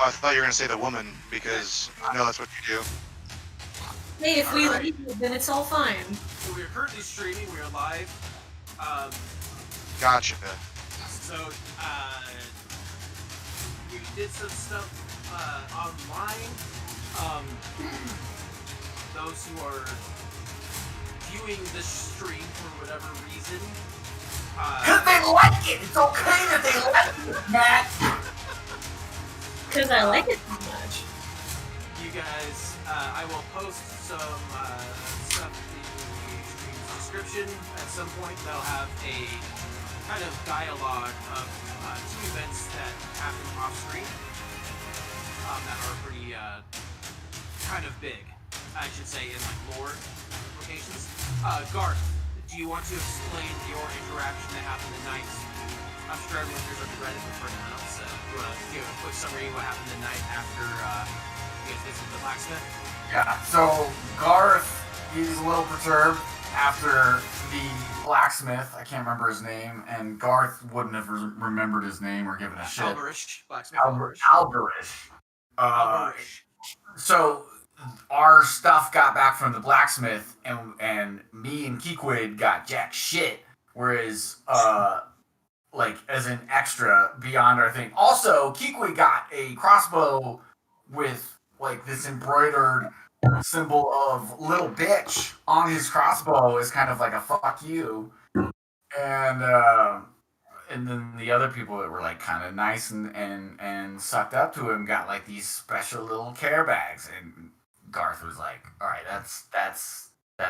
Oh, I thought you were gonna say the woman because I know that's what you do. Hey, if we Alright. leave, then it's all fine. So we are currently streaming. We are live. Um, Gotcha. so we did some stuff online. Um, those who are viewing this stream for whatever reason. Because they like it. It's okay that they like it, Matt. Because I like it so much. You guys, I will post some stuff in the stream's description at some point. They'll have a kind of dialogue of two events that happen off screen that are pretty kind of big, I should say, in like lore implications. Garth, do you want to explain your interaction that happened tonight? I'm sure everyone here's on Reddit before anyone else. You want to give a quick summary of what happened tonight after you guys visited the blacksmith? Yeah, so Garth, he's a little perturbed after the blacksmith. I can't remember his name, and Garth wouldn't have remembered his name or given a shit. Alberish. Blacksmith Alberish. Alberish. So our stuff got back from the blacksmith, and me and Keequid got jack shit. Whereas, like as an extra beyond our thing. Also, Keequid got a crossbow with like this embroidered symbol of little bitch on his crossbow as kind of like a fuck you. And then the other people that were like kind of nice and sucked up to him got like these special little care bags, and Garth was like, all right, that's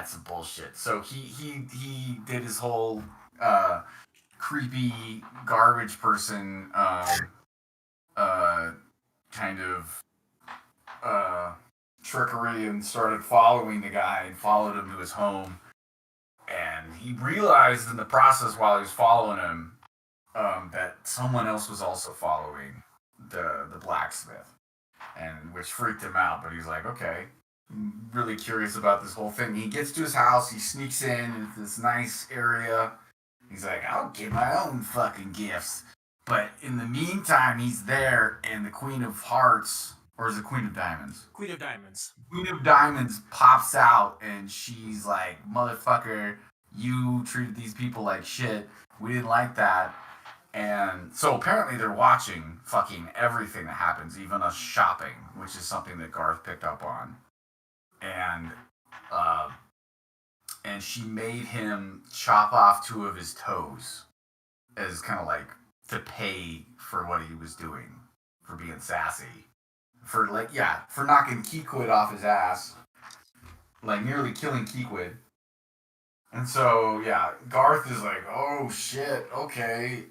some bullshit. So he did his whole creepy garbage person kind of trickery and started following the guy and followed him to his home. And he realized in the process while he was following him that someone else was also following the blacksmith, and which freaked him out. But he's like, okay, I'm really curious about this whole thing. He gets to his house, he sneaks in this nice area. He's like, I'll get my own fucking gifts. But in the meantime, he's there, and the Queen of Hearts, or is it Queen of Diamonds? Queen of Diamonds. Queen of Diamonds pops out, and she's like, motherfucker, you treated these people like shit. We didn't like that. And so apparently they're watching fucking everything that happens, even us shopping, which is something that Garth picked up on. And she made him chop off 2 of his toes as kind of like to pay for what he was doing, for being sassy, for knocking Keequid off his ass, like nearly killing Keequid. And so, yeah, Garth is like, oh shit, okay,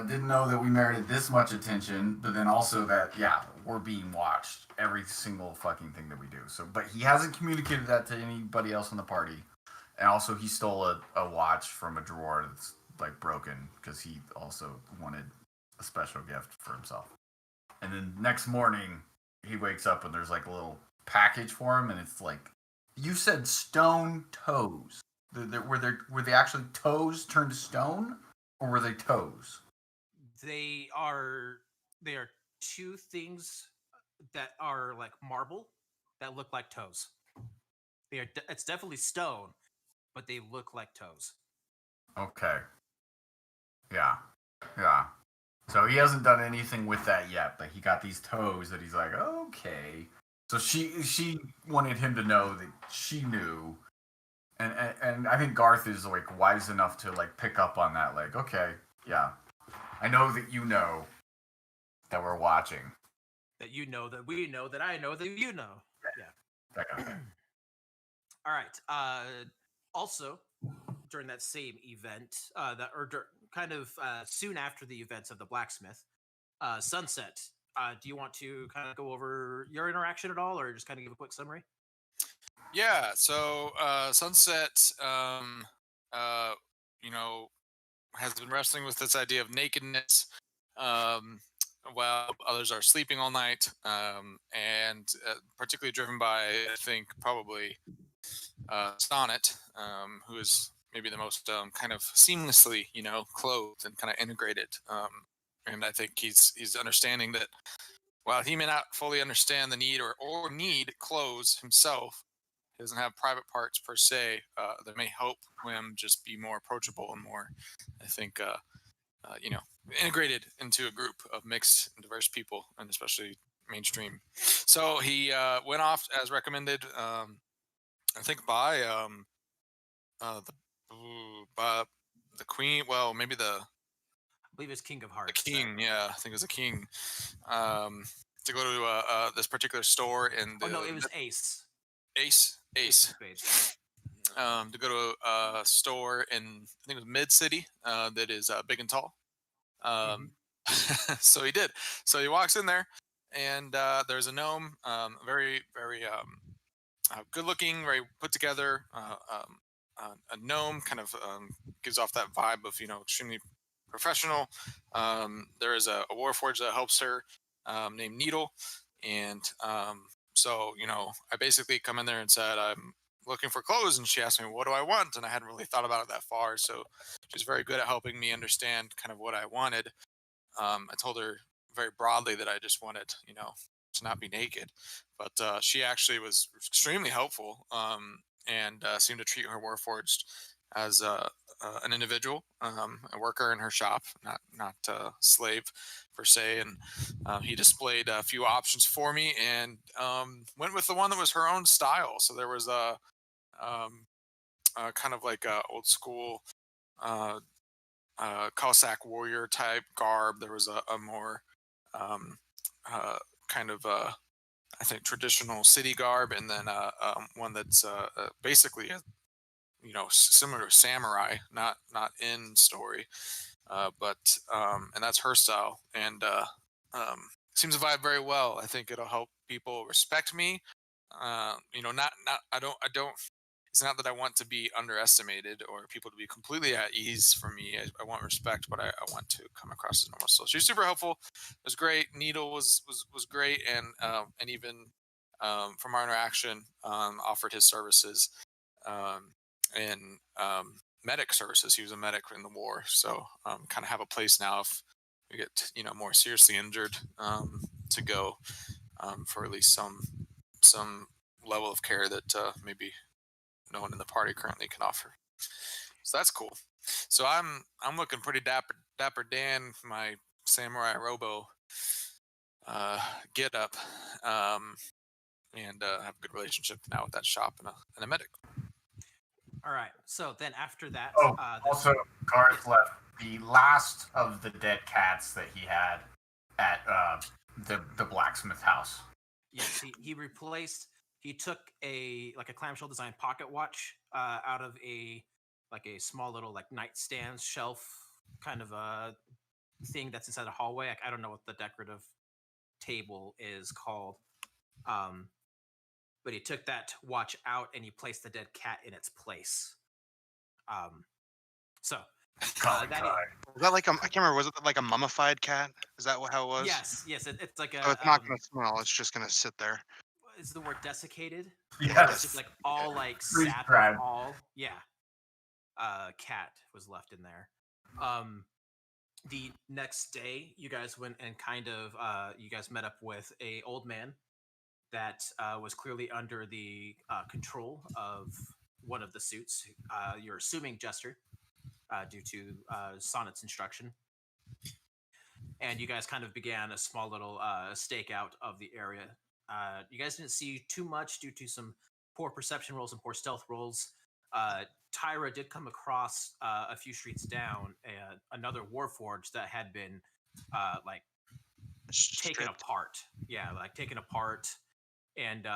didn't know that we merited this much attention, but then also that, yeah, we're being watched, every single fucking thing that we do. So, but he hasn't communicated that to anybody else in the party. And also, he stole a watch from a drawer that's, like, broken, because he also wanted a special gift for himself. And then next morning, he wakes up and there's, like, a little package for him, and it's like, you said stone toes. Were they actually toes turned to stone, or were they toes? They are 2 things that are like marble that look like toes. It's definitely stone, but they look like toes. Okay. Yeah. So he hasn't done anything with that yet, but he got these toes that he's like, okay. So she wanted him to know that she knew. And I think Garth is like wise enough to like pick up on that. Like, okay, yeah, I know that you know that we're watching. That you know, that we know, that I know, that you know. Yeah. That kind of thing. All right. Also, during that same event, kind of soon after the events of the blacksmith, Sunset. Do you want to kind of go over your interaction at all, or just kind of give a quick summary? Yeah, so Sunset, has been wrestling with this idea of nakedness, while others are sleeping all night, and particularly driven by, I think, probably Sonnet, who is maybe the most kind of seamlessly, clothed and kind of integrated. And I think he's understanding that while he may not fully understand the need or need clothes himself, he doesn't have private parts per se. That may help him just be more approachable and more, I think, you know, integrated into a group of mixed and diverse people, and especially mainstream. So he went off as recommended. I think the by the queen. Well, maybe I believe it's King of the Hearts. king. Yeah, I think it was the king. Um, to go to this particular store in Oh no, the it was Ace. Ace Ace of Ace. Spades. To go to a store in I think it was Mid City that is big and tall. Hmm. Um, so he did. So he walks in there, and there's a gnome, very very good looking, very put together. A gnome kind of gives off that vibe of extremely professional. There is a warforged that helps her named Needle, and so I basically come in there and said I'm looking for clothes, and she asked me what do I want, and I hadn't really thought about it that far. So she's very good at helping me understand kind of what I wanted. I told her very broadly that I just wanted, to not be naked, but she actually was extremely helpful and seemed to treat her warforged as an individual, a worker in her shop, not a slave per se. And he displayed a few options for me and went with the one that was her own style. So there was um, kind of like a old school. Uh, Cossack warrior type garb. There was a more um, kind of I think traditional city garb, and then one that's basically similar to samurai, not in story, but and that's her style, and seems to vibe very well. I think it'll help people respect me. Not I don't it's not that I want to be underestimated or people to be completely at ease for me. I want respect, but I want to come across as normal. So she's super helpful. It was great. Needle was great, and even from our interaction, offered his services um, and medic services. He was a medic in the war, so kind of have a place now if we get more seriously injured to go for at least some level of care that maybe no one in the party currently can offer. So that's cool. So I'm looking pretty dapper Dan, my samurai robo get up, um, and have a good relationship now with that shop and a medic. All right. So then after that, Oh, this also, Garth yes, left the last of the dead cats that he had at the blacksmith house. yes, he replaced. He took a clamshell design pocket watch out of a small little nightstand shelf kind of a thing that's inside a hallway. I don't know what the decorative table is called. Um, but he took that watch out and he placed the dead cat in its place. Um, so Calling that time. Was that like I can't remember. Was it like a mummified cat? Is that how it was? yes, it's like So a it's not gonna smell. It's just gonna sit there. is the word desiccated? It's just Yes. like all like Freeze sap of dried. all. Yeah. Cat was left in there. The next day, you guys went and kind of you guys met up with a old man that was clearly under the control of one of the suits. You're assuming Jester, due to Sonnet's instruction, and you guys kind of began a small little stakeout of the area. You guys didn't see too much due to some poor perception rolls and poor stealth rolls. Tyra did come across a few streets down another warforged that had been like taken Stripped. apart. Yeah, like taken apart and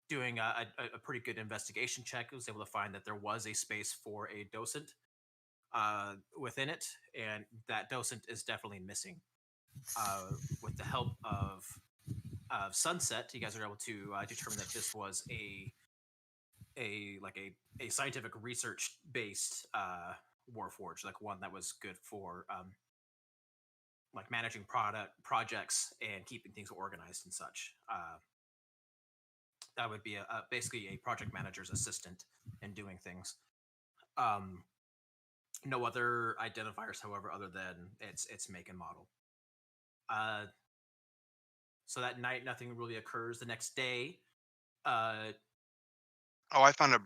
doing a pretty good investigation check. Was able to find that there was a space for a docent within it, and that docent is definitely missing. With the help of Sunset, you guys are able to determine that this was a scientific research based warforge, like one that was good for like managing product projects and keeping things organized and such. That would be basically a project manager's assistant in doing things. Um, no other identifiers, however, other than its make and model. Uh, So that night, nothing really occurs. The next day, Oh, I found a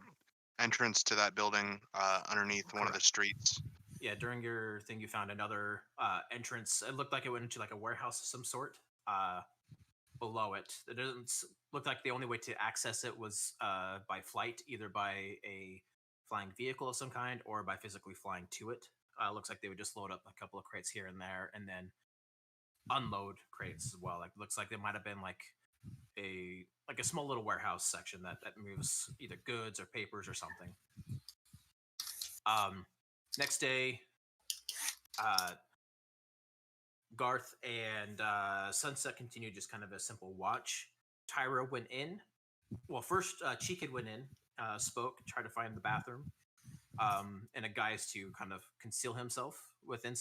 entrance to that building underneath one of the correct. streets. Yeah, during your thing, you found another entrance. It looked like it went into like a warehouse of some sort. Below it, it doesn't look like the only way to access it was by flight, either by a flying vehicle of some kind or by physically flying to it. Looks like they would just load up a couple of crates here and there, and then unload crates as well. Like looks like there might have been like a small little warehouse section that moves either goods or papers or something. Next day, Garth and Sunset continued just kind of a simple watch. Tyra went in. Well, first Cheekid went in, spoke, tried to find the bathroom, and a guise to kind of conceal himself within.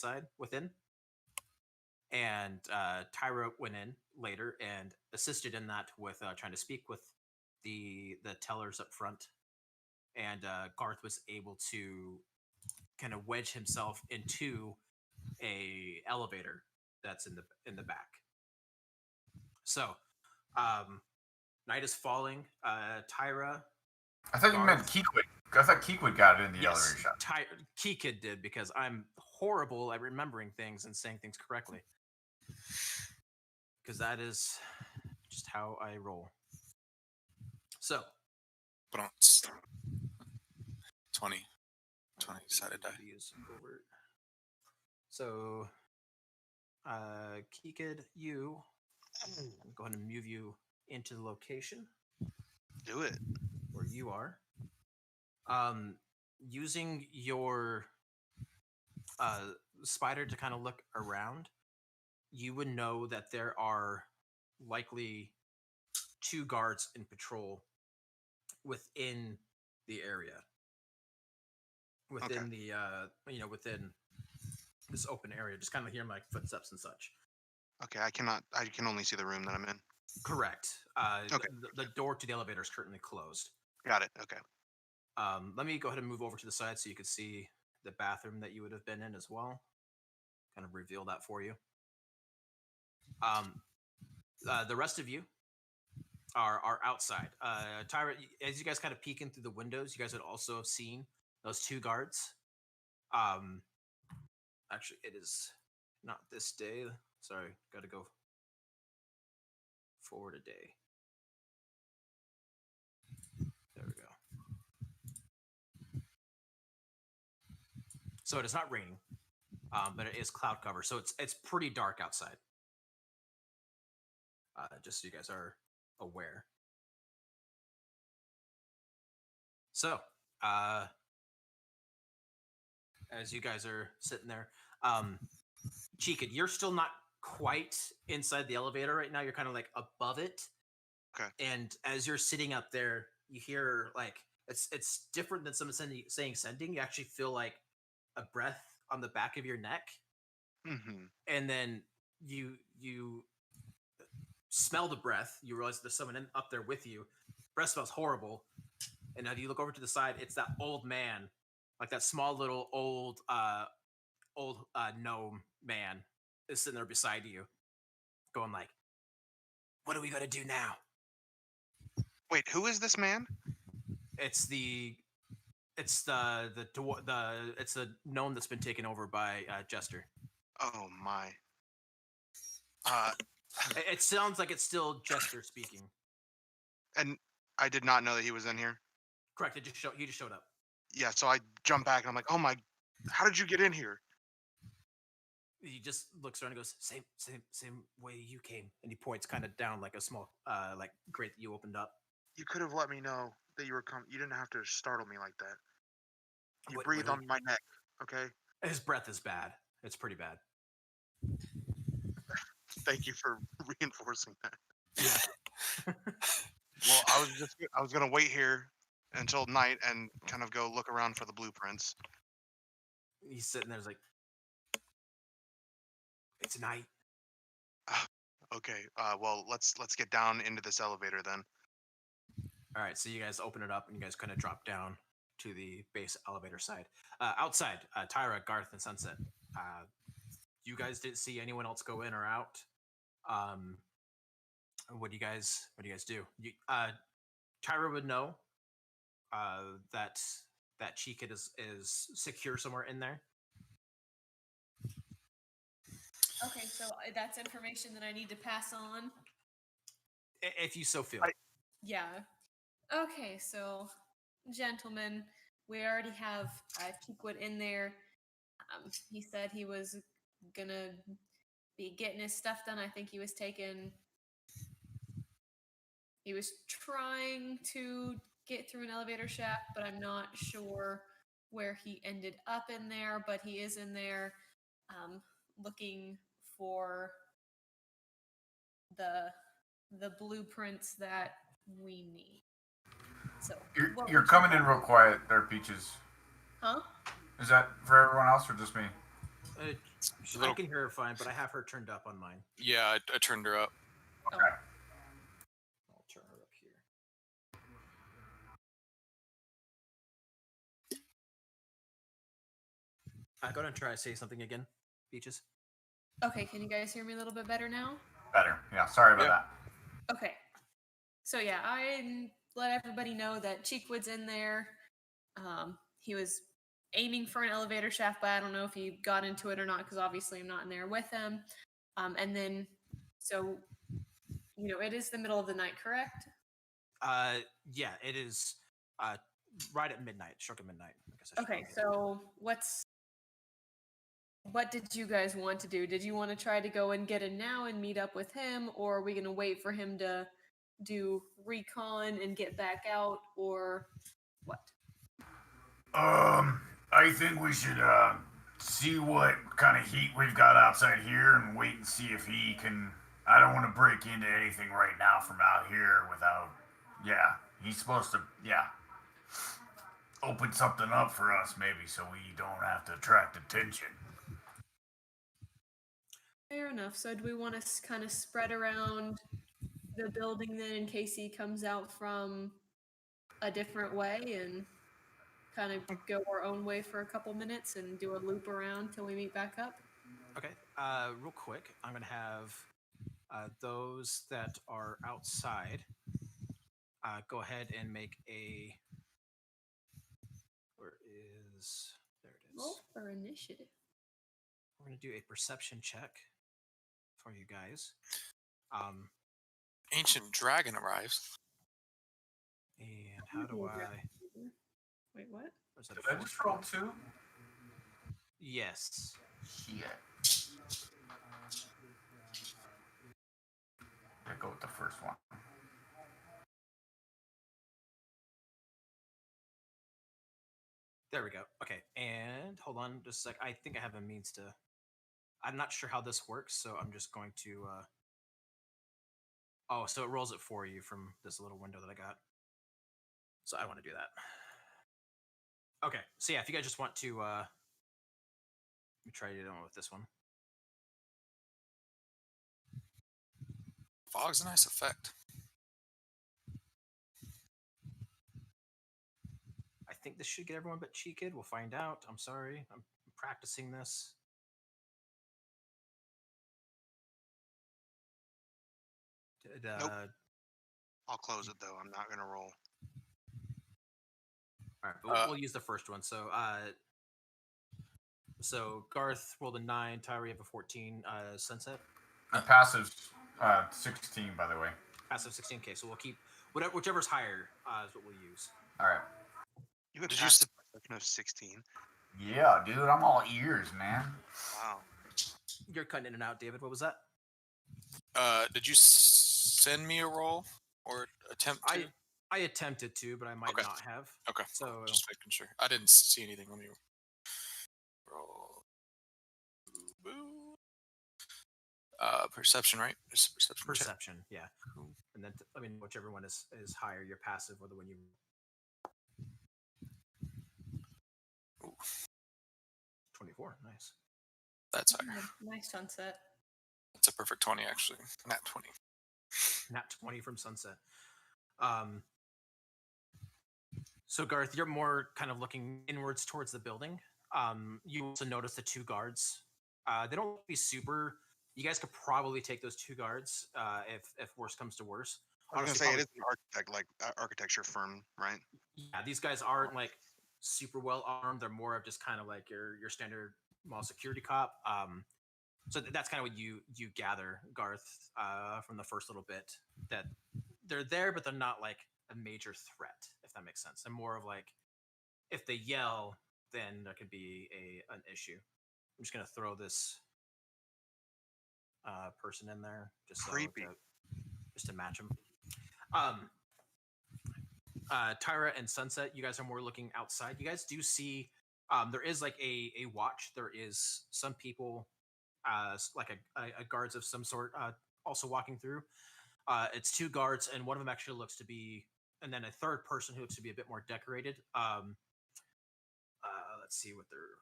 And Tyra went in later and assisted in that with trying to speak with the tellers up front. And Garth was able to kind of wedge himself into a elevator that's in the back. So, night is falling. Tyra. I thought you meant Garth. Keekwood. I thought Keekwood got it in the Yes, elevator shot. Kikid did because I'm horrible at remembering things and saying things correctly. Because that is just how I roll. So, But 20 sided die. Is over. So, Kikid, you. I'm going to move you into the location Do it. where you are. Using your spider to kind of look around, you would know that there are likely 2 guards in patrol within the area, within the within this open area, just kind of hearing like footsteps and such. Okay, I can only see the room that I'm in. Correct. Okay. The door to the elevator is currently closed. Got it. Okay. Let me go ahead and move over to the side so you can see the bathroom that you would have been in as well. Kind of reveal that for you. The rest of you are outside. Tyra, as you guys kind of peek in through the windows, you guys would also have seen those 2 guards. Actually, it is not this day. Sorry, got to go forward a day. There we go. So it is not raining, but it is cloud cover. So it's pretty dark outside. Just so you guys are aware. So, as you guys are sitting there, Chikid, you're still not quite inside the elevator right now. You're kind of like above it. Okay. And as you're sitting up there, you hear like it's different than someone saying sending. You actually feel like a breath on the back of your neck, Mm-hmm. and then you smell the breath. You realize there's someone up there with you. Breath smells horrible, and now you look over to the side. It's that old man, like that small little old gnome man is sitting there beside you, going like, "What are we gonna do now?" Wait, who is this man? It's the it's the gnome that's been taken over by Jester. Oh my. It sounds like it's still Jester speaking. And I did not know that he was in here. Correct. He just showed up. Yeah, so I jump back and I'm like, oh my, how did you get in here? He just looks around and goes, same way you came, and he points kind of down like a small like grate that you opened up. You could have let me know that you were coming. You didn't have to startle me like that. You What breathed on my neck, okay? His breath is bad. It's pretty bad. Thank you for reinforcing that. Yeah. Well, I was gonna wait here until night and kind of go look around for the blueprints. He's sitting there, like, it's night. Okay. Well, let's get down into this elevator then. All right, so you guys open it up and you guys kind of drop down to the base elevator side. Outside, Tyra, Garth, and Sunset. You guys didn't see anyone else go in or out. What do you guys do? Tyra would know that Cheekid is secure somewhere in there. Okay, so that's information that I need to pass on. If you so feel. Yeah. Okay, so gentlemen, we already have Cheekwood in there. He said he was gonna be getting his stuff done. I think he was trying to get through an elevator shaft, but I'm not sure where he ended up in there. But he is in there, looking for the blueprints that we need. So You're coming in real quiet there, Peaches. Huh? Is that for everyone else or just me? I can hear her fine, but I have her turned up on mine. Yeah, I turned her up. Okay. I'll turn her up here. Go ahead and try to say something again, Beaches. Okay, can you guys hear me a little bit better now? Better. Yeah, sorry about that. Okay. So yeah, I let everybody know that Cheekwood's in there. He was aiming for an elevator shaft, but I don't know if he got into it or not because obviously I'm not in there with him. And then, so it is the middle of the night, correct? Yeah, it is. Right at midnight, struck at midnight. Okay, so what did you guys want to do? Did you want to try to go and get in now and meet up with him, or are we going to wait for him to do recon and get back out, or what? I think we should see what kind of heat we've got outside here and wait and see if he can. I don't want to break into anything right now from out here without. Yeah, he's supposed to. Yeah, open something up for us maybe so we don't have to attract attention. Fair enough. So do we want to kind of spread around the building then in case he comes out from a different way and kind of go our own way for a couple minutes and do a loop around till we meet back up? Okay. Real quick, I'm gonna have those that are outside go ahead and make a. Where is there? It is. Roll for initiative. We're gonna do a perception check for you guys. Ancient dragon arrives. And how do I? Wait, what? Did I just roll 2? Yes. Shit. I go with the first one. There we go. Okay, and hold on just a sec. I think I have a means to. I'm not sure how this works, so I'm just going to. Oh, so it rolls it for you from this little window that I got. So I want to do that. Okay, so yeah, if you guys just want to. Let me try to do it with this one. Fog's a nice effect. I think this should get everyone but Cheekid. We'll find out. I'm sorry. I'm practicing this. Nope. I'll close it though. I'm not gonna roll. All right, but we'll use the first one. So Garth rolled a 9. Tyra, you have a 14. Sunset. Passive 16, by the way. Passive 16. Okay, so we'll keep whichever's higher is what we'll use. All right. You have passive perception of 16. Yeah, dude, I'm all ears, man. Wow. You're cutting in and out, David. What was that? Did you send me a roll or attempt to? I attempted to, but I might not have. Okay. So just making sure. I didn't see anything. Let me roll. Boo. Perception, right? Just perception, yeah. And then whichever one is higher, your passive or the one you. Ooh. 24, nice. That's higher. Nice Sunset. That's a perfect 20, actually. Nat 20. Nat 20 from Sunset. So Garth, you're more kind of looking inwards towards the building. You also notice the 2 guards. They don't be super, You guys could probably take those 2 guards if worse comes to worse. I was gonna Honestly, say it probably. is an architecture firm, right? Yeah, these guys aren't like super well armed. They're more of just kind of like your standard mall security cop. So that's kind of what you gather, Garth, from the first little bit, that they're there, but they're not like a major threat, if that makes sense. And more of like, if they yell, then there could be an issue. I'm just gonna throw this person in there Creepy. just to match them. Um, Tyra and Sunset, you guys are more looking outside. You guys do see there is like a watch. There is some people, like a guards of some sort, also walking through. It's 2 guards, and one of them actually looks to be, and then a third person who looks to be a bit more decorated. Let's see what they're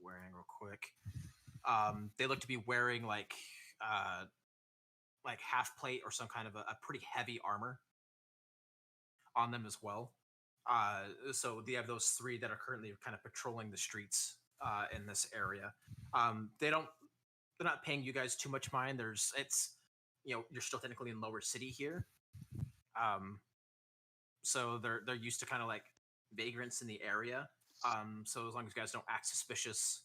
wearing real quick. They look to be wearing like half plate or some kind of a pretty heavy armor on them as well. So they have those 3 that are currently kind of patrolling the streets in this area. They're not paying you guys too much mind. You're still technically in Lower City here, so they're used to kind of like vagrants in the area. So as long as you guys don't act suspicious,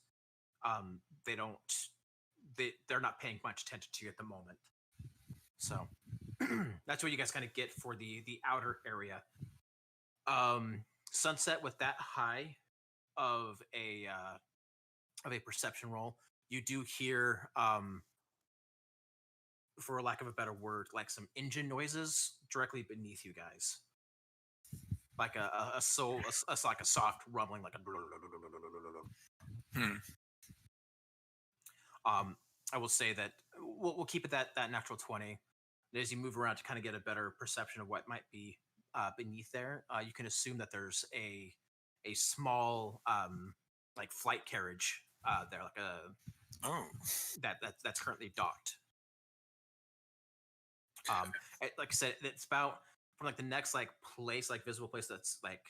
they don't they're not paying much attention to you at the moment. So that's what you guys kind of get for the outer area. Sunset, with that high of a perception roll, you do hear, for lack of a better word, like some engine noises directly beneath you guys, like like a soft rumbling, like a. Hmm. I will say that we'll keep it that natural 20. As you move around to kind of get a better perception of what might be beneath there, you can assume that there's a small like flight carriage there, like Oh. that's currently docked. Like I said, it's about from like the next like place, like visible place that's like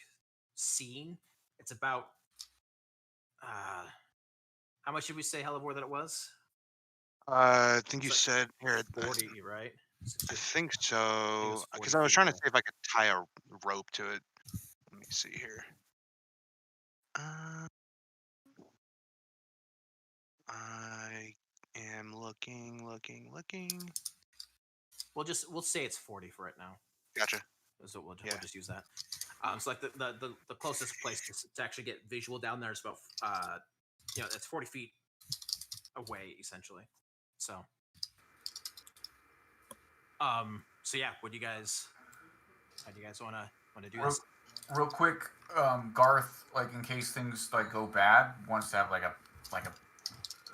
seen. It's about how much did we say, Hellebore, that it was? I think you It's like said here. 40, right? I think I think it so. was 40 Because I was feet trying to away. see if I could tie a rope to it. Let me see here. Uh, I am looking. We'll say it's 40 for it now. Gotcha. So we'll Yeah. just use that. So like the closest place to actually get visual down there is about it's 40 feet away essentially. So so yeah, how do you guys want to do this? Real quick, Garth, like in case things like go bad, wants to have like a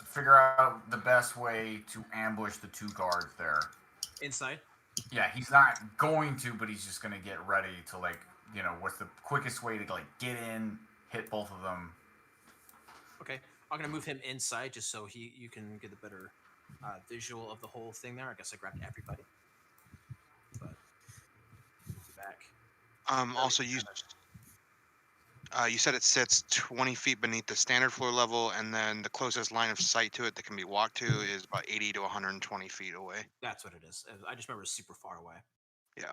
figure out the best way to ambush the 2 guards there. Inside? Yeah, he's not going to, but he's just gonna get ready to like, what's the quickest way to like get in, hit both of them. Okay, I'm gonna move him inside just so you can get a better visual of the whole thing there. I guess I grabbed everybody, but back. Also, you said it sits 20 feet beneath the standard floor level, and then the closest line of sight to it that can be walked to is about 80 to 120 feet away. That's what it is. I just remember it's super far away. Yeah.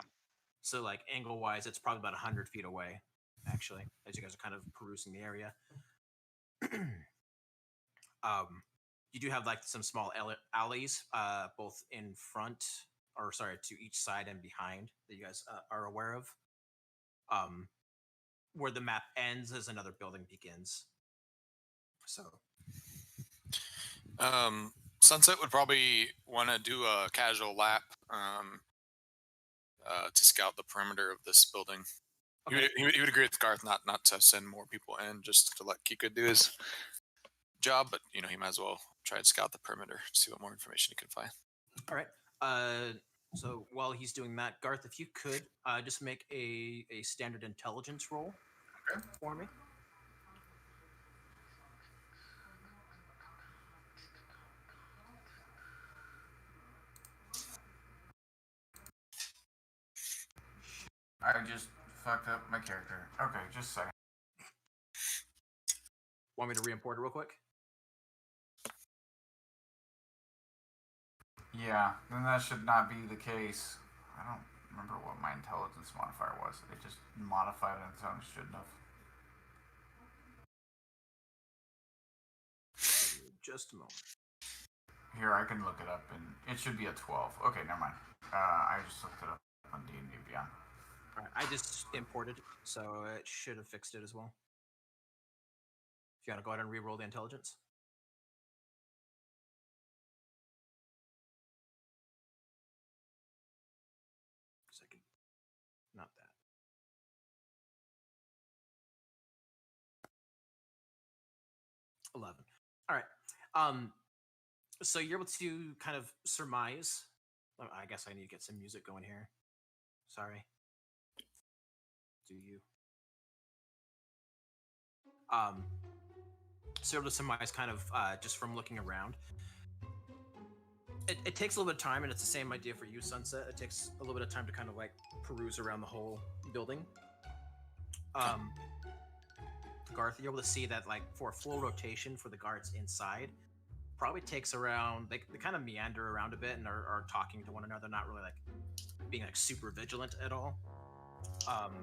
So like angle wise, it's probably about 100 feet away, actually, as you guys are kind of perusing the area. You do have like some small alleys, both in front, or sorry, to each side and behind that you guys are aware of. Where the map ends is another building begins. So, Sunset would probably want to do a casual lap to scout the perimeter of this building. okay. He would agree with Garth not to send more people in, just to let Kika do his job, but he might as well try to scout the perimeter, see what more information he can find. All right. So while he's doing that, Garth, if you could just make a standard intelligence roll for me. I just fucked up my character. Okay, just a second. Want me to re-import it real quick? Yeah, then that should not be the case. I don't remember what my intelligence modifier was. It just modified it on its own. It shouldn't have. Just a moment. Here, I can look it up, and it should be a 12. Okay, never mind. I just looked it up on D&D Beyond. All right, I just imported, so it should have fixed it as well. If you want to go ahead and re-roll the intelligence. Second, not that. $11. All right. So you're able to kind of surmise. I guess I need to get some music going here. Sorry. Do you? So you're able to surmise kind of just from looking around. It takes a little bit of time, and it's the same idea for you, Sunset. It takes a little bit of time to kind of like peruse around the whole building. Garth, you're able to see that like for a full rotation for the guards inside, probably takes around they kind of meander around a bit and are talking to one another, not really like being like super vigilant at all. And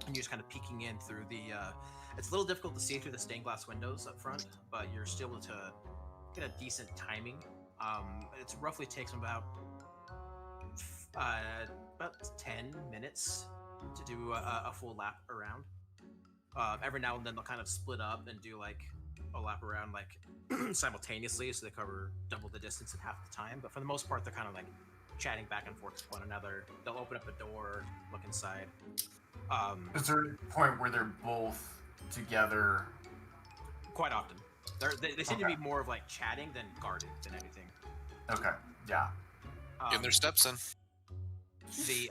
you're just kind of peeking in through the it's a little difficult to see through the stained glass windows up front, but you're still able to get a decent timing. It roughly takes about 10 minutes to do a full lap around. Every now and then they'll kind of split up and do like a lap around like simultaneously, so they cover double the distance in half the time. But for the most part, they're kind of like chatting back and forth with one another. They'll open up a door, look inside. Is there a point where they're both together? Quite often, they seem to Okay. be more of like chatting than guarding than anything. Okay, yeah. Getting their steps in. The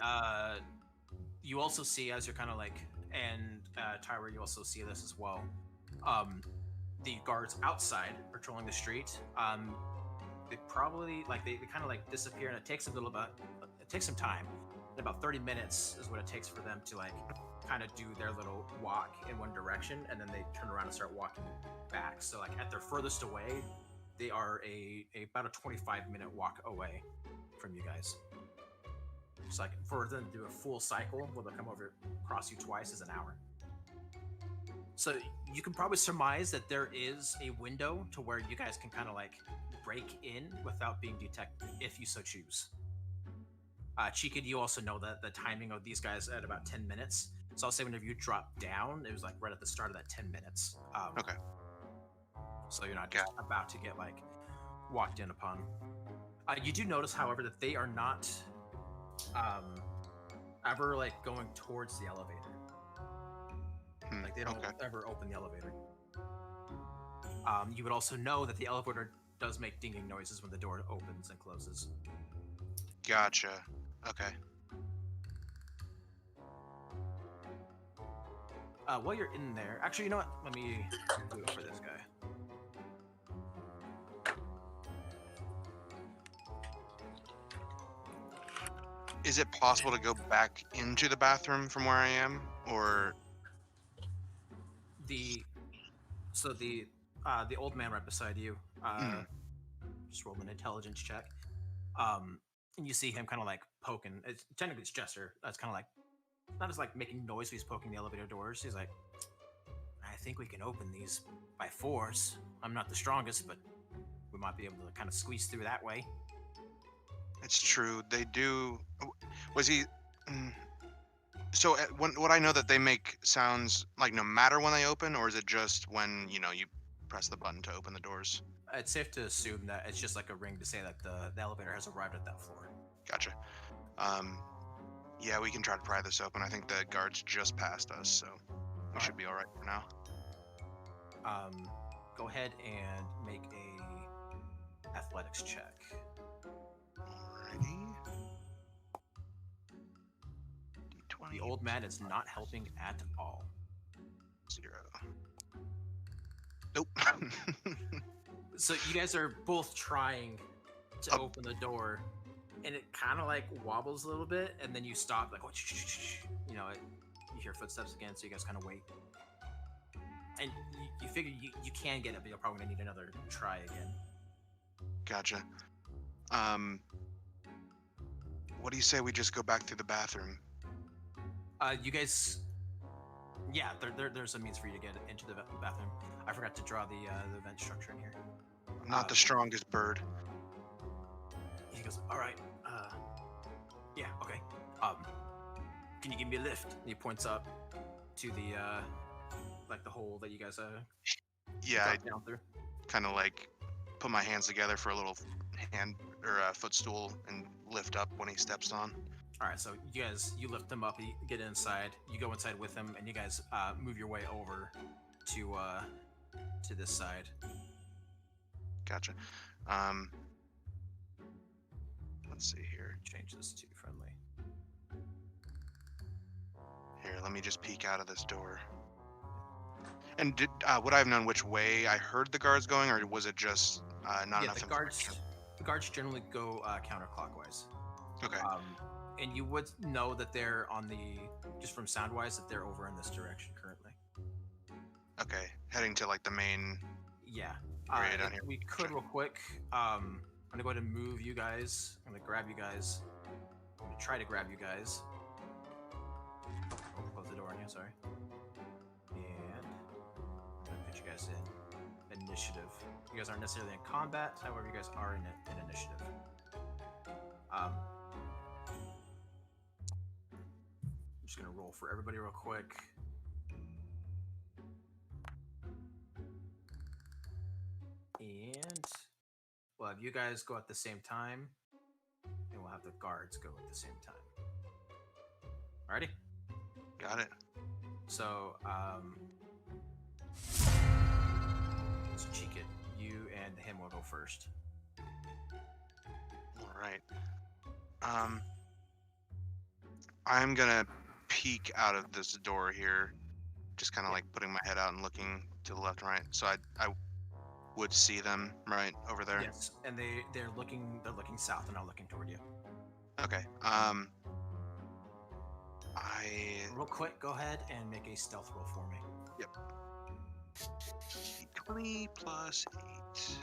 you also see as you're kind of like, and Tyra, you also see this as well. The guards outside patrolling the street, they probably like they kind of like disappear, and it takes a little bit. It takes some time. About 30 minutes is what it takes for them to like kind of do their little walk in one direction, and then they turn around and start walking back. So like at their furthest away, they are about a 25-minute walk away from you guys. Just like for them to do a full cycle where they'll come over across you twice is an hour. So you can probably surmise that there is a window to where you guys can kind of like break in without being detected if you so choose. Chica, you also know that the timing of these guys at about 10 minutes. So I'll say whenever you drop down, it was like right at the start of that 10 minutes. Okay. So you're not just about to get like walked in upon. You do notice, however, that they are not ever like going towards the elevator. Like they don't ever open the elevator. You would also know that the elevator does make dinging noises when the door opens and closes. Gotcha. Okay. While you're in there, actually, you know what? Let me do it for this guy. Is it possible to go back into the bathroom from where I am, or The old man right beside you just rolled an intelligence check, and you see him kind of like poking. Technically it's Jester. That's kind of like not just like making noise when he's poking the elevator doors. He's like, I think we can open these by force. I'm not the strongest, but we might be able to kind of squeeze through that way. it's true they do? Was he? So what I know that they make sounds like no matter when they open, or is it just when you press the button to open the doors? It's safe to assume that it's just like a ring to say that the elevator has arrived at that floor. Gotcha. Yeah, we can try to pry this open. I think the guards just passed us, so we should be all right for now. Go ahead and make a athletics check. Alrighty. D20. The old man is not helping at all. 0. Nope. So you guys are both trying to open the door, and it kind of like wobbles a little bit, and then you stop, like, you hear footsteps again, so you guys kind of wait. And you figure you can get it, but you're probably gonna need another try again. Gotcha. Um, what do you say we just go back through the bathroom? You guys. Yeah, there's a means for you to get into the bathroom. I forgot to draw the vent structure in here. I'm not the Um, strongest bird. He goes, all right. Yeah, okay. Can you give me a lift? And he points up to the like the hole that you guys Yeah, I dropped down through. kind of like put my hands together for a little hand or footstool and lift up when he steps on. All right, so you lift him up, you get inside, you go inside with him, and you guys move your way over to this side. Gotcha. Let's see here. Change this to friendly. Here, let me just peek out of this door. And would I have known which way I heard the guards going, or was it just not Yeah, enough information? the guards generally go counterclockwise. Okay. And you would know that they're on just from sound wise, that they're over in this direction currently. Okay. Heading to like the main. Yeah. Area down here. We could real quick. I'm gonna go ahead and move you guys. I'm gonna grab you guys. I'm gonna try to grab you guys. Oh, close the door on you, sorry. And I'm gonna put you guys in initiative. You guys aren't necessarily in combat, however, you guys are in initiative. I'm just gonna roll for everybody real quick. And we'll have you guys go at the same time, and we'll have the guards go at the same time. Alrighty? Got it. So, cheek it. You and him will go first. All right. I'm gonna peek out of this door here, just kind of like putting my head out and looking to the left and right. So I would see them right over there. Yes, and they're looking south and not looking toward you. Okay. Real quick, go ahead and make a stealth roll for me. Yep. 20 plus 8.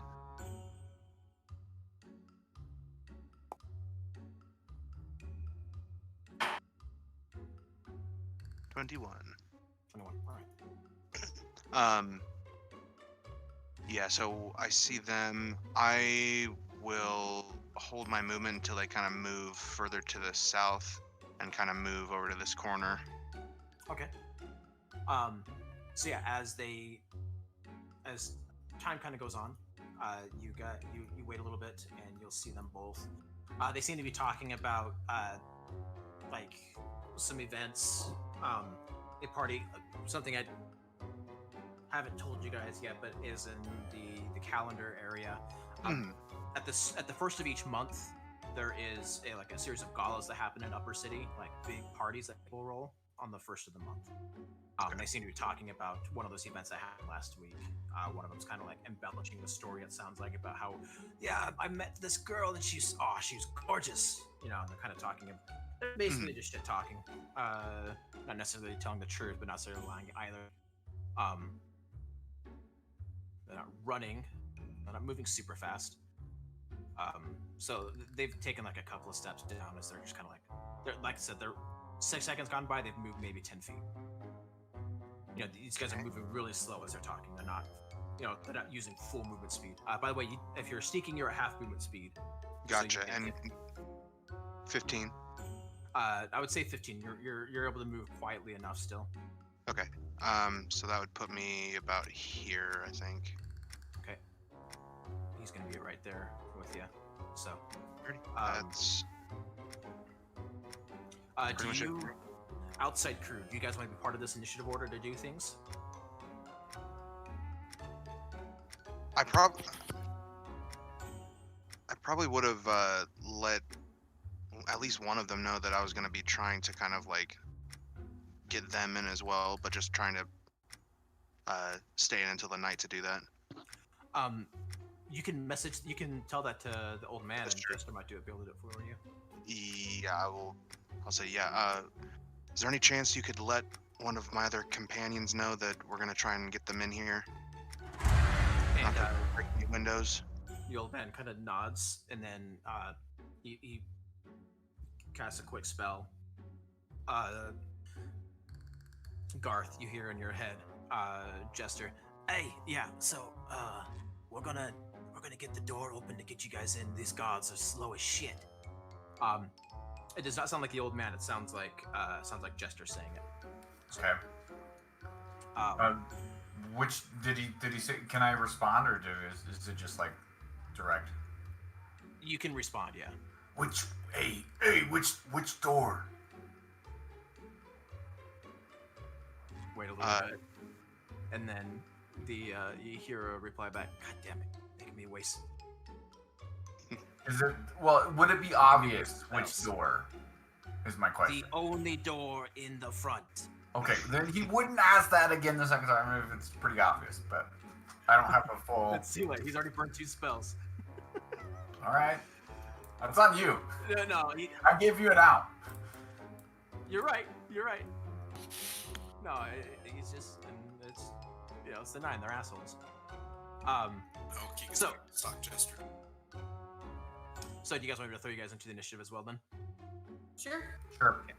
$21. 21. All right. Yeah, so I see them. I will hold my movement until they kind of move further to the south and kind of move over to this corner. Okay. So yeah, as time kind of goes on, you wait a little bit and you'll see them both. They seem to be talking about like some events, a party, something I haven't told you guys yet, but is in the calendar area. At the first of each month, there is a series of galas that happen in Upper City, like big parties that people roll on the first of the month. They seem to be talking about one of those events that happened last week. One of them's kind of like embellishing the story. It sounds like about how, yeah, I met this girl and she's gorgeous. You know, and they're kind of talking. They're basically just shit talking. Not necessarily telling the truth, but not necessarily lying either. They're not running. They're not moving super fast. So they've taken like a couple of steps down as they're just kind of like I said, they're 6 seconds gone by, they've moved maybe 10 feet. You know, these guys are moving really slow as they're talking. They're not using full movement speed. By the way, if you're sneaking, you're at half movement speed. Gotcha. So and 15. I would say 15. You're able to move quietly enough still. Okay. So that would put me about here, I think. Okay. He's gonna be right there with you. So. That's Do much you, outside crew, do you guys want to be part of this initiative order to do things? I probably would have let at least one of them know that I was going to be trying to kind of like get them in as well, but just trying to stay in until the night to do that. You can tell that to the old man, That's and true. Jester might be able to do it for you. Yeah, I'll say yeah. Is there any chance you could let one of my other companions know that we're going to try and get them in here? And Not to break any windows. The old man kind of nods, and then he casts a quick spell. Garth, you hear in your head, Jester. Hey, yeah. So, we're gonna get the door open to get you guys in. These guards are slow as shit. It does not sound like the old man. It sounds like Jester saying it. Okay. Which did he say? Can I respond, or is it just like direct? You can respond, yeah. Which door? Wait a little bit, and then you hear a reply back. God damn it, making me waste. Is it? Well, would it be obvious which door? Is my question. The only door in the front. Okay, then he wouldn't ask that again the second time if it's pretty obvious, but I don't have a full... It's too late. He's already burned 2 spells. Alright. That's on you. No, I gave you it out. You're right. No, he's just... It's, it's the 9. They're assholes. So... Stock Jester. So do you guys want me to throw you guys into the initiative as well, then? Sure. Sure. Okay.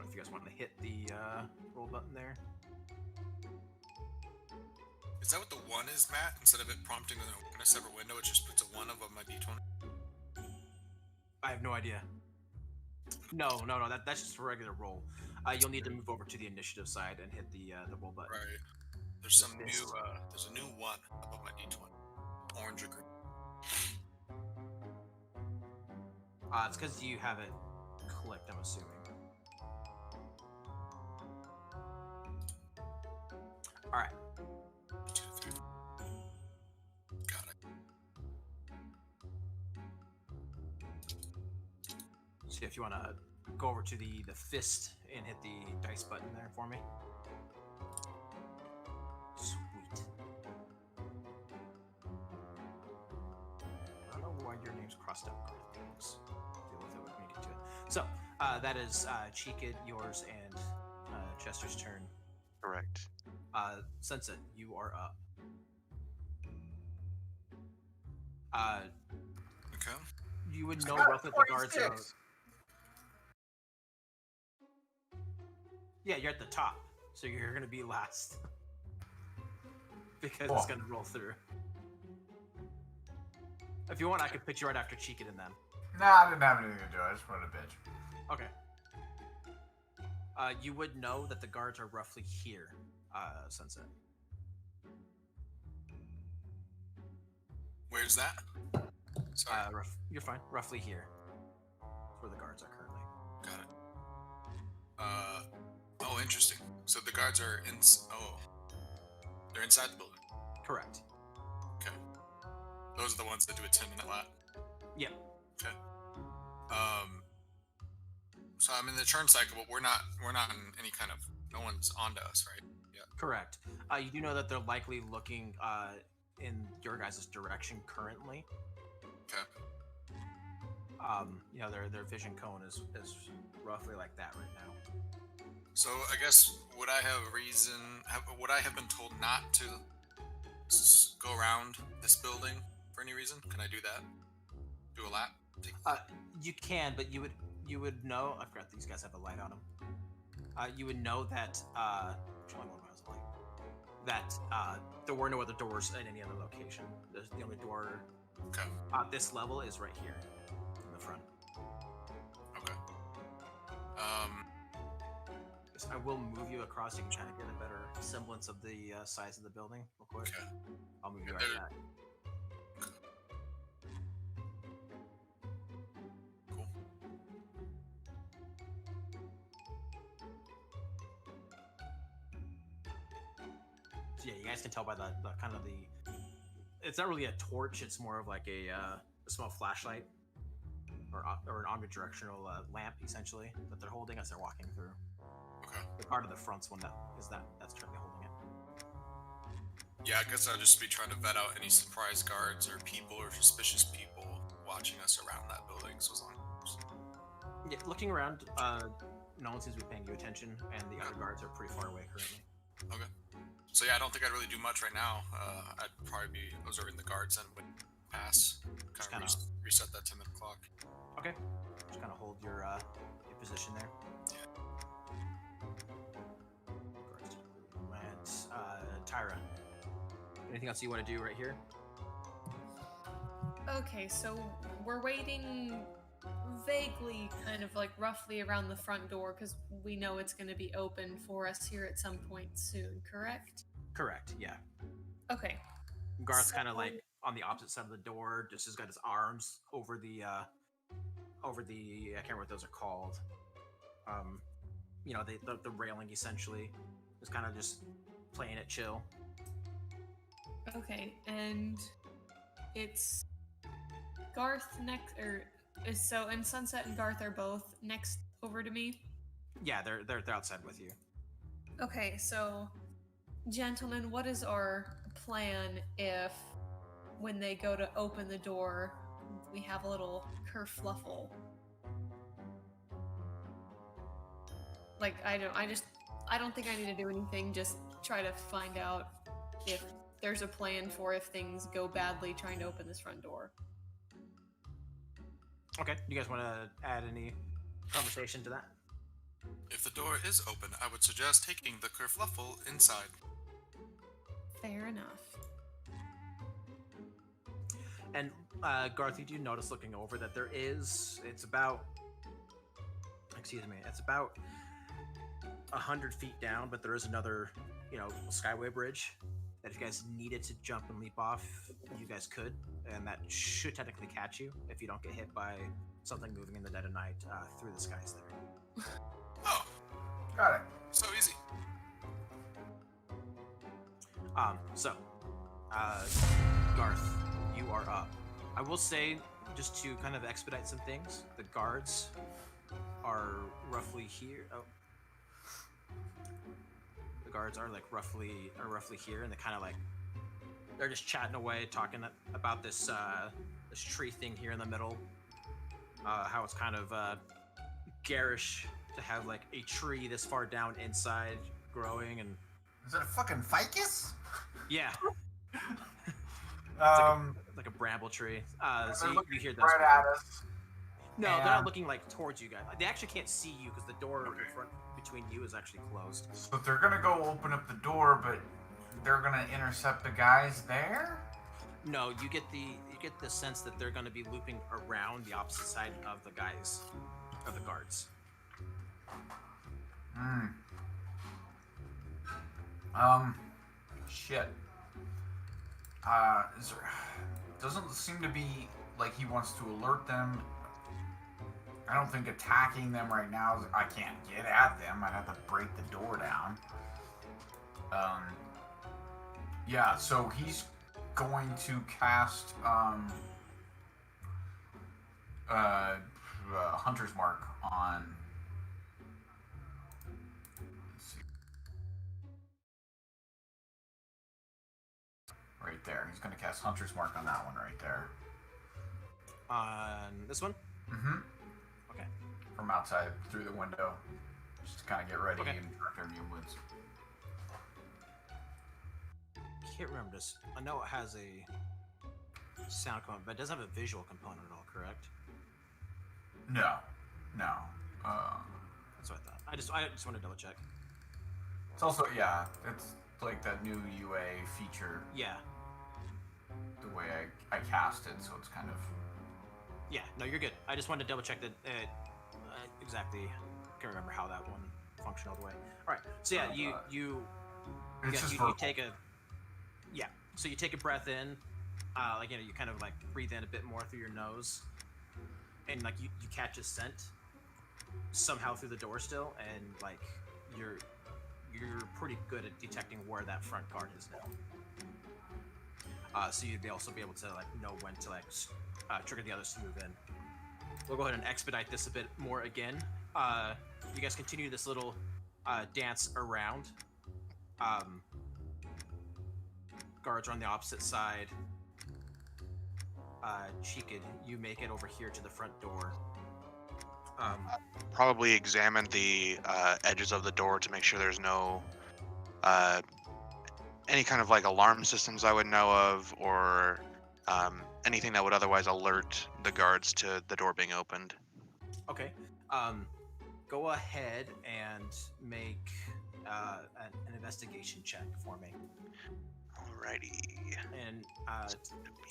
If you guys want to hit the roll button there. Is that what the 1 is, Matt? Instead of it prompting in a separate window, it just puts a 1 above my d20? I have no idea. No, that's just a regular roll. You'll need to move over to the initiative side and hit the roll button. Right. There's a new 1 above my d20. Orange or green. It's because you have it clicked, I'm assuming. Alright. 2, 3. Got it. So if you want to go over to the fist and hit the dice button there for me. Sweet. I don't know why your name's crossed out, Garth. Deal with it when we get to it. So, that is Cheekid, yours, and Chester's turn. Correct. Sunset, you are up. Okay. You would know roughly the guards are... Yeah, you're at the top, so you're going to be last. Because it's going to roll through. If you want, I could put you right after Cheekid and them. Nah, I didn't have anything to do. I just wanted to bitch. Okay. You would know that the guards are roughly here, Sunset. Where's that? Sorry. You're fine. Roughly here. That's where the guards are currently. Got it. Oh, interesting. So the guards are they're inside the building. Correct. Okay. Those are the ones that do a 10-minute lap. Yeah. Okay. So I'm in the turn cycle, but we're not in any kind of, no one's onto us, right? Yeah. Correct. You do know that they're likely looking in your guys' direction currently. Okay. Their vision cone is roughly like that right now. So I guess would I have been told not to go around this building for any reason? Can I do that? Do a lap? You can, but you would know. I forgot these guys have a light on them. You would know that there were no other doors at any other location. The only door at this level is right here in the front. Okay. I will move you across so you can kind of get a better semblance of the size of the building real quick. Okay. I'll move you right back. Cool. So yeah, you guys can tell by the kind of the... It's not really a torch, it's more of like a small flashlight. Or an omnidirectional lamp, essentially, that they're holding as they're walking through. Okay. The part of the front's one that's currently holding it. Yeah, I guess I'll just be trying to vet out any surprise guards or people or suspicious people watching us around that building. So as long as... Yeah, looking around, no one seems to be paying you attention, and the other guards are pretty far away currently. Okay. So yeah, I don't think I'd really do much right now. I'd probably be observing the guards and would pass. Just Kind kind of of reset that 10-minute clock. okay. Just kind of hold your position there. And Tyra, anything else you want to do right here? Okay, so we're waiting vaguely, kind of like roughly around the front door, because we know it's going to be open for us here at some point soon, correct? Correct. Yeah. Okay. Garth's So- kind of like on the opposite side of the door, just has got his arms over the I can't remember what those are called. You know, the railing essentially. Is kind of just playing it chill. Okay, and it's Garth next, and Sunset and Garth are both next over to me. Yeah, they're outside with you. Okay, so gentlemen, what is our plan if, when they go to open the door, we have a little kerfluffle? Like, I don't think I need to do anything. Just try to find out if there's a plan for if things go badly trying to open this front door. Okay, you guys want to add any conversation to that? If the door is open, I would suggest taking the kerfluffle inside. Fair enough. And Garth, you do notice looking over that it's about 100 feet down, but there is another, skyway bridge that if you guys needed to jump and leap off, you guys could, and that should technically catch you if you don't get hit by something moving in the dead of night through the skies there. Oh, Got it. so easy. So, Garth, you are up. I will say, just to kind of expedite some things, the guards are roughly here. Oh. The guards are roughly here, and they're just chatting away, talking about this tree thing here in the middle. How it's kind of garish to have a tree this far down inside growing, and Is it a fucking ficus? yeah, Um, like a bramble tree. So they're you looking hear those. right at us. No, and- they're not looking towards you guys. They actually can't see you because the door in front between you is actually closed. So they're gonna go open up the door, but they're gonna intercept the guys there? No, you get the sense that they're going to be looping around the opposite side of the guards. Hmm. Shit. Doesn't seem to be like he wants to alert them. I don't think attacking them right now I can't get at them. I'd have to break the door down. Yeah, so he's going to cast Hunter's Mark on. Let's see. Right there. He's going to cast Hunter's Mark on that one right there. On this one? Mm-hmm. Okay. From outside through the window. Just to kind of get ready Okay. and start their new wounds. Can't remember this. I know it has a sound component, but it doesn't have a visual component at all, correct? No. That's what I thought. I just want to double check. It's also, yeah, it's like that new UA feature, Yeah. the way I cast it, so it's kind of... Yeah, no, you're good. I just wanted to double check that exactly. Can't remember how that one functioned all the way. All right, so yeah, you It's just you take a so you take a breath in, you kind of breathe in a bit more through your nose, and you catch a scent somehow through the door still, and you're pretty good at detecting where that front guard is now. So you'd also be able to know when to trigger the others to move in. We'll go ahead and expedite this a bit more again. You guys continue this little dance around. Guards are on the opposite side. Cheekid, you make it over here to the front door. Probably examine the edges of the door to make sure there's no any kind of like alarm systems I would know of, or anything that would otherwise alert the guards to the door being opened. Okay. Go ahead and make an investigation check for me. Alrighty. And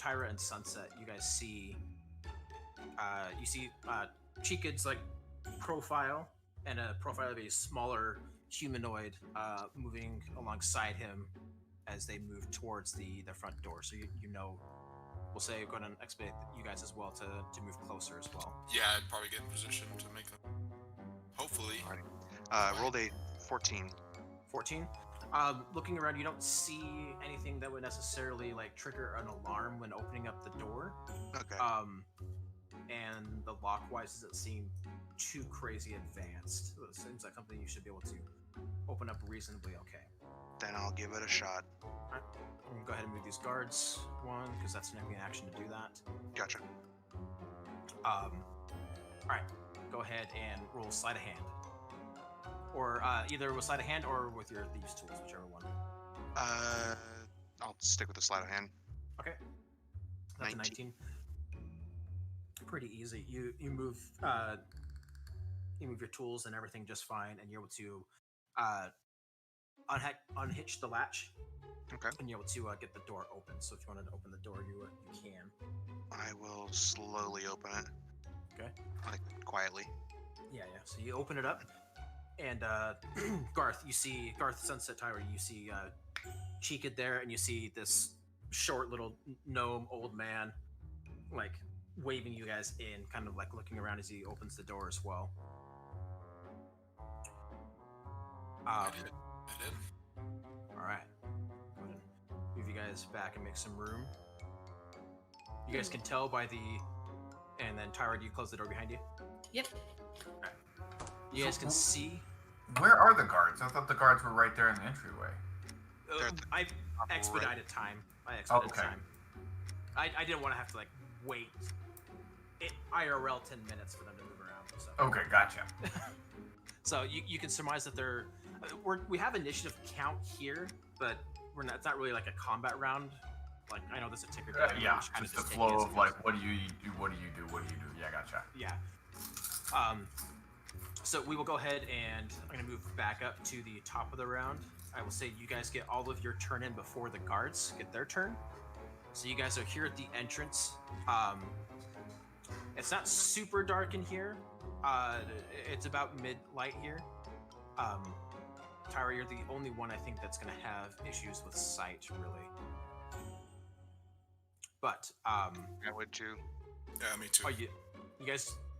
Tyra and Sunset, you guys see, you see Chikad's like profile and a profile of a smaller humanoid moving alongside him as they move towards the front door. So you know, we'll say go ahead and expedite you guys as well to move closer as well. Yeah, I'd probably get in position to make them. Hopefully. Rolled a 14. 14. Looking around, you don't see anything that would necessarily like trigger an alarm when opening up the door. Okay. And the lock-wise doesn't seem too crazy advanced. It seems like something you should be able to open up reasonably okay. Then I'll give it a shot. Alright. I'm gonna go ahead and move these guards one, because that's an enemy action to do that. Gotcha. Alright. Go ahead and roll sleight of hand. Or either with sleight of hand or with your thieves tools, whichever one. I'll stick with the sleight of hand. Okay. That's 19. a 19. Pretty easy. You move your tools and everything just fine, and you're able to unhitch the latch. Okay. And you're able to get the door open. So if you wanted to open the door, you can. I will slowly open it. Okay. Like quietly. Yeah. So you open it up, and Garth, Sunset, Tyra, you see Chikad there, and you see this short little gnome old man, like waving you guys in, kind of like looking around as he opens the door as well. I did. All right. Go ahead and move you guys back and make some room. You guys can tell by the, and then Tyra, do you close the door behind you? Yep. You guys can see. Where are the guards? I thought the guards were right there in the entryway. I expedited time. Okay. Time. I didn't want to have to like wait IRL 10 minutes for them to move around. So. Okay, gotcha. So you can surmise that they're we have initiative count here, but it's not really like a combat round. Like I know this is a ticker. Yeah, just the flow of like what do you do, what do you do, what do you do. Yeah, gotcha. Yeah. So we will go ahead and I'm gonna move back up to the top of the round. I will say you guys get all of your turn in before the guards get their turn. So you guys are here at the entrance. It's not super dark in here. It's about mid-light here. Tyra, you're the only one I think that's gonna have issues with sight, really. But I would too. Yeah, me too. Oh,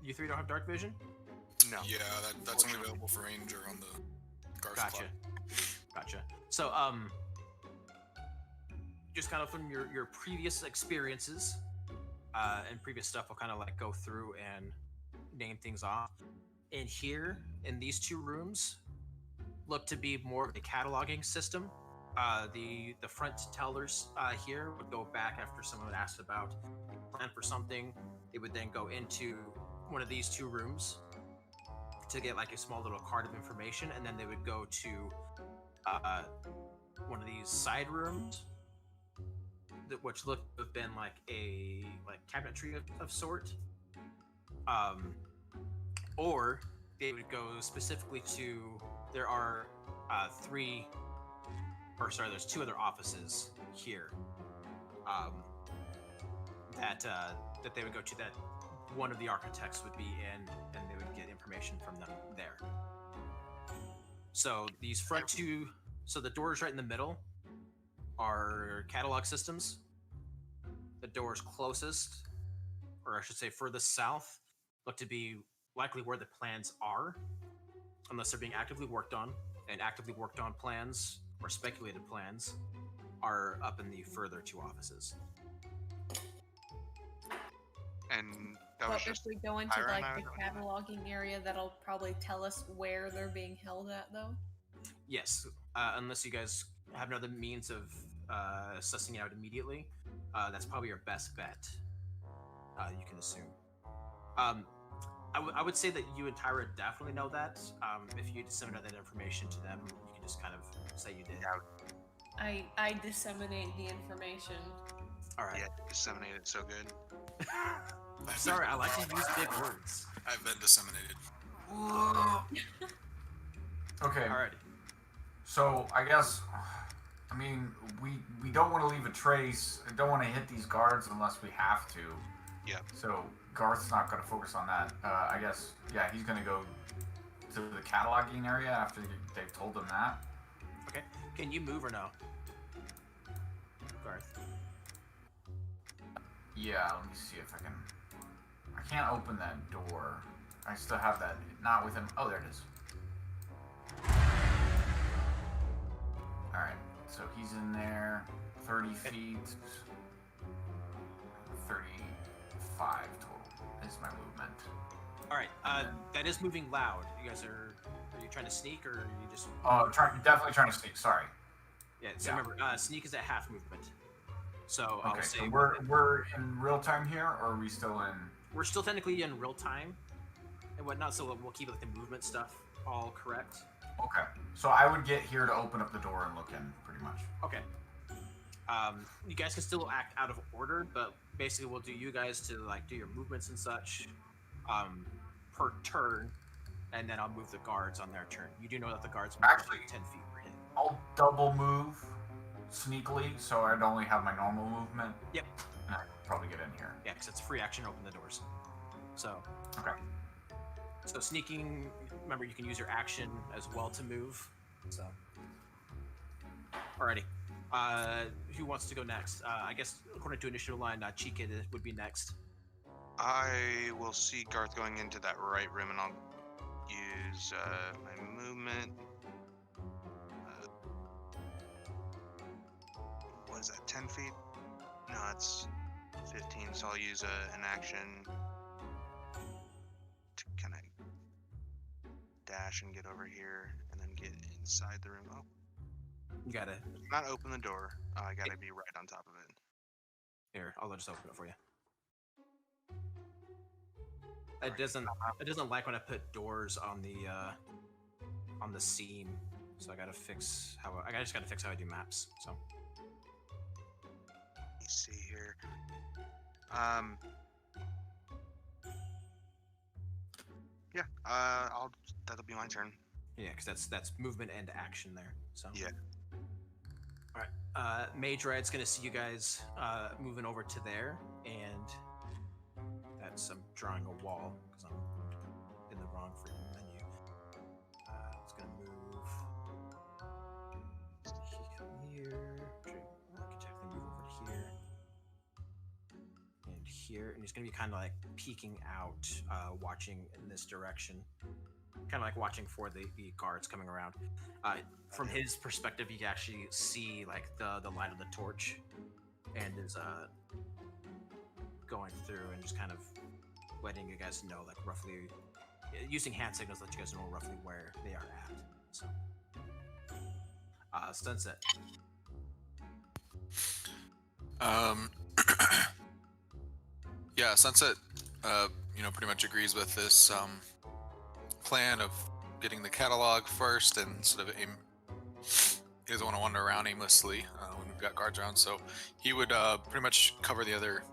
you three don't have dark vision? No. Yeah, that's only available for Ranger on the Garth Gotcha. spot. Gotcha. So, just kind of from your previous experiences and previous stuff, I'll kind of like go through and name things off. In here, in these two rooms, look to be more of a cataloging system. The front tellers here would go back after someone had asked about a plan for something. They would then go into one of these two rooms to get like a small little card of information, and then they would go to one of these side rooms, which looked to have been like a cabinetry of sort, or they would go specifically to there's two other offices here that they would go to, that one of the architects would be in, and they would get information from them there. So these front two, so the doors right in the middle are catalog systems. The doors closest, or I should say furthest south, look to be likely where the plans are, unless they're being actively worked on, and actively worked on plans or speculated plans are up in the further two offices. And that But was if just we go into Tyra and like I the were doing that? cataloging area, that'll probably tell us where they're being held at, though. Yes, unless you guys have another means of sussing it out immediately, that's probably your best bet. You can assume. I would say that you and Tyra definitely know that. If you disseminate that information to them, you can just kind of say you did. I disseminate the information. All right. Yeah, disseminate it so good. Sorry, I like to use big words. I've been disseminated. Okay, Alrighty. so I guess, I mean, we don't want to leave a trace. I don't want to hit these guards unless we have to. Yeah. So Garth's not going to focus on that. I guess, yeah, he's going to go to the cataloging area after they've told him that. Okay. Can you move or no? Garth. Yeah, let me see if I can. I can't open that door. I still have that. Not with him. Oh, there it is. Alright, so he's in there. 30 feet. 35 total is my movement. Alright, that is moving loud. You guys are you trying to sneak or are you just... Oh, definitely trying to sneak. Sorry. Yeah, so Yeah. remember, sneak is at half movement. So I'll Okay, say... so we're in real time here, or are we still in... We're still technically in real time and whatnot, so we'll keep like the movement stuff all correct. Okay, so I would get here to open up the door and look in, pretty much. Okay. You guys can still act out of order, but basically we'll do you guys to like do your movements and such per turn, and then I'll move the guards on their turn. You do know that the guards move Actually- 10 feet per hit. I'll double move sneakily, so I'd only have my normal movement. Yep. And I could probably get in here. Yeah, because it's free action to open the doors. So. Okay. So sneaking, remember you can use your action as well to move. So. Alrighty. Who wants to go next? I guess according to initiative line, Chica would be next. I will see Garth going into that right room, and I'll use my movement. What is that? 10 feet? No, it's 15. So I'll use an action to kind of dash and get over here, and then get inside the room. Oh, You gotta. not open the door. I gotta be right on top of it. Here, I'll just open it for you. It doesn't like when I put doors on the seam, so I gotta fix how I just gotta fix how I do maps. So Let me see here. Yeah. That'll be my turn. yeah, because that's movement and action there. So Yeah. All right, Mage Ride's gonna see you guys moving over to there, and I'm drawing a wall because I'm in the wrong freaking menu. It's gonna move here. I can technically move over to here and here, and he's gonna be kind of like peeking out, watching in this direction, kind of like watching for the guards coming around. From his perspective, you can actually see like the light of the torch, and is going through and just kind of letting you guys know, like roughly using hand signals, let you guys know roughly where they are at. So, Sunset. Yeah, Sunset, pretty much agrees with this plan of getting the catalog first and sort of aim. He doesn't want to wander around aimlessly when we've got guards around, so he would pretty much cover the other.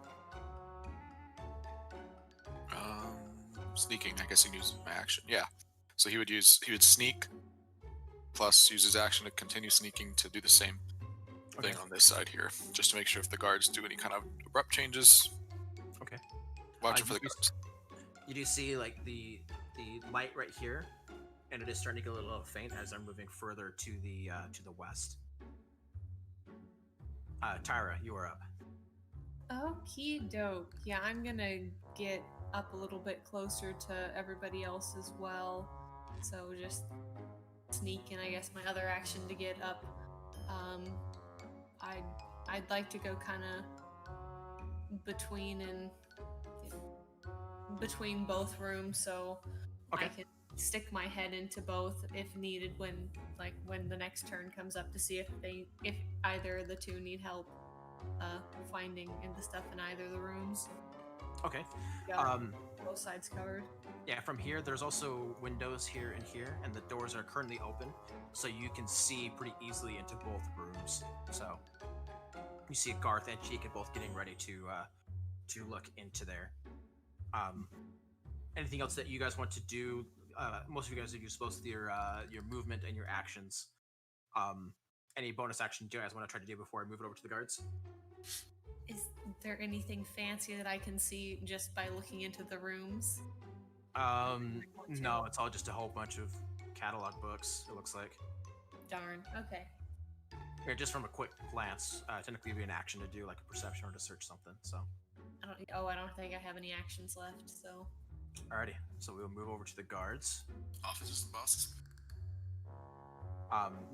Sneaking, I guess he can use my action. Yeah, so he would sneak, plus use his action to continue sneaking to do the same thing on this side here, just to make sure if the guards do any kind of abrupt changes. Okay. Watching for the guards. You do see like the light right here, and it is starting to get a little faint as they're moving further to the west. Tyra, you are up. Okie doke. Yeah, I'm gonna get up a little bit closer to everybody else as well. So just sneak and I guess my other action to get up. I'd like to go kind of between both rooms, so Okay. I can stick my head into both if needed when the next turn comes up to see if either of the two need help finding the stuff in either of the rooms. Okay. Yeah. Both sides covered. Yeah, from here, there's also windows here and here, and the doors are currently open, so you can see pretty easily into both rooms. So you see Garth and Chica both getting ready to look into there. Anything else that you guys want to do? Most of you guys are used both your movement and your actions. Any bonus action do you guys want to try to do before I move it over to the guards? Is there anything fancy that I can see just by looking into the rooms? No, it's all just a whole bunch of catalog books, it looks like. Darn. Okay. Yeah, just from a quick glance, technically it'd be an action to do like a perception or to search something, so. I don't think I have any actions left, so. Alrighty, so we'll move over to the guards. Officers and bosses.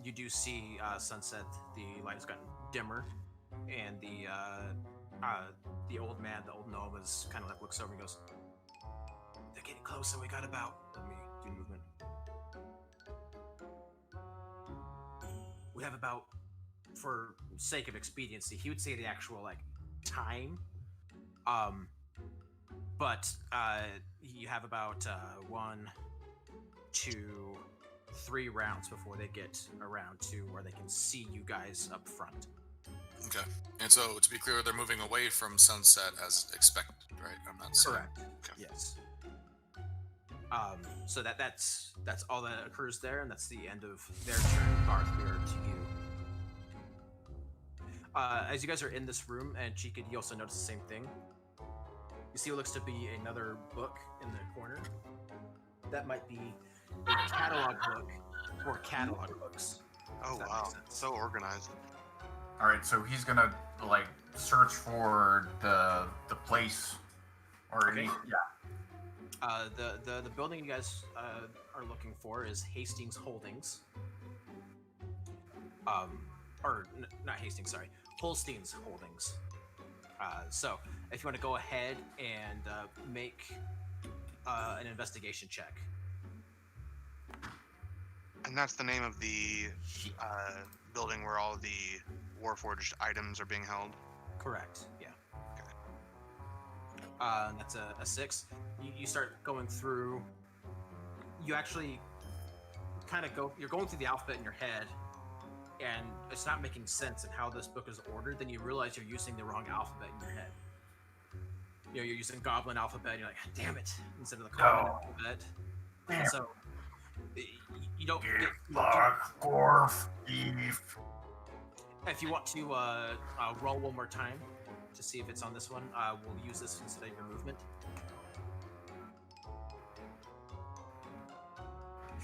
You do see sunset, the light has gotten dimmer, and the old man, the old gnome, is kind of like looks over and goes, "They're getting close, and we got about." Let me do movement. We have about, for sake of expediency, he would say the actual like time. But you have about 1, 2, 3 rounds before they get around to where they can see you guys up front. Okay. And so, to be clear, they're moving away from sunset as expected, right? I'm not saying. Correct. Okay. Yes. So that's all that occurs there, and that's the end of their turn. Garth, we are to you. As you guys are in this room, and Chica, you also notice the same thing. You see what looks to be another book in the corner. That might be a catalog book or catalog books. Oh If that wow, makes sense. so organized. All right, so he's gonna like search for the place, or Okay. yeah. The building you guys are looking for is Hastings Holdings. Not Hastings, sorry, Holstein's Holdings. So if you want to go ahead and make an investigation check. And that's the name of the building where all the Warforged items are being held. Correct. Yeah. Okay. That's a 6. You start going through. You actually kind of go. You're going through the alphabet in your head, and it's not making sense in how this book is ordered. Then you realize you're using the wrong alphabet in your head. You know, you're using Goblin alphabet. And you're like, damn it, instead of the Common alphabet. Damn. So you don't get. Fuck, Gorf, Eve. If you want to roll one more time to see if it's on this one, we'll use this instead of your movement.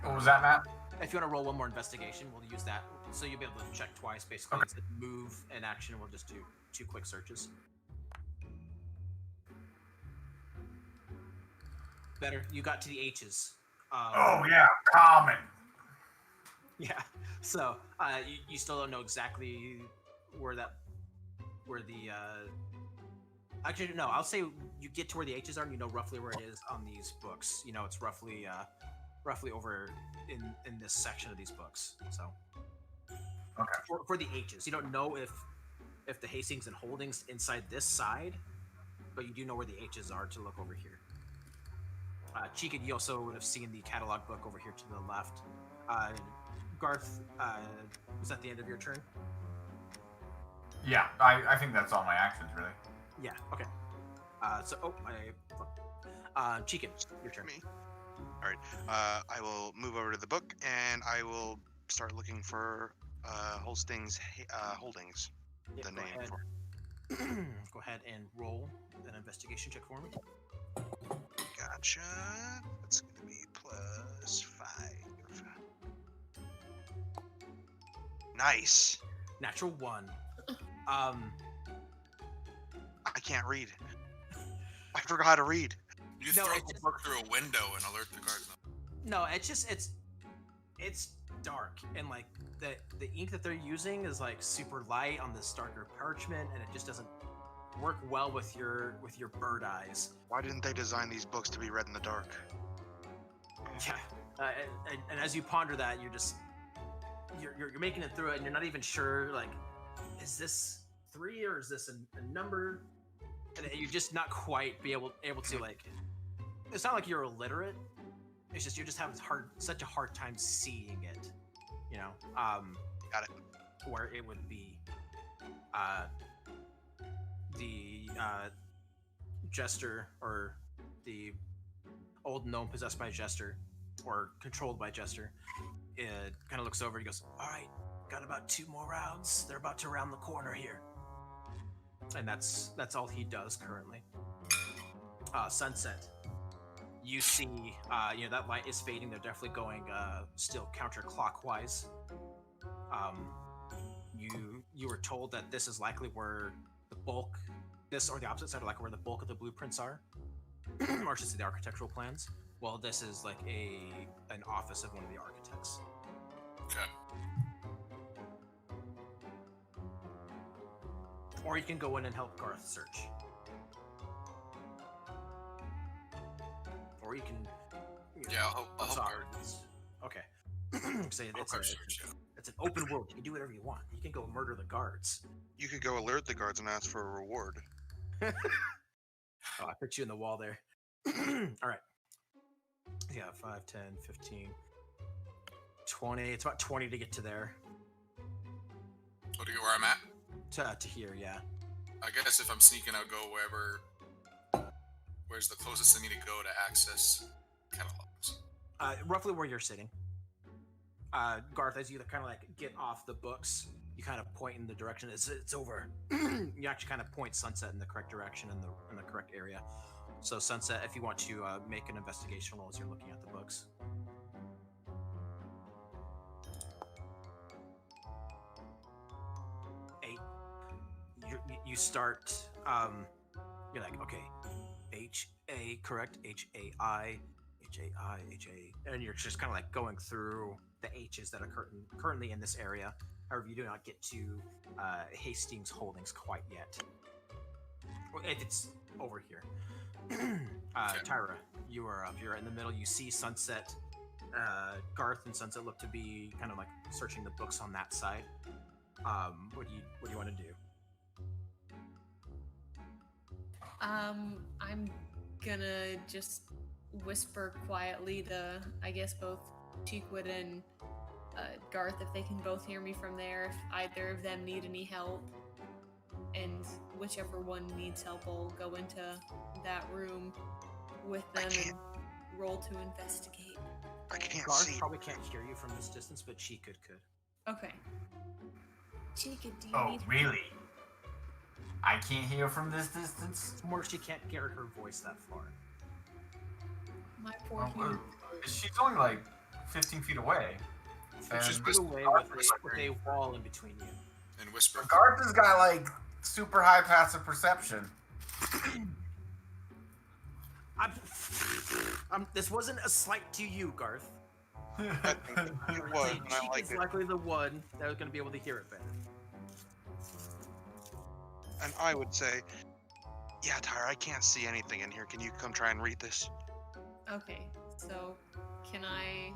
What was that, Matt? If you want to roll one more investigation, we'll use that. So you'll be able to check twice, basically. Okay. Instead of move and action, we'll just do 2 quick searches. Better. You got to the H's. Oh yeah, common. Yeah. So you still don't know exactly where the actually no, I'll say you get to where the H's are and you know roughly where it is on these books. You know it's roughly over in this section of these books. So Okay. for the H's, you don't know if the Hastings and Holdings inside this side, but you do know where the H's are to look over here. Chica, you also would have seen the catalog book over here to the left. Garth, was that the end of your turn? Yeah, I think that's all my actions really. Yeah, okay. Chica, your turn. Me. All right. I will move over to the book and I will start looking for Holstein's Holdings. Yeah, The go name ahead. for. Go ahead and roll an investigation check for me. Gotcha. That's gonna be +5. Nice. Natural 1. I can't read. I forgot how to read. You No, throw it's the just- book through a window and alert the guard. No, it's dark and like the ink that they're using is like super light on this darker parchment, and it just doesn't work well with your bird eyes. Why didn't they design these books to be read in the dark? Yeah, and as you ponder that, you're making it through it, and you're not even sure like, is this 3 or is this a number? And you're just not quite able to like it's not like you're illiterate. It's just you're just having such a hard time seeing it. You know, Got it. where it would be the jester or the old gnome possessed by jester or controlled by jester. It kind of looks over. He goes, "All right, got about 2 more rounds. They're about to round the corner here." And that's all he does currently. Sunset. You see, that light is fading. They're definitely going still counterclockwise. You were told that this is likely where the bulk, this or the opposite side, are like where the bulk of the blueprints are, or I should say the architectural plans. Well, this is like an office of one of the architects. Okay. Or you can go in and help Garth search. Or you can. Yeah, I'll help Garth. Okay. Say I'll it's Garth search, yeah. it's an open world. You can do whatever you want. You can go murder the guards. You could go alert the guards and ask for a reward. Oh, I put you in the wall there. All right. Yeah, 5, 10, 15, 20. It's about 20 to get to there. Oh, to get where I'm at? To here, yeah. I guess if I'm sneaking, I'll go where's the closest I need to go to access catalogs. Roughly where you're sitting. Garth, as you kind of like get off the books, you kind of point in the direction. It's over. You actually kind of point Sunset in the correct direction in the correct area. So Sunset, if you want to make an investigation roll as you're looking at the books. 8. You start. You're like, okay, H-A, correct? H-A-I, H-A-I, H-A, and you're just kind of like going through the H's that are currently in this area. However, you do not get to Hastings Holdings quite yet. Well, it's over here. Tyra, you are up. You're in the middle. You see Sunset. Garth and Sunset look to be kind of like searching the books on that side. What do you want to do? I'm gonna just whisper quietly to, I guess, both Cheekwood and Garth, if they can both hear me from there, if either of them need any help, and whichever one needs help will go into that room with them and roll to investigate. I can't Garth see. probably can't hear you from this distance, but Cheekwood could. Okay. Cheekwood, do you Oh, need really? I can't hear from this distance? It's more she can't hear her voice that far. my poor human? She's only like 15 feet away. She's Put away with a wall in between you. And whisper. Garth has got like super high passive perception. This wasn't a slight to you, Garth. It was, and I Cheek like is it. likely the one that was going to be able to hear it better. And I would say, yeah, Tyra, I can't see anything in here. Can you come try and read this? Okay, so can I?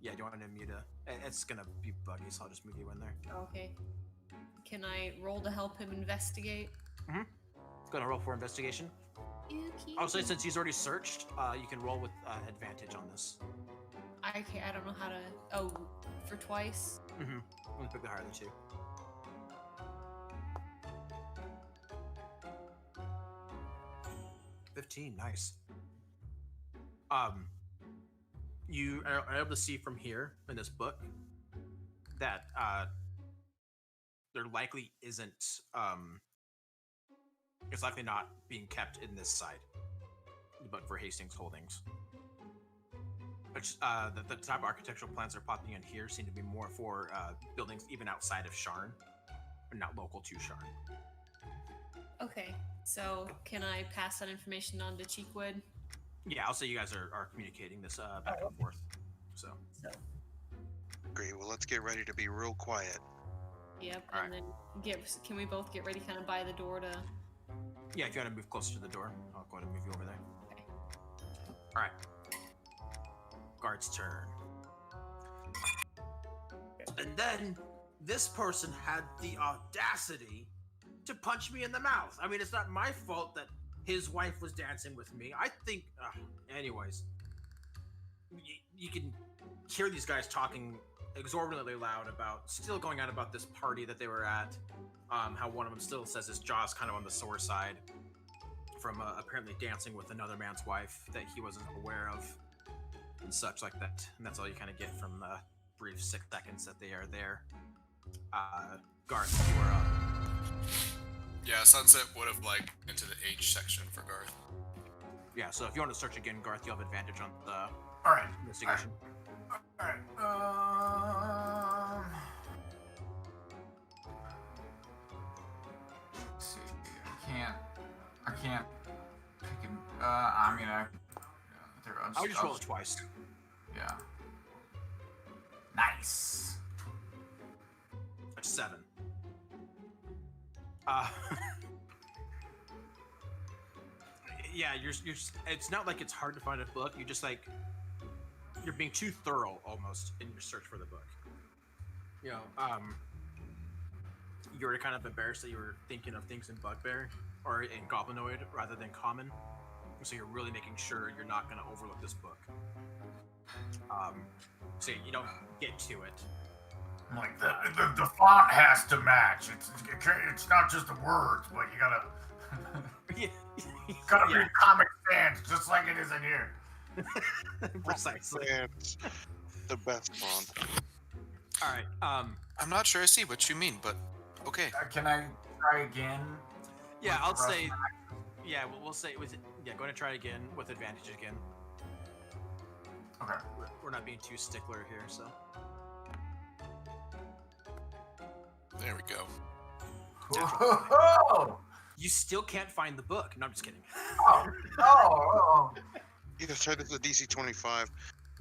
Yeah, do you want to mute it's going to be buggy, so I'll just move you in there. Okay. Can I roll to help him investigate? Going to roll for investigation. I'll say since he's already searched, you can roll with advantage on this. I don't know how to. Oh, for twice. I'm going to pick the higher of the two. 15, nice. You are able to see from here in this book that there likely isn't. It's likely not being kept in this side, but for Hastings Holdings. Which the type of architectural plans that are popping in here seem to be more for buildings even outside of Sharn, but not local to Sharn. Okay, so can I pass that information on to Cheekwood? Yeah, I'll say you guys are communicating this back and forth. So. Great. Well, let's get ready to be real quiet. Yep, All and then can we both get ready kind of by the door to... Yeah, if you want to move closer to the door, I'll go ahead and move you over there. Okay. All right. Guard's turn. And then this person had the audacity to punch me in the mouth. I mean, it's not my fault that his wife was dancing with me. I think, anyways, you can hear these guys talking exorbitantly loud about, still going on about this party that they were at. How one of them still says his jaw's kind of on the sore side from apparently dancing with another man's wife that he wasn't aware of and such like that. And that's all you kind of get from the brief 6 seconds that they are there. Garth, you were up. Yeah, Sunset would have like into the H section for Garth. Yeah, so if you want to search again, Garth, you have advantage on the All right. investigation. All right. Let's see. I can't pick him. I'm gonna. I would just roll it twice. Yeah. Nice. That's 7. Yeah, you're. It's not like it's hard to find a book. You just like. You're being too thorough almost in your search for the book. You know, you were kind of embarrassed that you were thinking of things in Bugbear or in Goblinoid rather than Common. So you're really making sure you're not going to overlook this book. So you don't get to it. Like the font has to match. It's not just the words, but you gotta gotta be Comic Sans just like it is in here. Precisely. It's the best font. All right. I'm not sure I see what you mean, but okay. Can I try again? Yeah, with I'll the rest say. of Yeah, we'll say it was. Yeah, go ahead and try again with advantage again. my- Okay. We're not being too stickler here, so. There we go. Oh, You still can't find the book. No, I'm just kidding. oh. You just tried this with DC 25.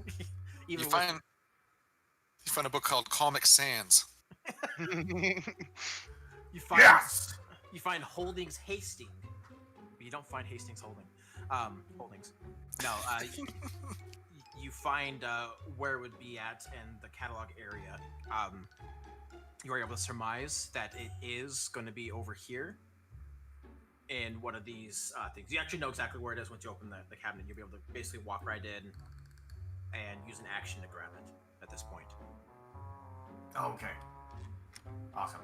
Even You with- find a book called Comic Sans. you find Yes. you find Holdings Hastings, but you don't find Hastings Holding. Holdings. No. You find where it would be at in the catalog area. You are able to surmise that it is going to be over here in one of these things. You actually know exactly where it is once you open the cabinet. You'll be able to basically walk right in and use an action to grab it at this point. Okay. Awesome.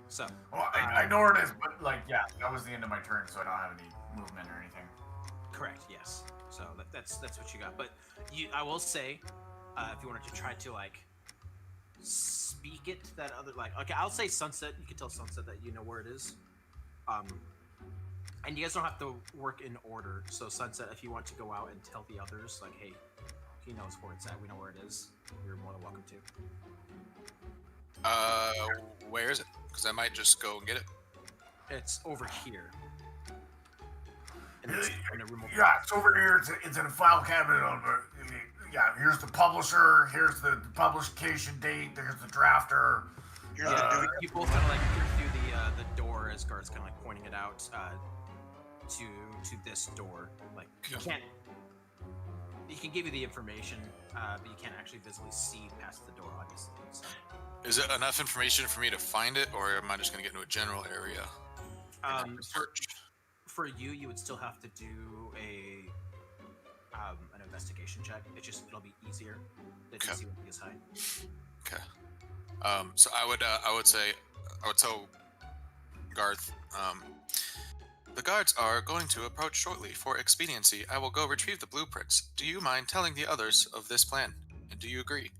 So, Well, I know where it is, but like, yeah, that was the end of my turn, so I don't have any movement or anything. correct, yes. So that's what you got. But I will say, if you wanted to try to like speak it to that other, like, okay, I'll say Sunset. You can tell Sunset that you know where it is. And you guys don't have to work in order. So Sunset, if you want to go out and tell the others, like, hey, he knows where it's at. We know where it is. You're more than welcome to. Where is it? Because I might just go and get it. It's over here. And it's in a room over Yeah, it's over here. It's in a file cabinet. Yeah, here's the publisher. Here's the publication date. There's the drafter. Here's Yeah, the dude. you both kind of like peer through the door as Garth's kind of like pointing it out to this door. Like you Cool. can't. He can give you the information, but you can't actually visibly see past the door, obviously. So. Is it enough information for me to find it, or am I just going to get into a general area? Search. For you, you would still have to do an investigation check. It'll be easier. The Okay. DC won't be as high. Okay. So I would tell Garth, the guards are going to approach shortly. For expediency, I will go retrieve the blueprints. Do you mind telling the others of this plan? And do you agree?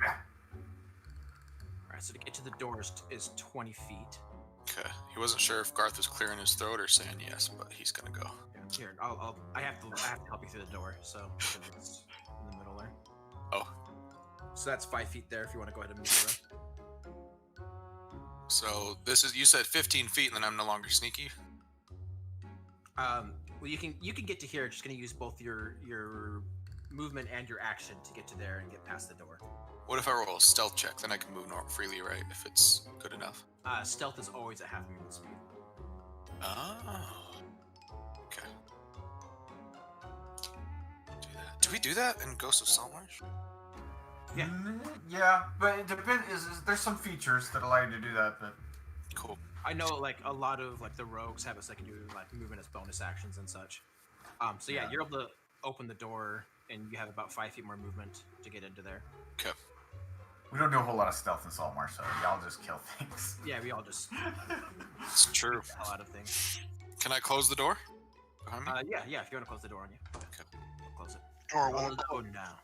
Alright, so to get to the doors is 20 feet. Okay. He wasn't sure if Garth was clearing his throat or saying yes, but he's gonna go. Yeah, here, I have to help you through the door, so it's in the middle there. Oh. So that's 5 feet there if you want to go ahead and move the rest. So this is, you said 15 feet, and then I'm no longer sneaky. Well, you can get to here. Just gonna use both your movement and your action to get to there and get past the door. What if I roll a stealth check? Then I can move freely, right? If it's good enough. Stealth is always at half movement speed. Oh. Okay. Do that. Do we do that in Ghost of Saltmarsh? Yeah, but it depends. There's some features that allow you to do that, but Cool. I know like a lot of like the rogues have us like do like movement as bonus actions and such. So yeah, Yeah. you're able to open the door and you have about 5 feet more movement to get into there. Okay. We don't do a whole lot of stealth in Saltmarsh, so y'all just kill things. Yeah, we all just It's true. beat the hell out of things. Can I close the door behind me? Yeah. If you want to close the door on you, Okay. we'll close it. Or Close won't the door now.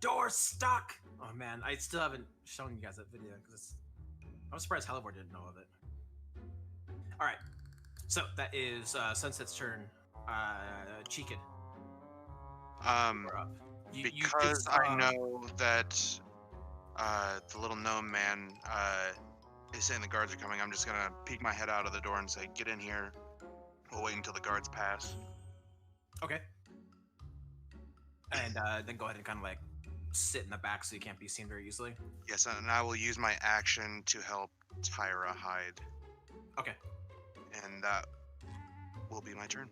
Door stuck. Oh man, I still haven't shown you guys that video because I'm surprised Helivore didn't know of it. All right, so that is Sunset's turn. Cheekin, we're up. because I know that the little gnome man is saying the guards are coming, I'm just gonna peek my head out of the door and say, "Get in here." We'll wait until the guards pass. Okay. And then go ahead and kind of like sit in the back so you can't be seen very easily. Yes, and I will use my action to help Tyra hide, Okay. and that will be my turn.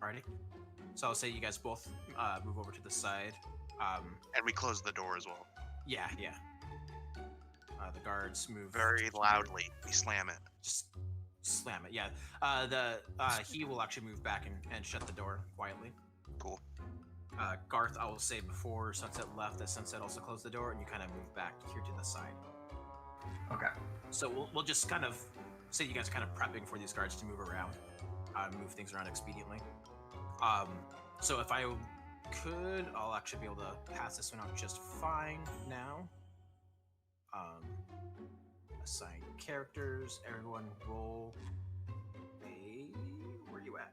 Alrighty. So I'll say you guys both move over to the side. And we close the door as well. Yeah. The guards move Very loudly. We slam it. Just slam it. Yeah. He will actually move back and shut the door quietly. Cool. Garth, I will say before Sunset left that Sunset also closed the door and you kind of move back here to the side. Okay. So we'll just kind of say you guys are kind of prepping for these guards to move around, move things around expediently. So if I could, I'll actually be able to pass this one out just fine now. Assign characters. Everyone roll a, where you at?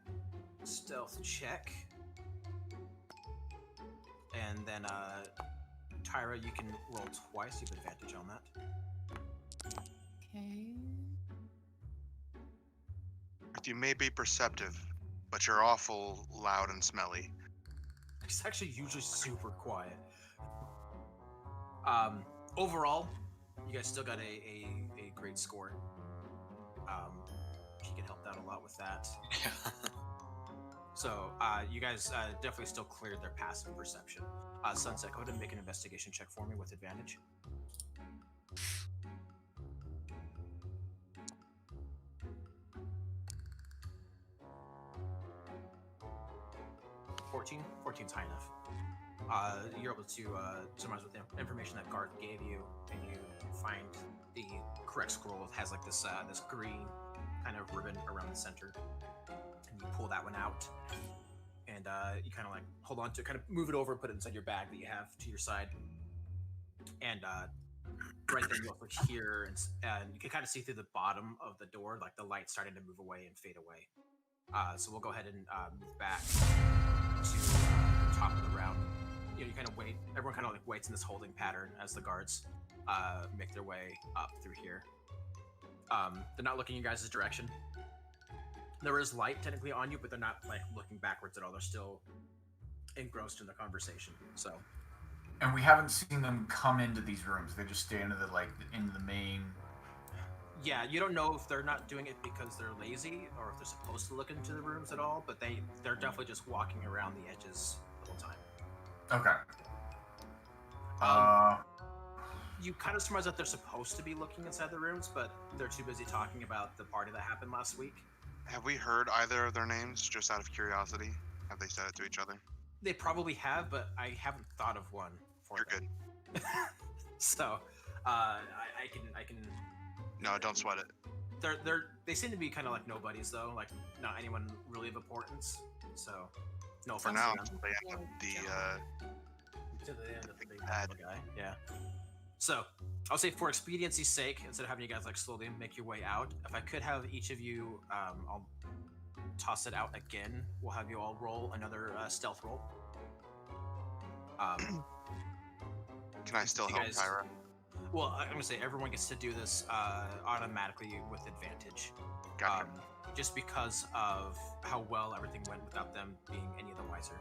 Stealth check. And then Tyra, you can roll twice. You have advantage on that. Okay. You may be perceptive, but you're awful loud and smelly. It's actually usually super quiet. Overall, you guys still got a great score. She can help out a lot with that. So you guys definitely still cleared their passive perception. Sunset, go ahead and make an investigation check for me with advantage. 14's high enough. You're able to summarize with the information that Garth gave you, and you find the correct scroll has like this this green kind of ribbon around the center, and you pull that one out, and you kind of like hold on to it, kind of move it over, put it inside your bag that you have to your side, and right then you also hear, and you can kind of see through the bottom of the door, like the light starting to move away and fade away. So we'll go ahead and move back to the top of the round. You kind of wait. Everyone kind of like waits in this holding pattern as the guards make their way up through here. They're not looking in your guys' direction. There is light technically on you, but they're not like looking backwards at all. They're still engrossed in the conversation. So. And we haven't seen them come into these rooms. They just stay into the main. Yeah, you don't know if they're not doing it because they're lazy or if they're supposed to look into the rooms at all, but they're definitely just walking around the edges the whole time. Okay. You kind of surmise that they're supposed to be looking inside the rooms, but they're too busy talking about the party that happened last week. Have we heard either of their names, just out of curiosity? Have they said it to each other? They probably have, but I haven't thought of one for You're them. good. So, I can. No, don't sweat it. They seem to be kind of like nobodies though, like not anyone really of importance. So, no For offense now, to them. they end up To the end of the big bad guy. Yeah. So, I'll say for expediency's sake, instead of having you guys like slowly make your way out, if I could have each of you, I'll toss it out again. We'll have you all roll another stealth roll. Can I still help guys- Tyra? Well, I'm gonna say everyone gets to do this automatically with advantage. Gotcha. Just because of how well everything went without them being any of the wiser.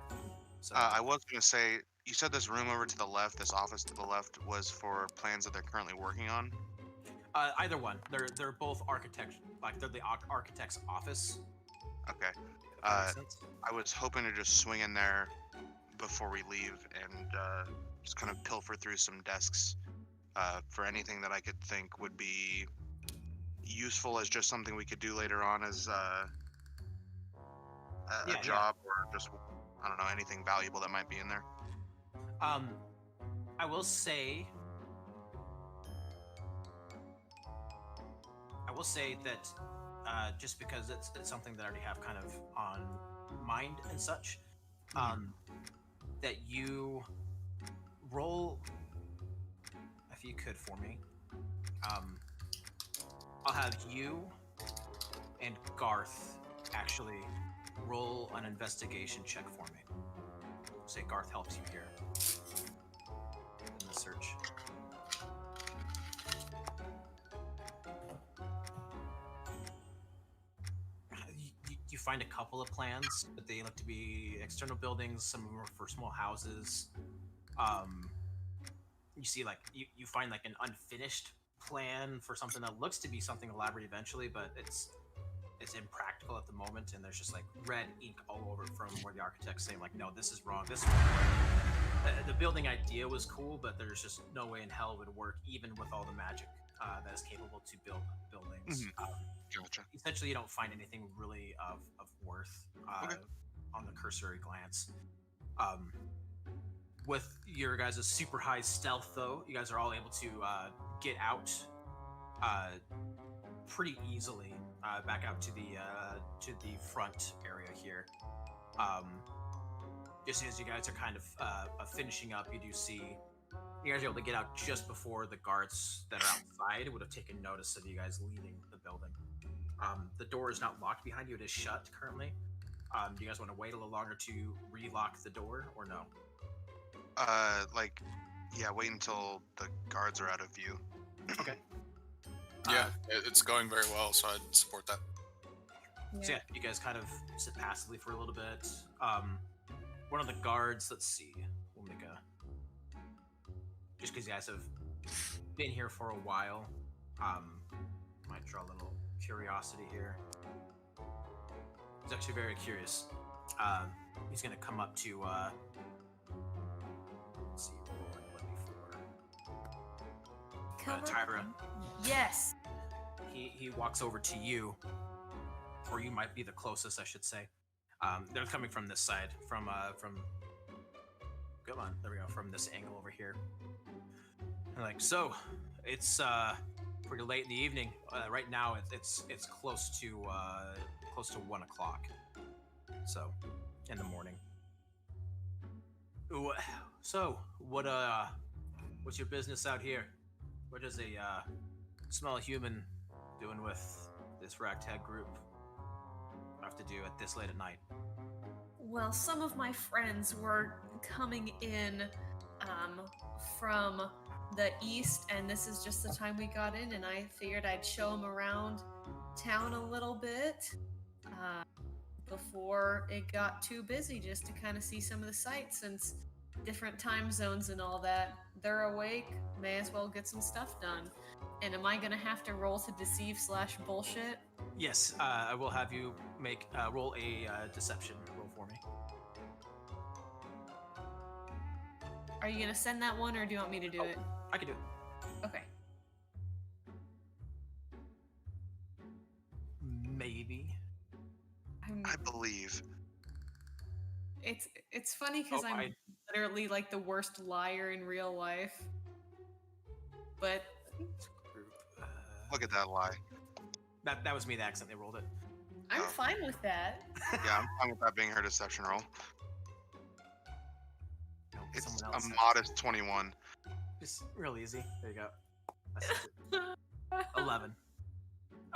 So I was going to say, you said this room over to the left, this office to the left, was for plans that they're currently working on? either one. They're both architect, like they're the architect's office. Okay. If that makes sense. I was hoping to just swing in there before we leave and just kind of pilfer through some desks for anything that I could think would be useful as just something we could do later on as Yeah, a job, or just I don't know, anything valuable that might be in there. I will say that just because it's something that I already have kind of on mind and such, that you roll, if you could for me, I'll have you and Garth actually roll an investigation check for me. Say Garth helps you here in the search. You find a couple of plans, but they look to be external buildings. Some of them are for small houses. You see, like you find like an unfinished plan for something that looks to be something elaborate eventually, but it's impractical at the moment, and there's just like red ink all over from where the architect's saying like, no, this is wrong. This the building idea was cool, but there's just no way in hell it would work, even with all the magic that is capable to build buildings. Gotcha. Essentially, you don't find anything really of worth Okay. on the cursory glance. With your guys' super high stealth, though, you guys are all able to get out pretty easily back out to the front area here. Just as you guys are kind of finishing up, you do see you guys are able to get out just before the guards that are outside would have taken notice of you guys leaving the building. The door is not locked behind you; it is shut currently. Do you guys want to wait a little longer to relock the door, or no? Wait until the guards are out of view. Okay. Yeah, it's going very well, so I'd support that. So yeah, you guys kind of sit passively for a little bit. One of the guards, let's see, we'll make a, just because you guys have been here for a while, might draw a little curiosity here. He's actually very curious. He's gonna come up to, let's see, what Tyra. Yes. He walks over to you, or you might be the closest, I should say. They're coming from this side, from come on, there we go, from this angle over here. And like, so it's pretty late in the evening. Right now it's close to 1 o'clock. So in the morning. So what's your business out here? What does a small human doing with this ragtag group have to do at this late at night? Well, some of my friends were coming in from the east, and this is just the time we got in, and I figured I'd show them around town a little bit before it got too busy, just to kind of see some of the sights, since different time zones and all that. They're awake, may as well get some stuff done. And am I gonna have to roll to deceive / bullshit? Yes, I will have you make roll a deception roll for me. Are you gonna send that one, or do you want me to do it? I can do it. Okay. Maybe. I believe. It's funny because I'm literally like the worst liar in real life. But Look at that lie. That was me that accidentally rolled it. I'm Oh. fine with that. Yeah, I'm fine with that being her deception roll. No, It's someone a else. modest 21. Just real easy. There you go. That's it. 11.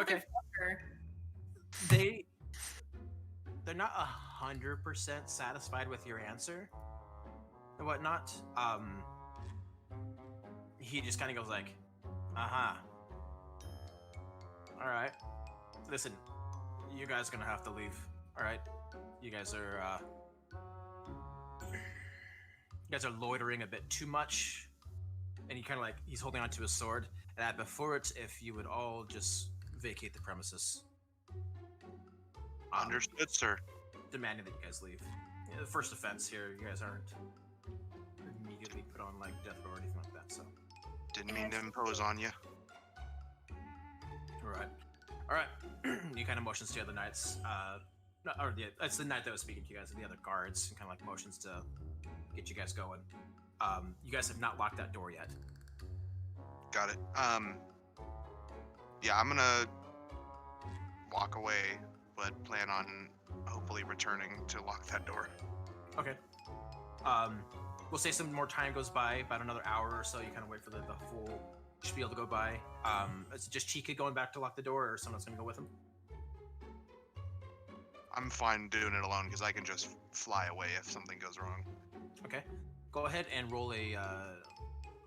Okay. Motherfucker. They're not 100% satisfied with your answer and whatnot. He just kind of goes like, all right. Listen, you guys are gonna have to leave. All right. You guys are loitering a bit too much, and he kind of like he's holding onto his sword. And before it, if you would all just vacate the premises. Understood, sir. Demanding that you guys leave. The first offense here, you guys aren't immediately put on like death row or anything like that. So Didn't mean to impose on you. All right. You kind of motions to the other knights. It's the knight that was speaking to you guys and the other guards, and kind of like motions to get you guys going. You guys have not locked that door yet. Got it. Yeah, I'm gonna walk away, but plan on hopefully returning to lock that door. Okay. We'll say some more time goes by, about another hour or so. You kind of wait for the full spiel to go by. Is it just Chica going back to lock the door, or someone's gonna go with him? I'm fine doing it alone because I can just fly away if something goes wrong. Okay. Go ahead and roll a.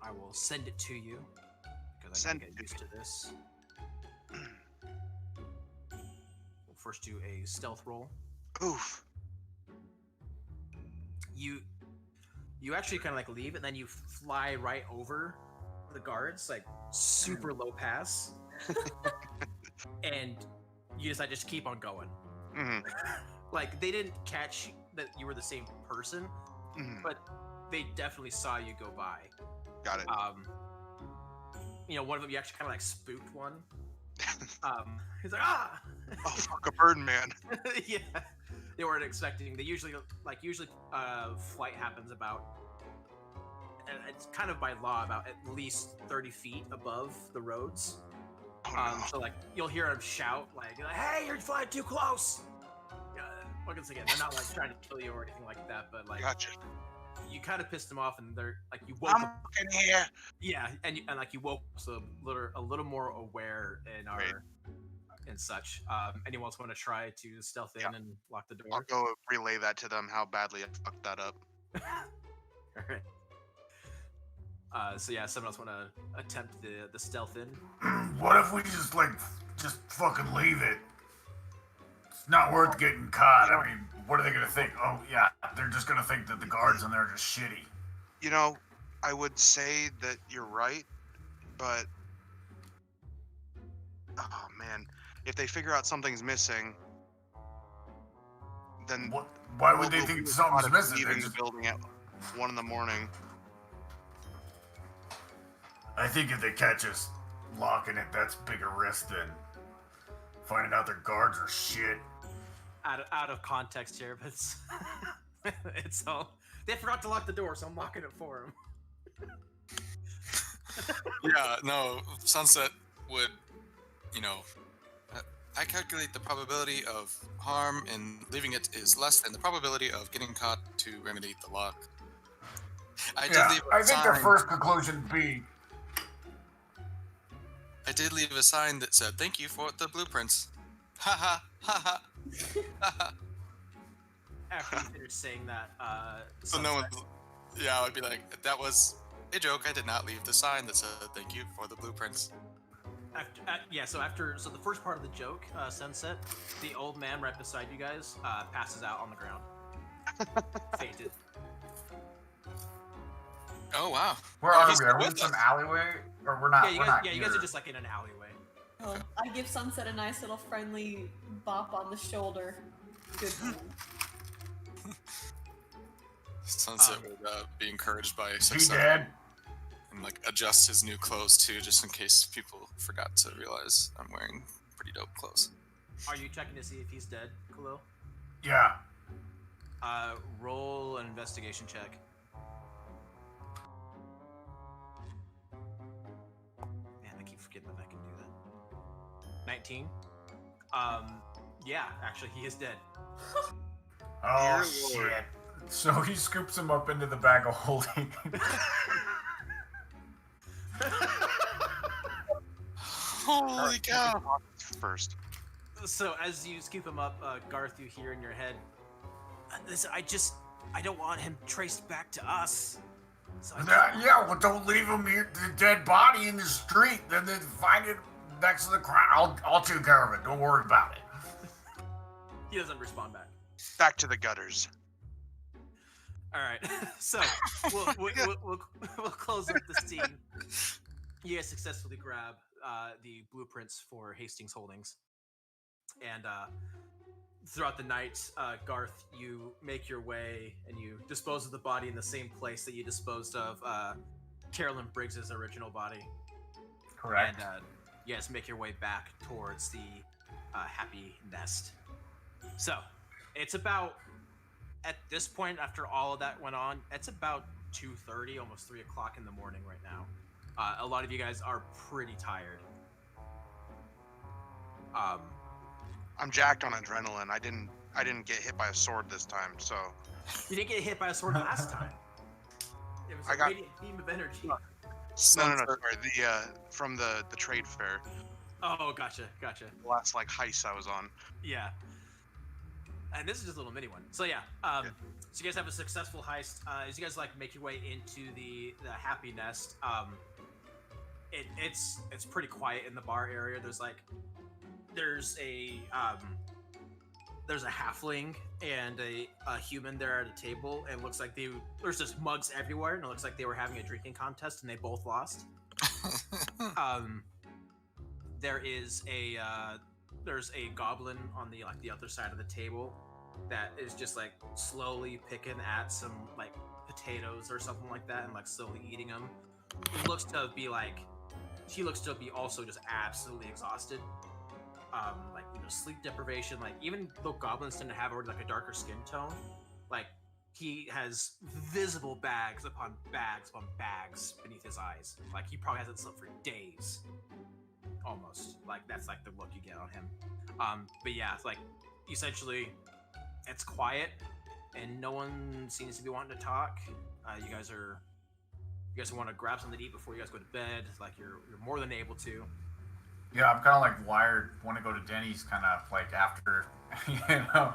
I will send it to you because I gotta get used to this. We'll first do a stealth roll. Oof. You actually kind of like leave, and then you fly right over the guards, like super low pass, and you decide just keep on going. Mm-hmm. Like they didn't catch that you were the same person, but they definitely saw you go by. Got it. One of them you actually kind of like spooked one. He's like, ah! Oh, fuck, a bird man. Yeah. They weren't expecting. They usually flight happens about, and it's kind of by law, about at least 30 feet above the roads. Oh, no. So like you'll hear them shout like, "Hey, you're flying too close!" Once again, they're not like trying to kill you or anything like that, but like Gotcha. you kind of pissed them off, and they're like you woke I'm up. fucking here. Yeah, and like you woke up, so a little more aware in our. Right. And such. Anyone else want to try to stealth in and lock the door? I'll go relay that to them how badly I fucked that up. All right. So yeah, someone else want to attempt the stealth in? What if we just fucking leave it? It's not worth getting caught. I mean, what are they gonna think? Oh yeah, they're just gonna think that the guards in there are just shitty. You know, I would say that you're right, but oh man, if they figure out something's missing, then What? Why would they we'll think be something's caught missing? leaving the building at 1 a.m. I think if they catch us locking it, that's bigger risk than finding out their guards are shit. Out of context here, but it's it's all they forgot to lock the door, so I'm locking it for them. Yeah, no, Sunset would, I calculate the probability of harm in leaving it is less than the probability of getting caught to remedy the lock. I did think their first conclusion would be. I did leave a sign that said, "Thank you for the blueprints." Ha ha ha ha. Ha ha. After you finish saying that, So no one, yeah, I would be like, that was a joke. I did not leave the sign that said, "Thank you for the blueprints." So the first part of the joke, Sunset, the old man right beside you guys passes out on the ground, fainted. Oh wow. Where are we? Are we in some alleyway, or we're not? You guys are just like in an alleyway. Oh, I give Sunset a nice little friendly bop on the shoulder. Good one. Sunset would be encouraged by He success dead. and adjust his new clothes too, just in case people forgot to realize I'm wearing pretty dope clothes. Are you checking to see if he's dead, Khalil? Yeah. Roll an investigation check. Man, I keep forgetting that I can do that. 19. Yeah, actually, he is dead. Oh shit. So he scoops him up into the bag of holding. Holy cow! First. So as you scoop him up, Garth, you hear in your head, I don't want him traced back to us. So Well, don't leave him here, the dead body in the street. Then they find it next to the crowd. I'll take care of it. Don't worry about it. He doesn't respond back. Back to the gutters. All right, so we'll close up the scene. You guys successfully grab the blueprints for Hastings Holdings, and throughout the night, Garth, you make your way and you dispose of the body in the same place that you disposed of Carolyn Briggs's original body. Correct. And you guys make your way back towards the happy nest. So, it's about, at this point, after all of that went on, it's about 2:30, almost 3 o'clock in the morning right now. A lot of you guys are pretty tired. I'm jacked on adrenaline. I didn't get hit by a sword this time, so You didn't get hit by a sword last time. It was I a got- radiant beam of energy. no, sorry, the from the trade fair, Oh, gotcha. the last like heist I was on. Yeah. And this is just a little mini one. So yeah, so you guys have a successful heist. As you guys like make your way into the happy nest, it's pretty quiet in the bar area. There's a halfling and a human there at a table, and it looks like there's just mugs everywhere, and it looks like they were having a drinking contest and they both lost. There's a goblin on the other side of the table that is just like slowly picking at some like potatoes or something like that and like slowly eating them. She looks to be also just absolutely exhausted. Like, you know, sleep deprivation. Like, even though goblins tend to have already like a darker skin tone, like he has visible bags upon bags upon bags beneath his eyes. Like he probably hasn't slept for days. Almost. Like that's like the look you get on him. But yeah, it's like essentially it's quiet and no one seems to be wanting to talk. You guys want to grab something to eat before you guys go to bed. Like you're more than able to. Yeah, I'm kind of like wired. Want to go to Denny's, kind of like after, you know,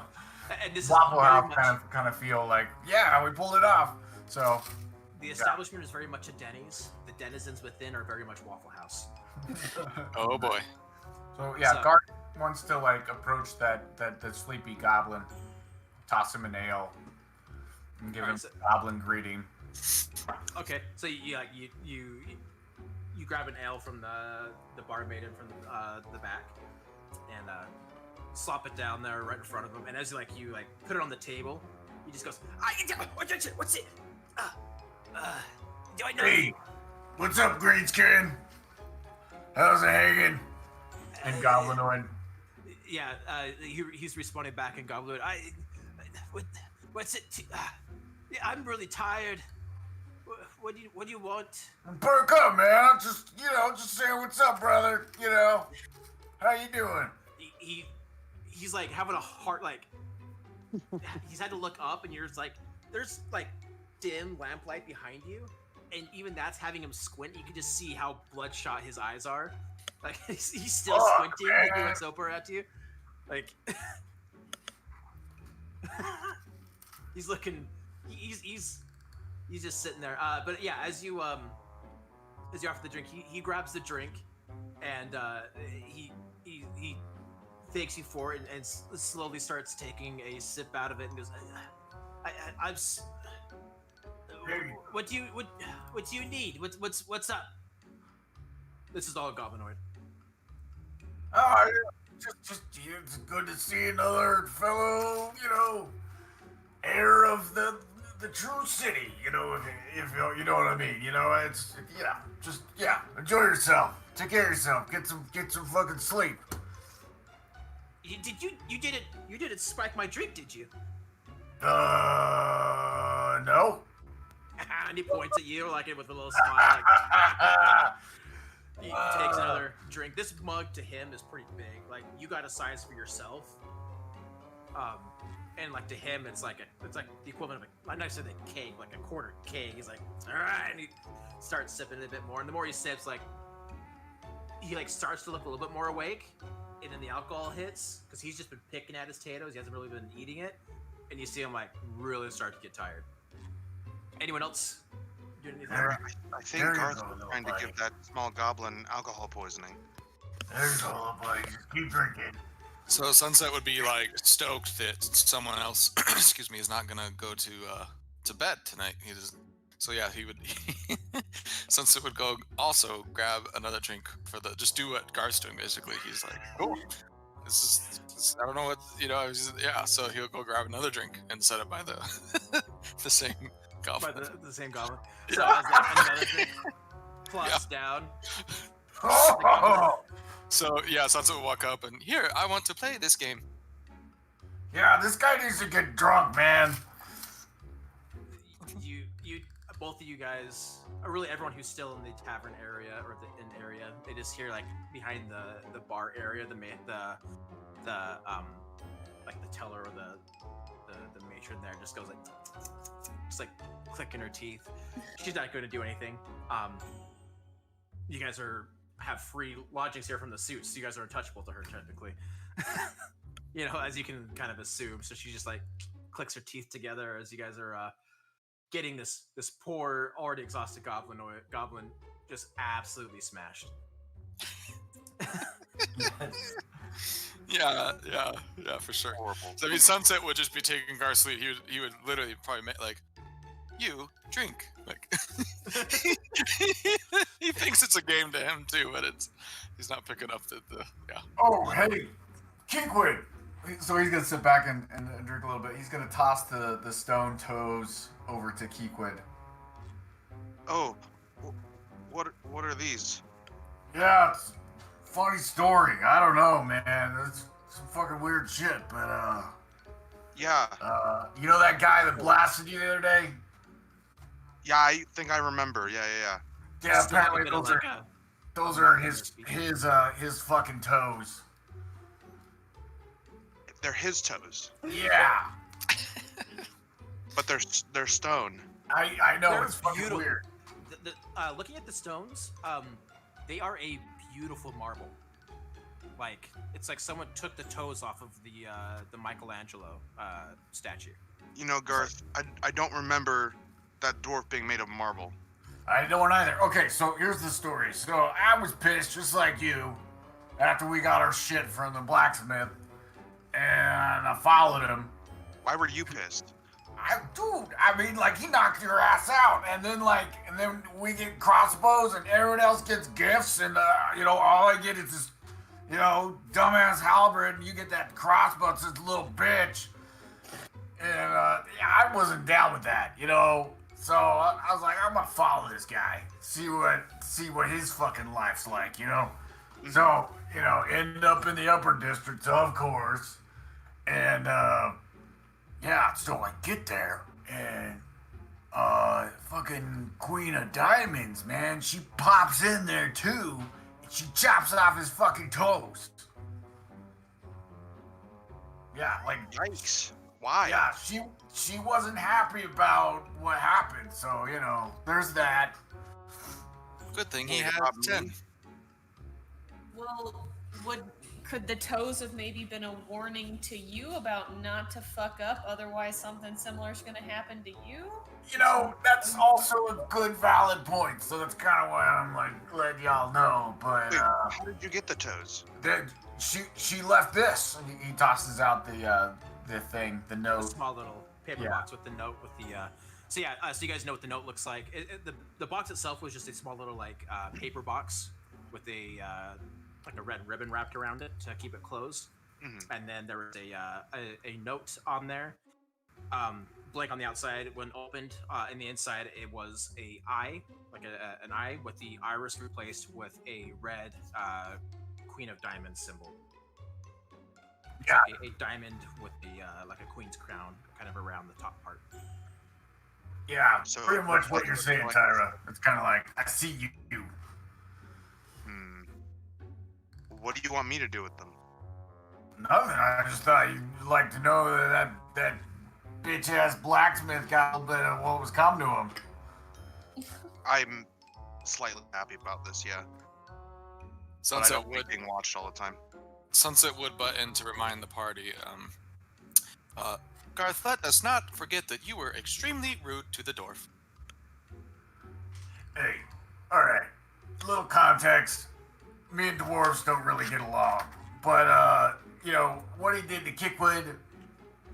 And this Waffle is very House much, kind of feel like, yeah, we pulled it off. So the establishment is very much a Denny's. The denizens within are very much Waffle House. Oh boy. So yeah, So- Garth wants to like approach that sleepy goblin, toss him an ale, and give him Alright, so- a goblin greeting. Okay, so you grab an ale from the barmaid in from the back, and slop it down there right in front of him. And as you put it on the table, he just goes, "What's it? Do I know?" Hey, what's up, Greenskin? How's it hanging? And Goblinoid. Yeah, he's responding back in Goblinoid. What's it? Yeah, I'm really tired. What do you want? Perk up, man. Just saying what's up, brother. You know, how you doing? He's like having a heart, like he's had to look up, and you're like, there's like dim lamplight behind you, and even that's having him squint. You can just see how bloodshot his eyes are. Like he's still squinting when he looks over at you. Like he's looking. He's just sitting there. But yeah, as you offer the drink, he grabs the drink, and he thanks you for it, and slowly starts taking a sip out of it, and goes, What do you need? What's up? This is all Goblinoid. Oh, yeah. Just it's good to see another fellow, you know, heir of the true city, you know, if you know what I mean, you know, it's enjoy yourself, take care of yourself, get some fucking sleep. You didn't spike my drink, did you? No. And he points at you like with a little smile. Like, he takes another drink. This mug to him is pretty big. Like you got a size for yourself. And like to him, it's like the equivalent of a nicer than keg, like a quarter keg. He's like, all right, and he starts sipping it a bit more. And the more he sips, like he like starts to look a little bit more awake. And then the alcohol hits because he's just been picking at his potatoes. He hasn't really been eating it, and you see him like really start to get tired. Anyone else doing anything? I think There you Garth go, was little trying to buddy. give that small goblin alcohol poisoning. There's all the buddy. Just keep drinking. So Sunset would be like stoked that someone else, excuse me, is not gonna go to bed tonight. He doesn't. So yeah, he would. Sunset would go also grab another drink for just do what Garth's doing basically. He's like, oh, this is I don't know what yeah. So he'll go grab another drink and set it by the the same By goblin. the same goblin. So as another drink plops down, Oh, So yeah, Sansa would walk up and here, I want to play this game. Yeah, this guy needs to get drunk, man. You, both of you guys, or really everyone who's still in the tavern area or the inn area, they just hear like behind the bar area, the like the teller or the matron there just goes like, just like clicking her teeth. She's not going to do anything. You guys have free lodgings here from the suits, so you guys are untouchable to her technically. You know, as you can kind of assume. So she just like clicks her teeth together as you guys are getting this poor, already exhausted goblin just absolutely smashed. Yeah, for sure. Horrible. So I mean, Sunset would just be taking Garth's lead. He would literally probably make like, you drink. Like he thinks it's a game to him too, but he's not picking up the yeah. Oh, hey, Kinkwid. So he's gonna sit back and drink a little bit. He's gonna toss the stone toes over to Keequid. Oh, what are these? Yeah, it's a funny story. I don't know, man. It's some fucking weird shit, but Yeah, you know that guy that blasted you the other day? yeah, I think I remember. Yeah. Yeah, Still have a apparently bit of, those like, are a- those are his fucking toes. They're his toes, Yeah, but they're stone. I know They're it's fucking beautiful. weird. Looking at the stones, they are a beautiful marble. Like it's like someone took the toes off of the Michelangelo statue. You know, Garth, I don't remember that dwarf being made of marble. I don't either. Okay, so here's the story. So I was pissed, just like you, after we got our shit from the blacksmith, and I followed him. Why were you pissed? I mean, like, he knocked your ass out, and then we get crossbows, and everyone else gets gifts, and, all I get is this, dumbass halberd, and you get that crossbow, it's this little bitch. And, I wasn't down with that, So I was like, I'm gonna follow this guy, see what his fucking life's like, So, end up in the upper districts, of course, and, so I get there, and, fucking Queen of Diamonds, man, she pops in there too, and she chops off his fucking toes. Yeah, like, Yikes! Why? yeah, she wasn't happy about what happened, so, there's that. Good thing he Well, had probably. 10. Well, could the toes have maybe been a warning to you about not to fuck up? Otherwise, something similar is going to happen to you. That's also a good, valid point, so that's kind of why I'm, like, letting y'all know, but, Wait, how did you get the toes? she left this, and he tosses out the thing, the A note. small little paper Yeah. box with the note with the. So you guys know what the note looks like. The box itself was just a small little paper box with a like a red ribbon wrapped around it to keep it closed. Mhm. And then there was a note on there, blank on the outside. When opened, in the inside it was a eye, like an eye with the iris replaced with a red Queen of Diamonds symbol. Yeah. A diamond with the like a queen's crown kind of around the top part. Yeah, So- pretty much what you're saying, Tyra. It's kind of like, I see you. What do you want me to do with them? Nothing, I just thought you'd like to know that bitch-ass blacksmith got a little bit of what was coming to him. I'm slightly happy about this, yeah. But I Sunset don't would like being watched all the time. butt in to remind the party. Garth, let us not forget that you were extremely rude to the dwarf. Hey, alright, little context. Me and dwarves don't really get along. But, what he did to Kickwid,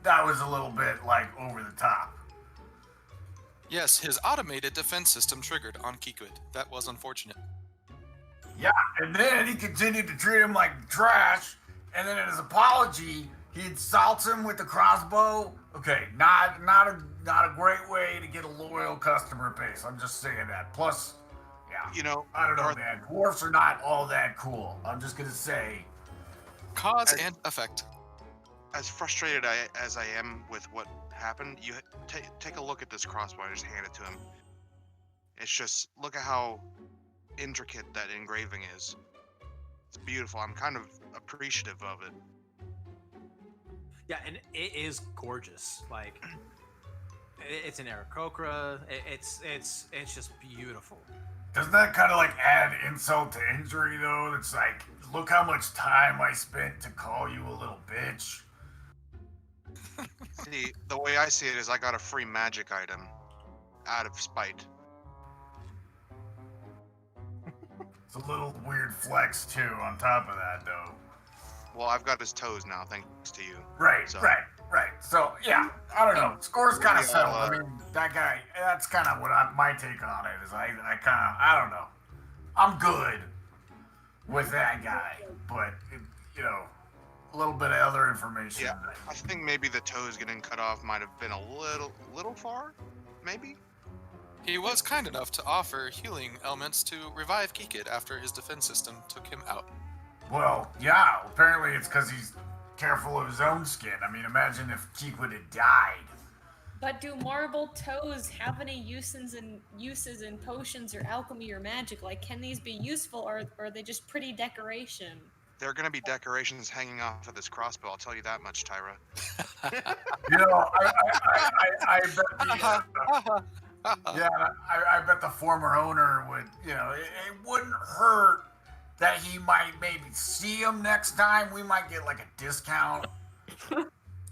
that was a little bit, over the top. Yes, his automated defense system triggered on Kikwit. That was unfortunate. Yeah, and then he continued to treat him like trash, and then in his apology, he insults him with the crossbow. Okay, not a great way to get a loyal customer base. I'm just saying that. Plus, Yeah. You know, I don't know, Garth, man. Dwarfs are not all that cool. I'm just gonna say. Cause As- and effect. as frustrated as I am with what happened, you take a look at this crossbow. I just hand it to him. It's just look at how intricate that engraving is. It's beautiful. I'm kind of appreciative of it. Yeah, and it is gorgeous. Like, it's an Aarakocra. It's just beautiful. Doesn't that kind of like add insult to injury though? It's like, look how much time I spent to call you a little bitch. See, the way I see it is I got a free magic item out of spite. It's a little weird flex too. On top of that though. Well, I've got his toes now, thanks to you. Right, So- right, right. So yeah, I don't know. Score's kind of Yeah, settled. I mean, that guy. That's kind of what my take on it is. I don't know. I'm good with that guy, but you know, a little bit of other information. Yeah, I think maybe the toes getting cut off might have been a little far, maybe. He was kind enough to offer healing elements to revive Kikid after his defense system took him out. Well, yeah. Apparently, it's because he's careful of his own skin. I mean, imagine if Keekwood had died. But do marble toes have any uses in potions or alchemy or magic? Like, can these be useful, or are they just pretty decoration? There are gonna be decorations hanging off of this crossbow. I'll tell you that much, Tyra. You know, I bet the yeah, I bet the former owner would. You know, it wouldn't hurt that he might maybe see him next time. We might get like a discount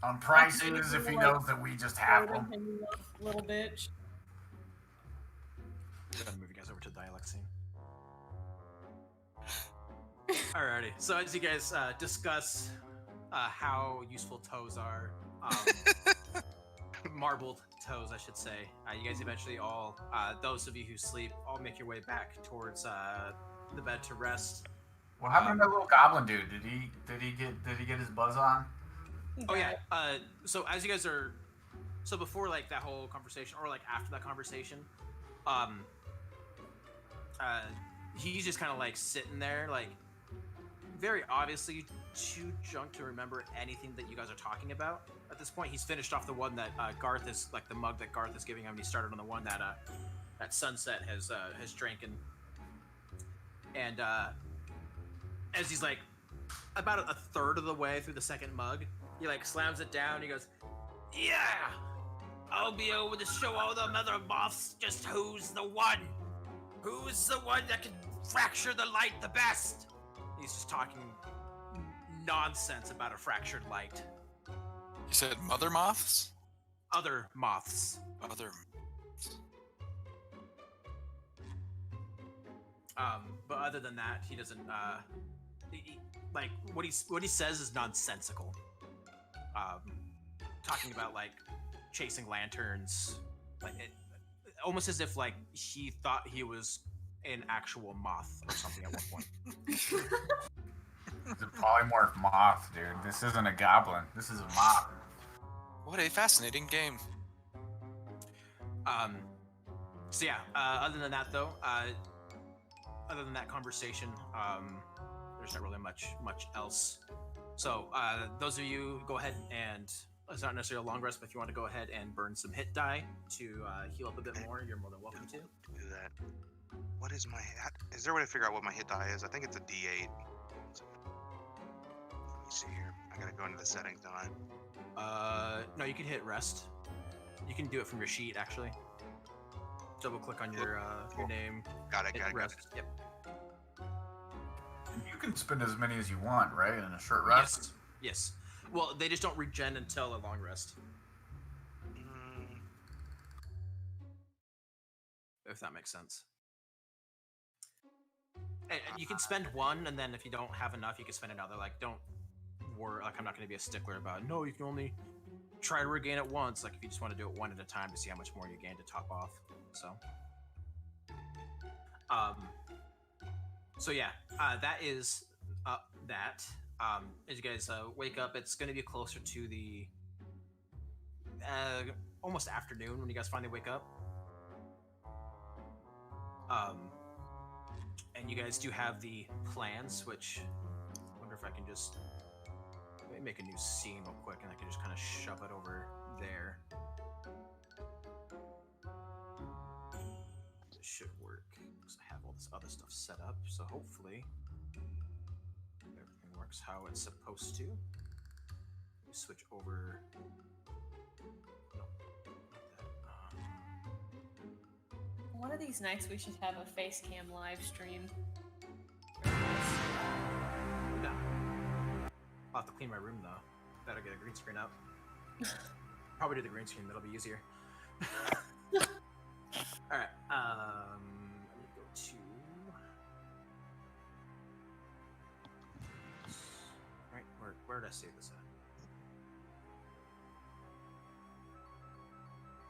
on prices if he knows that we just have them. Little bitch. I'm gonna move you guys over to the dialect scene. Alrighty. So as you guys discuss how useful toes are, marbled toes, I should say, you guys eventually all, those of you who sleep, all make your way back towards the bed to rest. What happened to that little goblin dude? Did he get his buzz on? Oh yeah. So as you guys are, so before like that whole conversation, or like after that conversation, he's just kind of like sitting there, like very obviously too drunk to remember anything that you guys are talking about. At this point, he's finished off the one that Garth is, like the mug that Garth is giving him. And he started on the one that that Sunset has drank in. And as he's like about a third of the way through the second mug, he like slams it down. He goes, "Yeah, I'll be able to show all the mother moths just who's the one that can fracture the light the best." He's just talking nonsense about a fractured light. You said mother moths? Other moths. Other. But other than that, he doesn't. Like what he says is nonsensical. Talking about like chasing lanterns, like almost as if like he thought he was an actual moth or something at one point. It's a polymorph moth, dude. This isn't a goblin. This is a moth. What a fascinating game. So yeah. Other than that, though, other than that conversation, there's not really much else. So those of you go ahead and it's not necessarily a long rest, but if you want to go ahead and burn some hit die to heal up a bit more, you're more than welcome to. Do that. What is my? Is there a way to figure out what my hit die is? I think it's a D8. Let me see here. I gotta go into the settings, don't I? No, you can hit rest. You can do it from your sheet, actually. Double click on your name. Got it. Hit Got it. rest. Yep. You can spend as many as you want, right? In a short rest. Yes. Well, they just don't regen until a long rest. If that makes sense. And you can spend one, and then if you don't have enough, you can spend another. Like, don't worry. Like, I'm not going to be a stickler about, no, you can only try to regain it once. Like, if you just want to do it one at a time to see how much more you gain to top off. So yeah, that is that. As you guys wake up, it's going to be closer to the almost afternoon when you guys finally wake up. And you guys do have the plans, which I wonder if I can just let me make a new scene real quick, and I can just kind of shove it over there. This should work because I have all this other stuff set up. So hopefully everything works how it's supposed to. Let me switch over. No, not that. One of these nights we should have a face cam live stream. No. I'll have to clean my room though. Better get a green screen out. Probably do the green screen, that'll be easier. Alright, let me go to. Right, where did I save this at?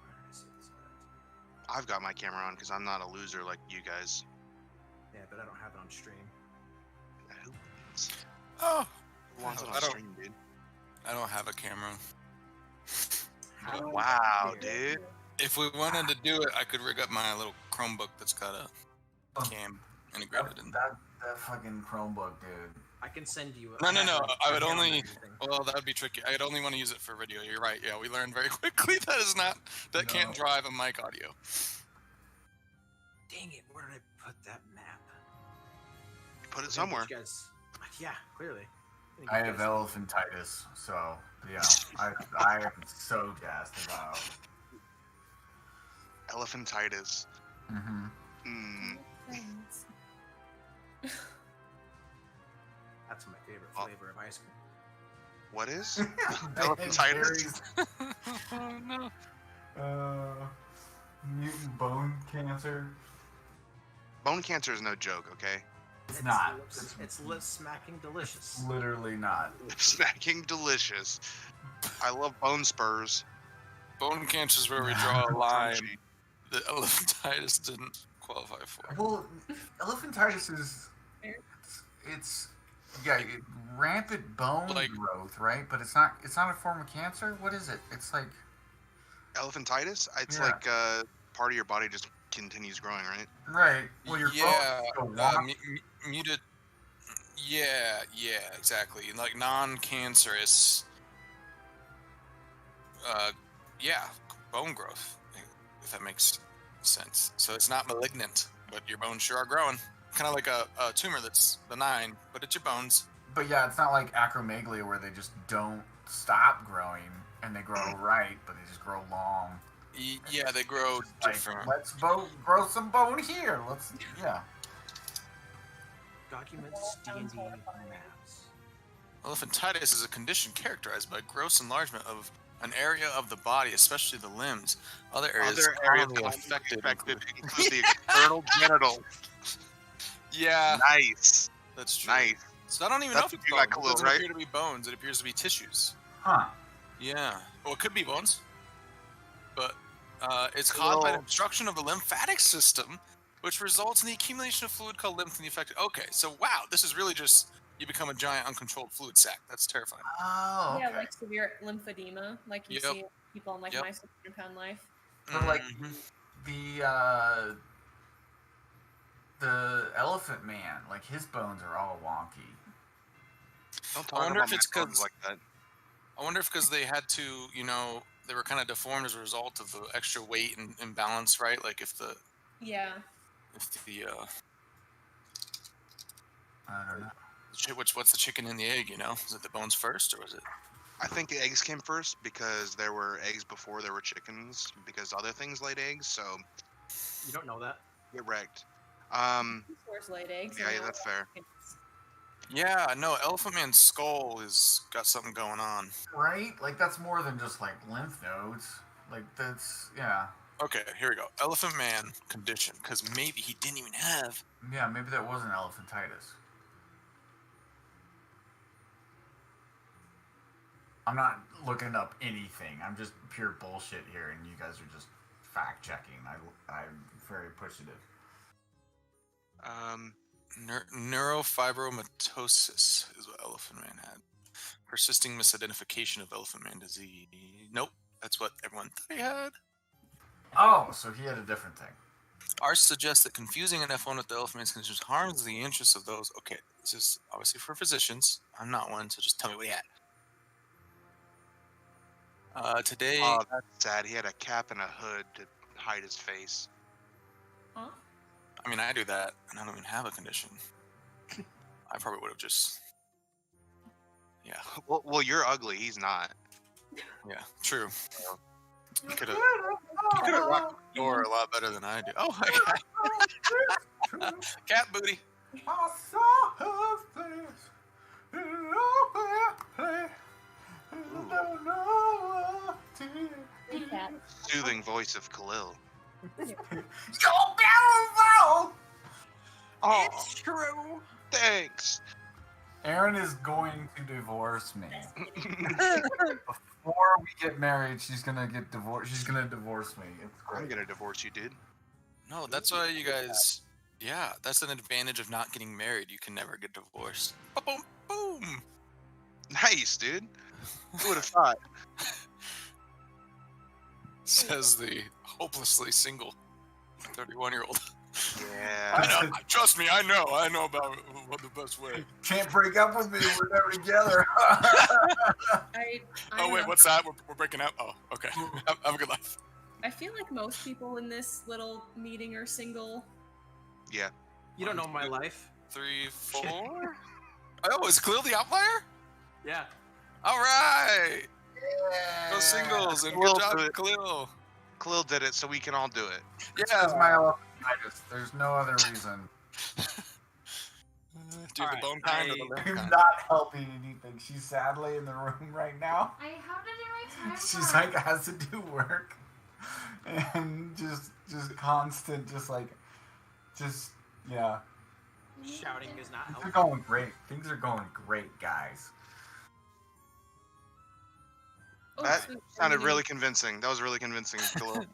Where did I save this at? I've got my camera on because I'm not a loser like you guys. Yeah, but I don't have it on stream. Oh, Who wants it I on don't- stream, dude? I don't have a camera. How Wow, dare- dude. If we wanted to do it, I could rig up my little Chromebook that's got a cam integrated in. That fucking Chromebook, dude. I can send you. No, no, no. I would download only. everything. Well, that would be tricky. I'd only want to use it for video. You're right. Yeah, we learned very quickly that is not. That can't No. drive a mic audio. Dang it! Where did I put that map? Put it I somewhere. think you guys. Yeah, clearly. think I you have guys- elephantitis, so yeah, I am so gassed about. Elephantitis. Mm-hmm. Mm. That's my favorite Oh. flavor of ice cream. What is? Elephantitis? Oh no. Mutant bone cancer. Bone cancer is no joke, okay? It's not. It's lip smacking delicious. Literally not. Smacking delicious. I love bone spurs. Bone cancer is where we draw a line Crunchy. that elephantitis didn't qualify for. Well, elephantitis is it's rampant bone Like- growth, right? But it's not a form of cancer. What is it? It's like Elephantitis? It's Yeah. like part of your body just continues growing, right? right. Well, your Yeah, bones go wonky. muted. Yeah, exactly. Like non-cancerous. Yeah, bone growth. If that makes sense. So it's not malignant, but your bones sure are growing. Kind of like a tumor that's benign, but it's your bones. But yeah, it's not like acromegaly where they just don't stop growing and they grow right, but they just grow long. Yeah, they grow Like, different. let's grow some bone here. Yeah. Documents D&D maps. Elephantitis is a condition characterized by gross enlargement of an area of the body, especially the limbs. Other areas commonly affected include- include the external genital. Yeah, Nice. that's true. Nice. So I don't even That's know if it's what you got, bones. It Khalil, doesn't right? appear to be bones. It appears to be tissues. Huh. Yeah. Well, it could be bones. But it's caused by an Khalil. obstruction of the lymphatic system, which results in the accumulation of fluid called lymph in the affected. Okay, so wow, this is really just you become a giant uncontrolled fluid sac. That's terrifying. Oh, okay. Yeah, like severe lymphedema, like you Yep. see in people on like Yep. My 600-Pound Life. But like Mhm. the elephant man, like his bones are all wonky. Don't I talk wonder about if it's my bones 'cause- like that. I wonder if because they had to, they were kind of deformed as a result of the extra weight and imbalance, right? Like if the Yeah. I don't know. what's the chicken and the egg? Is it the bones first or was it? I think the eggs came first because there were eggs before there were chickens because other things laid eggs, so You don't know that. get wrecked. Dinosaurs laid eggs. Yeah, and yeah, now that's fair. chickens. Yeah, no, Elephant Man's skull has got something going on. Right? Like that's more than just like lymph nodes. Like that's yeah. Okay, here we go. Elephant Man condition, because maybe he didn't even have. Yeah, maybe that wasn't elephantitis. I'm not looking up anything. I'm just pure bullshit here, and you guys are just fact checking. I'm very appreciative. Neurofibromatosis is what Elephant Man had. Persisting misidentification of Elephant Man disease. Nope, that's what everyone thought he had. Oh, so he had a different thing. Ours suggests that confusing an F1 with the Elfman's conditions harms the interests of those. Okay, this is obviously for physicians. I'm not one, so just tell me what you had. Today, Oh, that's sad. He had a cap and a hood to hide his face. Huh? I mean, I do that, and I don't even have a condition. I probably would have just. Yeah, Well, you're ugly. He's not. yeah, true. You could have rocked the door a lot better than I do. Oh my god. Cat booty. I saw her face in an open place. I don't know what to do. Hey, cat. Soothing voice of Khalil. Go down, Oh, It's true. thanks. Aaron is going to divorce me. Before we get married, she's gonna get divorced. She's gonna divorce me. It's I'm great. gonna divorce you, dude. No, that's why you guys. Yeah, that's an advantage of not getting married. You can never get divorced. Boom, boom. Nice, dude. Who would have thought? Says the hopelessly single 31-year-old. Yeah. I know. Trust me, I know about what the best way. Can't break up with me. We're never together. I Oh don't wait, know. what's that? We're breaking up. Oh, okay. Have a good life. I feel like most people in this little meeting are single. Yeah. You don't know my life. 3, 4. Oh, is Khalil the outlier? Yeah. All right. Go singles and Khalil good job, did it. Khalil. Khalil did it, so we can all do it. That's my elephantitis. There's no other reason. Do you have the Alright, bone kind or the limb I'm kind? not helping anything. She's sadly in the room right now. I have to do my time. She's like has to do work, and just constant, yeah. Shouting is not Things are helpful. going great. Things are going great, guys. Oh, That sweet. sounded really convincing. That was really convincing, Khalil.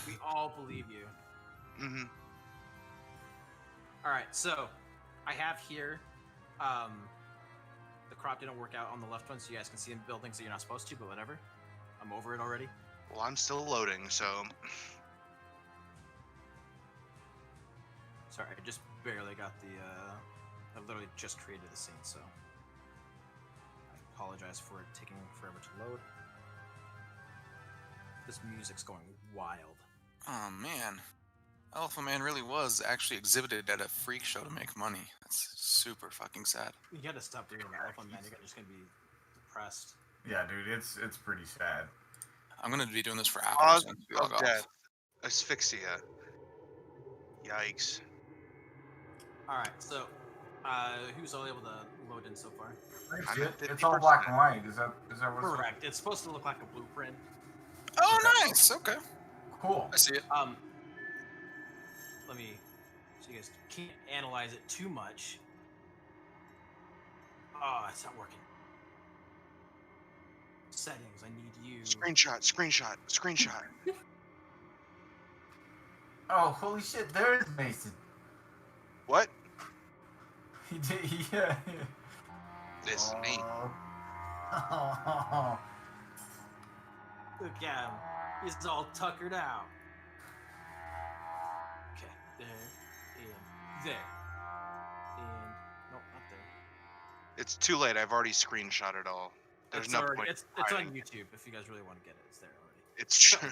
We all believe you. Mm-hmm. All right, so I have here. The crop didn't work out on the left one, so you guys can see in buildings that you're not supposed to, but whatever. I'm over it already. Well, I'm still loading, so Sorry, I just barely got the. I literally just created the scene, so I apologize for it taking forever to load. This music's going wild. Oh man, Elephant Man really was actually exhibited at a freak show to make money. That's super fucking sad. You gotta stop doing that, Elephant Man. You're just gonna be depressed. Yeah, dude, it's pretty sad. I'm gonna be doing this for hours. cause once we log of off. death, asphyxia. Yikes. All right, so who's all able to load in so far? I'm at It's all black 50%. and white. Is that what's Correct. It's supposed to look like a blueprint. Oh, nice. Okay, cool? I see it. Let me. So you guys can't analyze it too much. Oh, it's not working. Settings. I need you. Screenshot. Oh, holy shit! There's Mason. What? He did. Yeah. This is me. Oh. Look at him. He's all tuckered out. Okay, there, and there. And nope, not there. It's too late. I've already screenshot it all. There's It's no already, point. it's on hiding. YouTube if you guys really want to get it. It's there already. It's true.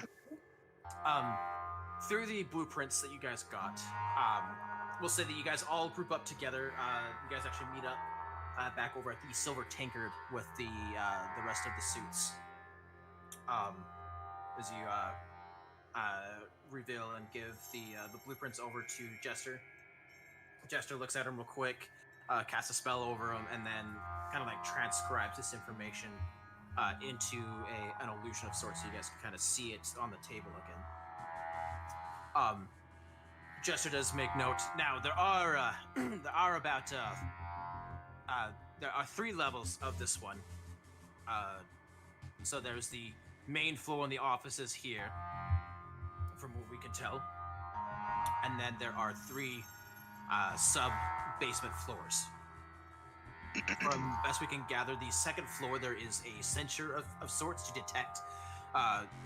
Through the blueprints that you guys got, we'll say that you guys all group up together. You guys actually meet up back over at the Silver Tankard with the rest of the suits. As you reveal and give the blueprints over to Jester. Jester looks at him real quick, casts a spell over him, and then kind of like transcribes this information into an illusion of sorts, so you guys can kind of see it on the table again. Jester does make note. Now there are there are 3 levels of this one. So there's the main floor and the offices here, from what we can tell, and then there are 3 sub basement floors. From best we can gather, the second floor there is a sensor of sorts to detect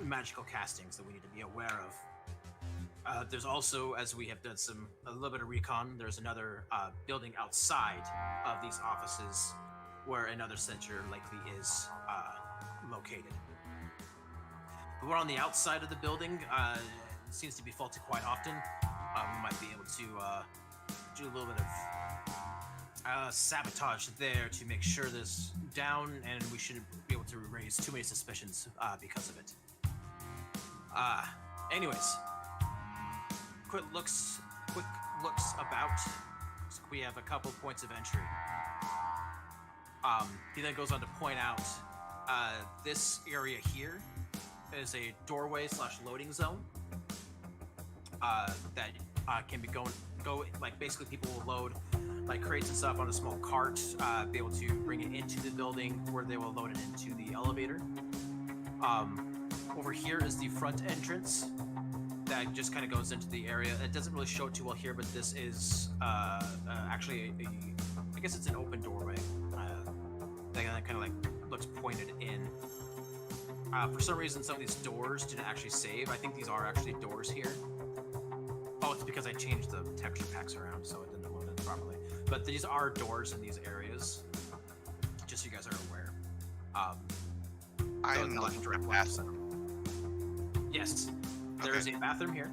magical castings that we need to be aware of. There's also, as we have done a little bit of recon, there's another building outside of these offices where another center likely is located. The one on the outside of the building seems to be faulted quite often. We might be able to do a little bit of sabotage there to make sure this down, and we shouldn't be able to raise too many suspicions because of it. Anyways, quick looks about. So we have a couple points of entry. He then goes on to point out this area here is a doorway / loading zone that can be go like basically people will load like crates and stuff on a small cart, be able to bring it into the building where they will load it into the elevator. Over here is the front entrance that just kind of goes into the area. It doesn't really show it too well here, but this is actually I guess it's an open doorway that kind of like looks pointed in. For some reason, some of these doors didn't actually save. I think these are actually doors here. Oh, it's because I changed the texture packs around, so it didn't load it properly. But these are doors in these areas, just so you guys are aware. I am looking for a bathroom. Yes, there's a bathroom here.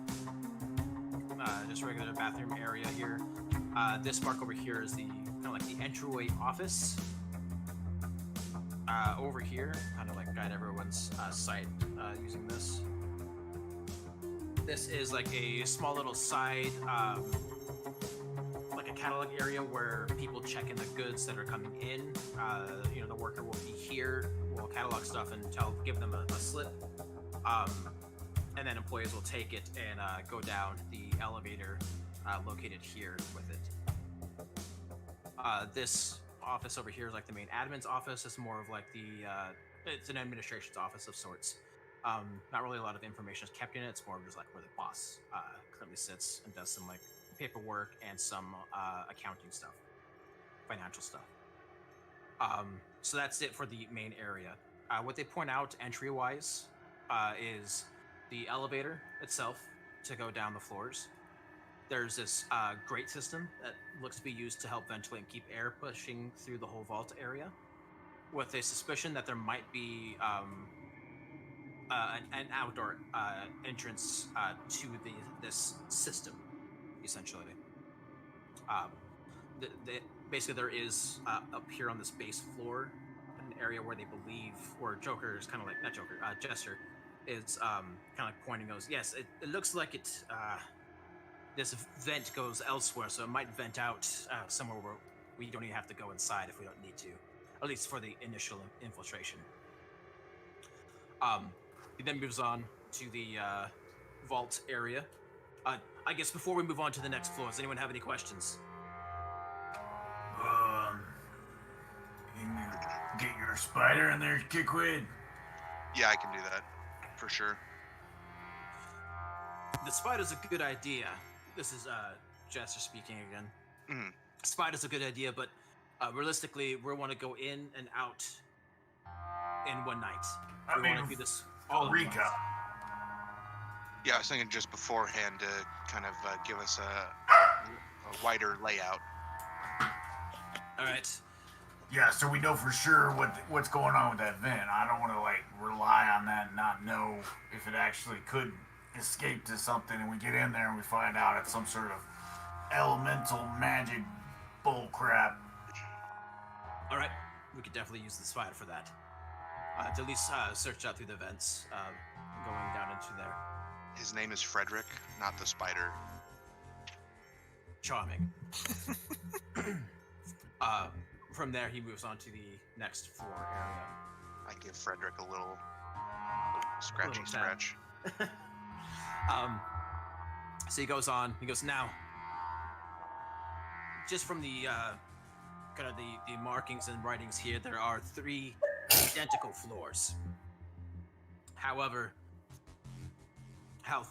Just a regular bathroom area here. This mark over here is the kind of like the entryway office. Over here, kind of like guide everyone's sight using this. This is like a small little side, like a catalog area where people check in the goods that are coming in. The worker will be here, will catalog stuff and give them a slip. And then employees will take it and go down the elevator located here with it. This office over here is like the main admin's office. It's more of like it's an administration's office of sorts. Not really a lot of information is kept in it. It's more of just like where the boss currently sits and does some like paperwork and some accounting stuff, financial stuff. So that's it for the main area. What they point out entry-wise is the elevator itself to go down the floors. There's this grate system that looks to be used to help ventilate and keep air pushing through the whole vault area, with a suspicion that there might be an outdoor entrance to this system, essentially. Basically, there is up here on this base floor an area where they believe, where Joker is kind of like, not Joker, Jester is kind of like pointing, goes, yes, it looks like it. This vent goes elsewhere, so it might vent out somewhere where we don't even have to go inside if we don't need to, at least for the initial infiltration. He then moves on to the vault area. I guess before we move on to the next floor, does anyone have any questions? Can you get your spider in there, Kickwid? Yeah, I can do that for sure. The spider's a good idea. This is Jester speaking again. Mm-hmm. Spider's a good idea, but realistically, we want to go in and out in one night. We want to do this all in Rika. Yeah, I was thinking just beforehand to kind of give us a wider layout. All right. Yeah, so we know for sure what's going on with that vent. I don't want to like rely on that and not know if it actually could escape to something, and we get in there and we find out it's some sort of elemental magic bull crap. All right, we could definitely use the spider for that. To at least search out through the vents, going down into there. His name is Frederick, not the spider. Charming. From there, he moves on to the next floor area. I give Frederick a little scratchy Little scratch. So he goes on. He goes, now, just from the kind of the markings and writings here, there are 3 identical floors. However, how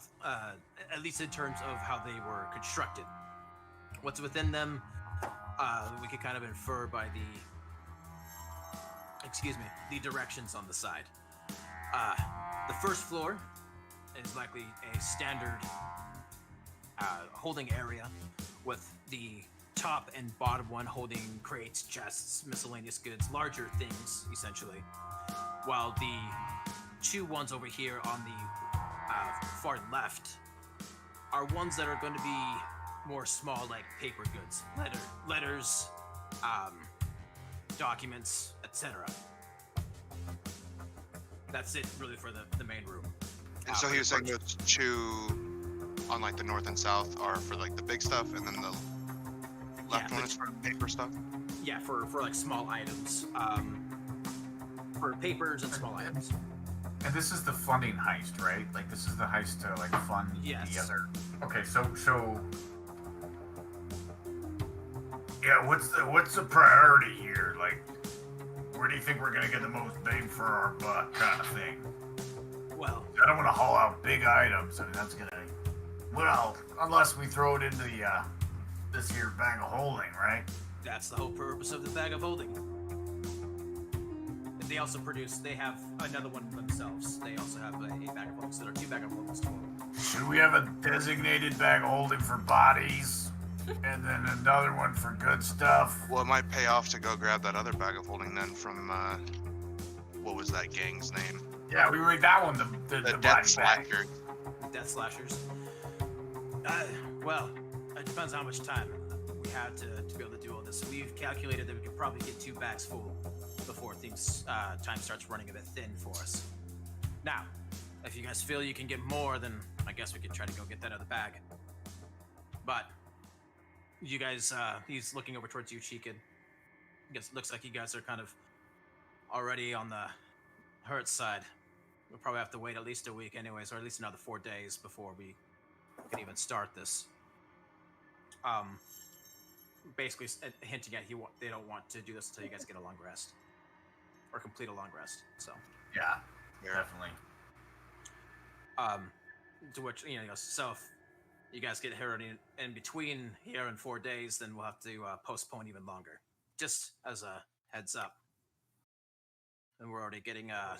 at least in terms of how they were constructed, what's within them, we could kind of infer by the directions on the side. The first floor is likely a standard holding area with the top and bottom one holding crates, chests, miscellaneous goods, larger things, essentially. While the two ones over here on the far left are ones that are going to be more small, like paper goods, letters, documents, etc. That's it, really, for the main room. And so he was saying those two on like the north and south are for like the big stuff, and then the left one is for paper stuff. Yeah, for like small items, for papers and small items. And this is the funding heist, right? Like this is the heist to like fund the other. Okay, so yeah, what's the priority here? Like, where do you think we're gonna get the most bang for our buck, kind of thing? Well, I don't want to haul out big items. I mean, that's gonna, well, unless we throw it into the this here bag of holding, right? that's the whole purpose of the bag of holding. They also they have another one themselves. They also have a bag of holding, so there are two bag of holdings total. Should we have a designated bag of holding for bodies, and then another one for good stuff? Well, it might pay off to go grab that other bag of holding then from what was that gang's name? Yeah, we read that one. The Death body bag. Slacker. Death Slashers. Well, it depends how much time we have to be able to do all this. We've calculated that we could probably get 2 bags full before time starts running a bit thin for us. Now, if you guys feel you can get more, then I guess we could try to go get that other bag. But you guys, he's looking over towards you, Cheekid. I guess it looks like you guys are kind of already on the hurt side. We'll probably have to wait at least a week anyways, or at least another 4 days before we can even start this. Basically hinting at they don't want to do this until you guys get a long rest. Or complete a long rest, so. Yeah, definitely. To which, he goes, so if you guys get hurt in between here and 4 days, then we'll have to postpone even longer. Just as a heads up. And we're already getting a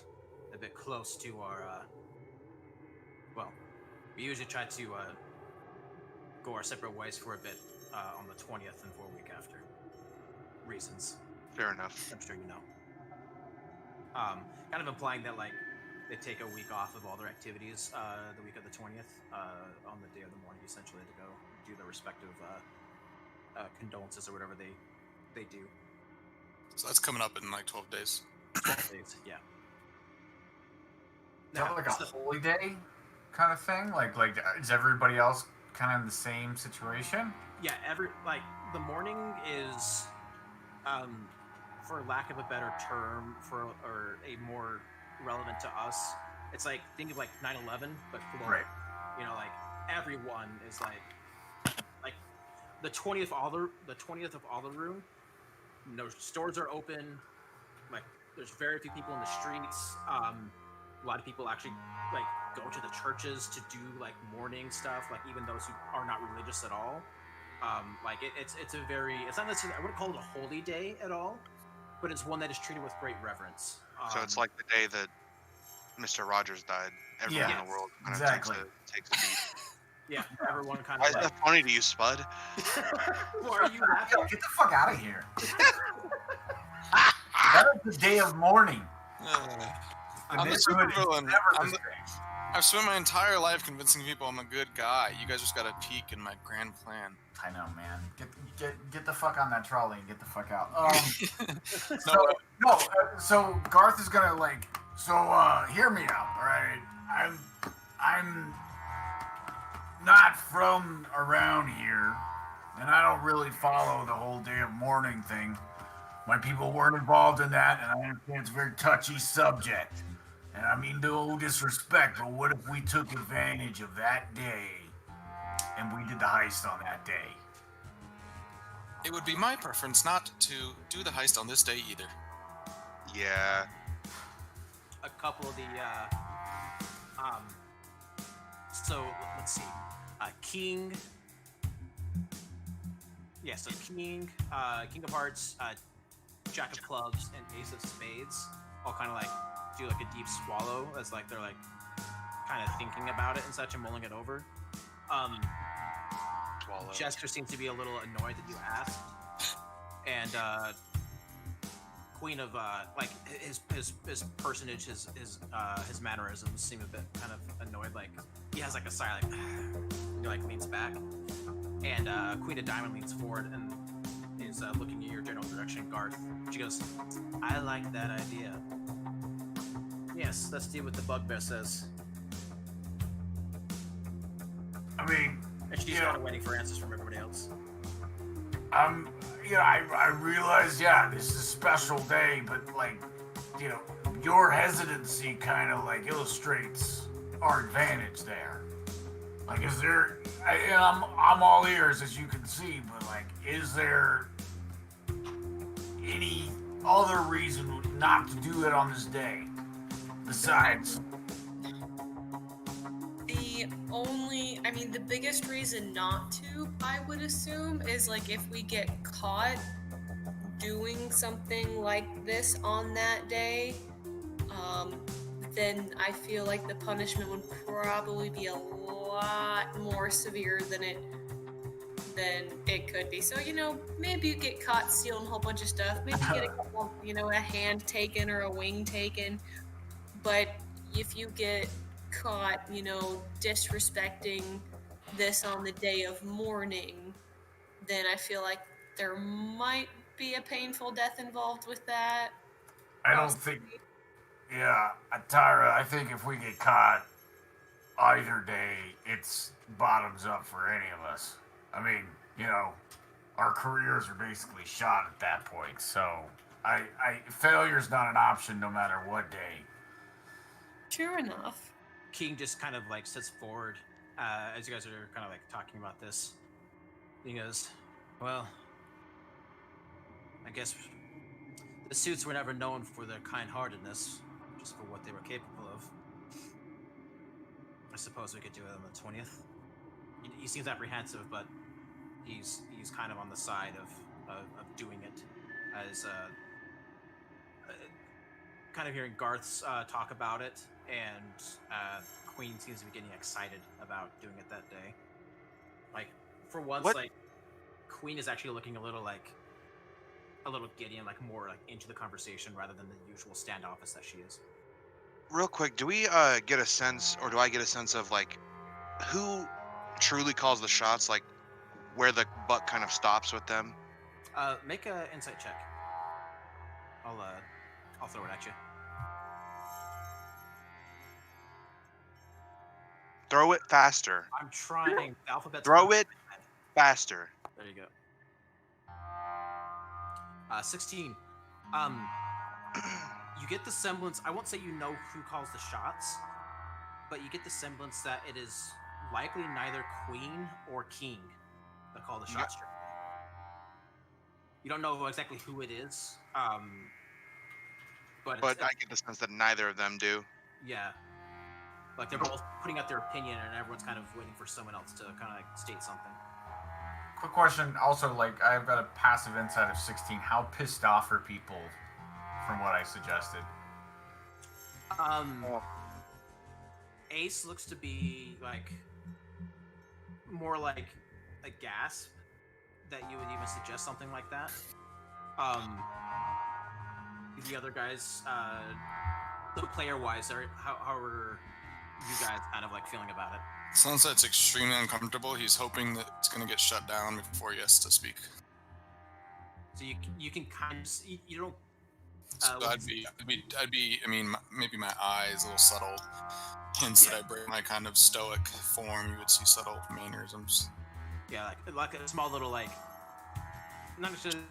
bit close to our, well, we usually try to go our separate ways for a bit on the 20th and for a week after. Reasons. Fair enough. I'm sure you know. Kind of implying that, like, they take a week off of all their activities the week of the 20th on the day of the morning, essentially, to go do their respective condolences or whatever they do. So that's coming up in like 12 days. 12 days, yeah. Is that like a holy day kind of thing? Like is everybody else kind of in the same situation? Yeah, the morning is, for lack of a better term, or a more relevant to us, it's like, think of like 9/11, but global. Right. Like everyone is like the 20th of all the room. No stores are open. Like there's very few people in the streets. A lot of people actually like go to the churches to do like morning stuff. Like even those who are not religious at all. It's not necessarily, I wouldn't call it a holy day at all, but it's one that is treated with great reverence. So it's like the day that Mr. Rogers died. Everyone in the world kind of takes a beat. Yeah, everyone kind Why of. is that funny to you, Spud? Why are you laughing? Yo, get the fuck out of here. That is the day of mourning. I'm the supervillain. I've spent my entire life convincing people I'm a good guy. You guys just got a peek in my grand plan. I know, man. Get the fuck on that trolley and get the fuck out. So Garth is gonna hear me out, all right? I'm not from around here, and I don't really follow the whole day of mourning thing. My people weren't involved in that, and I understand it's a very touchy subject. And I mean no disrespect, but what if we took advantage of that day and we did the heist on that day? It would be my preference not to do the heist on this day either. Yeah. A couple of the so let's see, King. Yeah, so King of Hearts, Jack of Clubs, and Ace of Spades all kind of like do like a deep swallow as like they're like kind of thinking about it and such and mulling it over. swallow. Chester seems to be a little annoyed that you asked, and Queen of like his personage, his mannerisms seem a bit kind of annoyed. Like he has like a sigh, like he like leans back, and Queen of Diamond leans forward and is looking in your general direction, Garth. She goes, "I like that idea. Yes, let's do what the bugbear says." I mean, And she's kind of waiting for answers from everybody else. I realize, this is a special day, but like, your hesitancy kind of like illustrates our advantage there. Like, is there? I'm all ears, as you can see, but like, is there any other reason not to do it on this day besides? The biggest reason not to, I would assume, is like if we get caught doing something like this on that day, then I feel like the punishment would probably be a lot more severe than it could be. So, maybe you get caught stealing a whole bunch of stuff. Maybe you get a couple, a hand taken or a wing taken. But if you get caught, disrespecting this on the day of mourning, then I feel like there might be a painful death involved with that. I don't think. Yeah, Tyra, I think if we get caught either day, it's bottoms up for any of us. I mean, our careers are basically shot at that point. So, failure's not an option no matter what day. Sure enough. King just kind of like sits forward as you guys are kind of like talking about this. He goes, "Well, I guess the suits were never known for their kind-heartedness, just for what they were capable of. I suppose we could do it on the 20th. He seems apprehensive, but he's kind of on the side of doing it, as kind of hearing Garth's talk about it, and Queen seems to be getting excited about doing it that day. Like, for once, What? like, Queen is actually looking a little giddy and like more like into the conversation rather than the usual standoffish that she is. Real quick, do we get a sense, or do I get a sense of like who truly calls the shots? Like where the buck kind of stops with them? Make an insight check. I'll throw it at you. Throw it faster. I'm trying. The alphabet's Throw not- it faster. There you go. 16. You get the semblance. I won't say you know who calls the shots, but you get the semblance that it is likely neither Queen or King that call the shots. Yeah. You don't know exactly who it is, but I get the sense that neither of them do. yeah, like they're both putting out their opinion, and everyone's kind of waiting for someone else to kind of like state something. Quick question. Also, like, I've got a passive insight of 16. How pissed off are people from what I suggested? Ace looks to be like more like a gasp that you would even suggest something like that. The other guys, the player-wise, how are you guys kind of like feeling about it? Sunset's extremely uncomfortable. He's hoping that it's going to get shut down before he has to speak. So you can kind of you don't. So I'd be. I mean, maybe my eyes a little subtle hints that I bring my kind of stoic form. You would see subtle mannerisms. Yeah, like a small little like. Not necessarily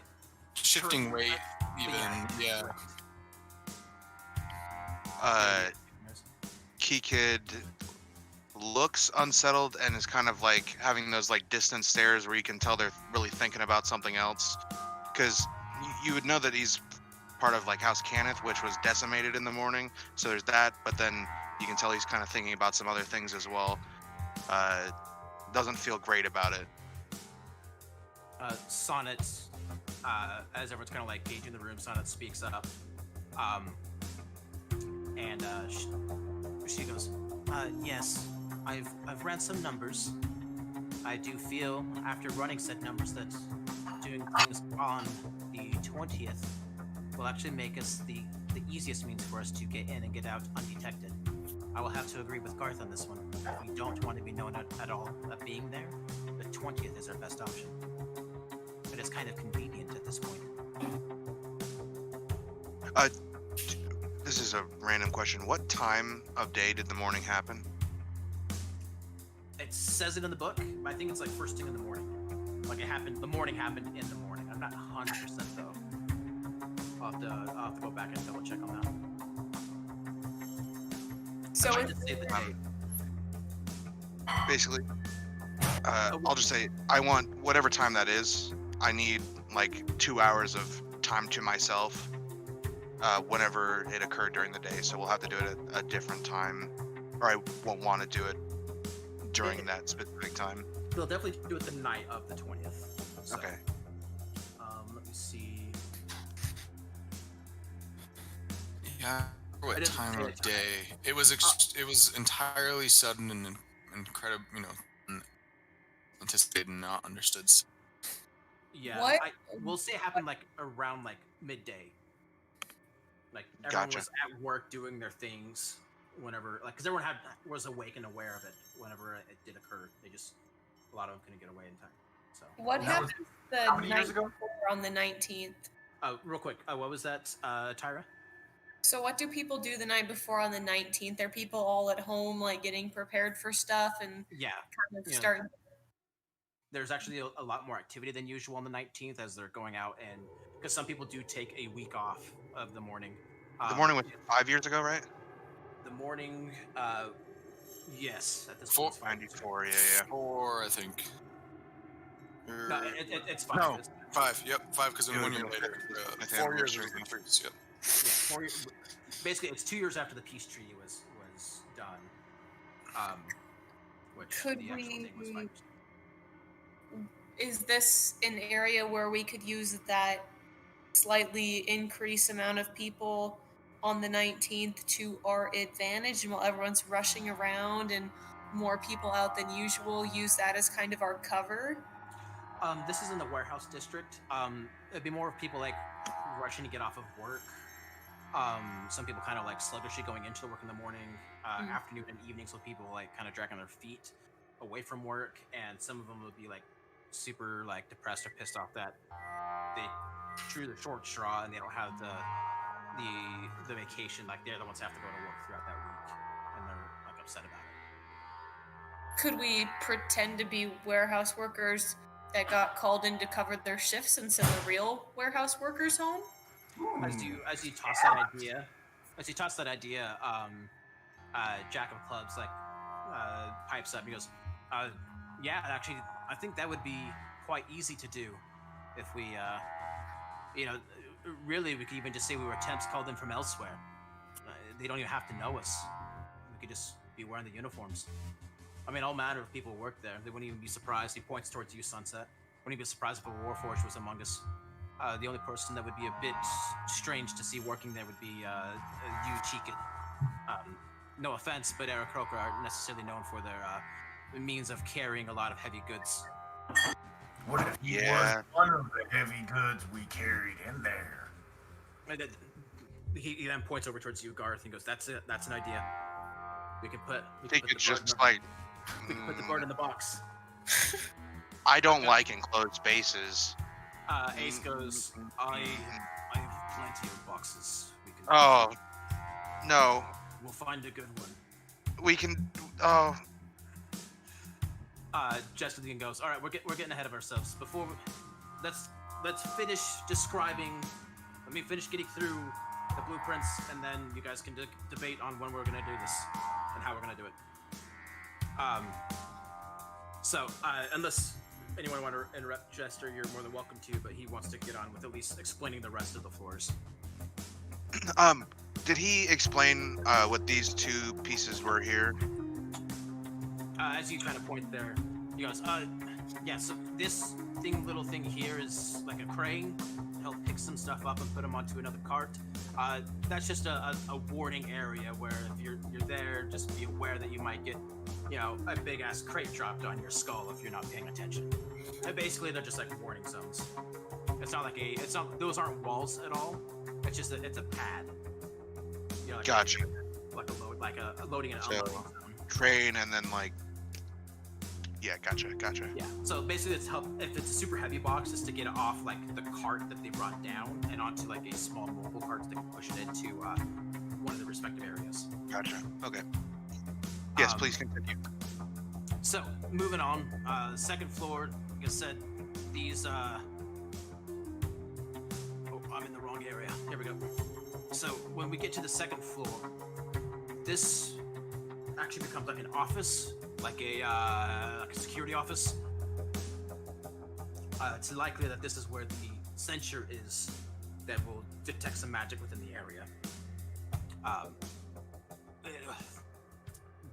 shifting weight, even. Yeah. Key Kid looks unsettled and is kind of like having those like distant stares where you can tell they're really thinking about something else, because you would know that he's part of like House Cannith, which was decimated in the morning, so there's that, but then you can tell he's kind of thinking about some other things as well. Doesn't feel great about it. Sonnet, as everyone's kind of like gauging the room, Sonnet speaks up, and she goes, "Yes, I've ran some numbers. I do feel, after running said numbers, that doing things on the 20th will actually make us the easiest means for us to get in and get out undetected. I will have to agree with Garth on this one. If we don't want to be known at all of being there, the 20th is our best option. But it's kind of convenient at this point. This is a random question. What time of day did the morning happen? It says it in the book, but I think it's like first thing in the morning. Like the morning happened in the morning. I'm not 100% though. I'll have to go back and double check on that. So I if, did say the date. Basically, I'll just say I want whatever time that is. I need like 2 hours of time to myself. Whenever it occurred during the day, so we'll have to do it at a different time, or I won't want to do it during that specific time. They'll definitely do it the night of the 20th. So, Okay. Let me see. Yeah. I What didn't time say of a time. day? It was it was entirely sudden and incredible. Anticipated and not understood. Yeah, What? we'll say it happened like around like midday. Like everyone Gotcha. was at work doing their things whenever, like, because everyone was awake and aware of it whenever it did occur. A lot of them couldn't get away in time. So, what That was happens how the many night years ago? before on the 19th? real quick, what was that, Tyra? So what do people do the night before on the 19th? Are people all at home, like getting prepared for stuff and Yeah, kind of Yeah. starting? there's actually a lot more activity than usual on the 19th as they're going out, and because some people do take a week off of the morning. The morning was 5 years ago, right? The morning, yes, at this Four- point, it's 5 years ago. 94. Yeah. 4, I think. No, it's 5. No, It's- 5. Yep, 5 because It then 1 would've year been later. the 50th 4 years anniversary. was the previous. Yep. Yeah, 4 years. Basically, it's 2 years after the peace treaty was done. Which Could the actual date was 5 we- years ago. Is this an area where we could use that slightly increased amount of people on the 19th to our advantage, and while everyone's rushing around and more people out than usual, use that as kind of our cover? This is in the warehouse district. It'd be more of people like rushing to get off of work. Some people kind of like sluggishly going into work in the morning, afternoon, and evening. So people like kind of dragging their feet away from work, and some of them would be like super like depressed or pissed off that they drew the short straw and they don't have the vacation. Like they're the ones who have to go to work throughout that week, and they're like upset about it. Could we pretend to be warehouse workers that got called in to cover their shifts and send the real warehouse workers home? As you toss that idea, Jack of Clubs like pipes up. He goes, "Yeah, actually, I think that would be quite easy to do if we, really, we could even just say we were temps called in from elsewhere. They don't even have to know us. We could just be wearing the uniforms. I mean, all manner of people work there. They wouldn't even be surprised." He points towards you, Sunset. Wouldn't even be surprised if a Warforged was among us. The only person that would be a bit strange to see working there would be you, Cheekin. No offense, but Aarakocra aren't necessarily known for their means of carrying a lot of heavy goods. What if he Yeah. was one of the heavy goods we carried in there? And he then points over towards you, Garth, and goes, "That's it. That's an idea. We could put. They could just like. We could put the bird in the box." I don't like enclosed spaces. Ace goes, I have plenty of boxes. We can. Oh, no. We'll find a good one. We can. Oh, Justin goes, all right, we're getting ahead of ourselves. Let's finish describing. Let me finish getting through the blueprints, and then you guys can debate on when we're gonna do this and how we're gonna do it. So unless anyone want to interrupt Jester, you're more than welcome to, but he wants to get on with at least explaining the rest of the floors. did he explain what these two pieces were here? As you kind of point there, he goes, yeah, so this little thing here is like a crane to help pick some stuff up and put them onto another cart. That's just a warning area where if you're there, just be aware that you might get a big ass crate dropped on your skull if you're not paying attention. And basically, they're just like warning zones. It's not those aren't walls at all. It's just it's a pad. Like Gotcha. Like a loading and So, unloading zone. Train and then like. Yeah, gotcha. Yeah. So basically, if it's a super heavy box, is to get it off like the cart that they brought down and onto like a small mobile cart so they can push it into one of the respective areas. Gotcha. Okay. Yes, please continue. So moving on, second floor. Like I said, these. Oh, I'm in the wrong area. Here we go. So when we get to the second floor, this actually becomes like an office, like a security office. It's likely that this is where the sensor is that will detect some magic within the area.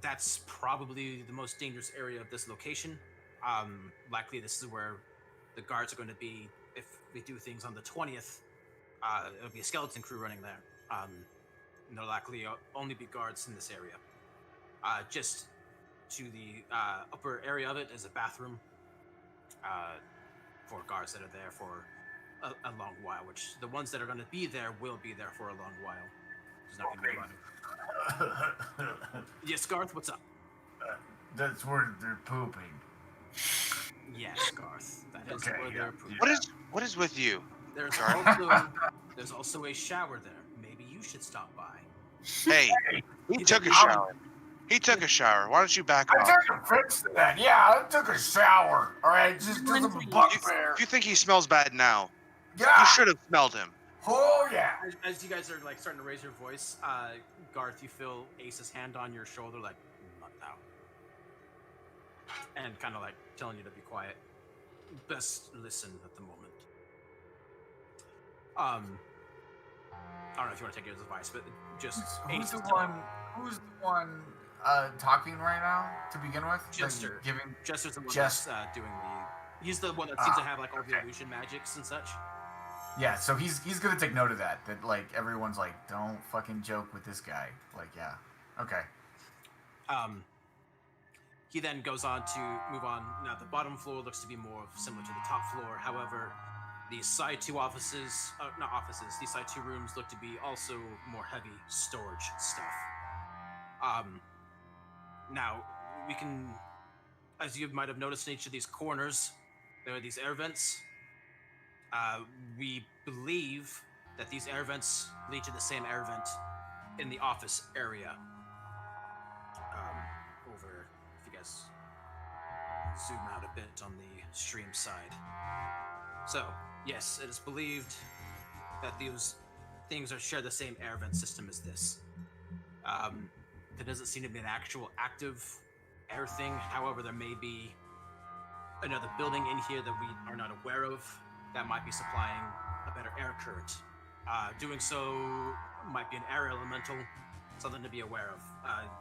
That's probably the most dangerous area of this location. Likely this is where the guards are going to be if we do things on the 20th. It'll be a skeleton crew running there. And there'll likely only be guards in this area. Just to the upper area of it is a bathroom for guards that are there for a long while, which the ones that are going to be there will be there for a long while. There's not going to be a lot of... Yes, Garth, what's up? That's where they're pooping. Yes, Garth. That is where they're pooping. What is with you? There's also a shower there. Maybe you should stop by. Hey, he took a shower. He took a shower. Why don't you back I off? took offense to that. Yeah, I took a shower. All right, just because I'm a bugbear. If you think he smells bad now, Yeah. you should have smelled him. Oh yeah. As you guys are like starting to raise your voice, Garth, you feel Ace's hand on your shoulder, like not now, and kind of like telling you to be quiet. Best listen at the moment. I don't know if you want to take his advice, but just Who's the one talking right now to begin with? Jester. Giving. Jester's the one that's doing the. He's the one that seems to have like all the illusion magics and such. Yeah, so he's gonna take note of that. That like everyone's like, don't fucking joke with this guy. Like, yeah, okay. He then goes on to move on. Now the bottom floor looks to be more similar to the top floor. However, the side two offices, not offices, these side two rooms look to be also more heavy storage stuff. Now we can, as you might have noticed in each of these corners, there are these air vents. We believe that these air vents lead to the same air vent in the office area. Over, if you guys zoom out a bit on the stream side. So, yes, it is believed that these things share the same air vent system as this. There doesn't seem to be an actual active air thing. However, there may be another building in here that we are not aware of that might be supplying a better air current. Doing so might be an air elemental, something to be aware of.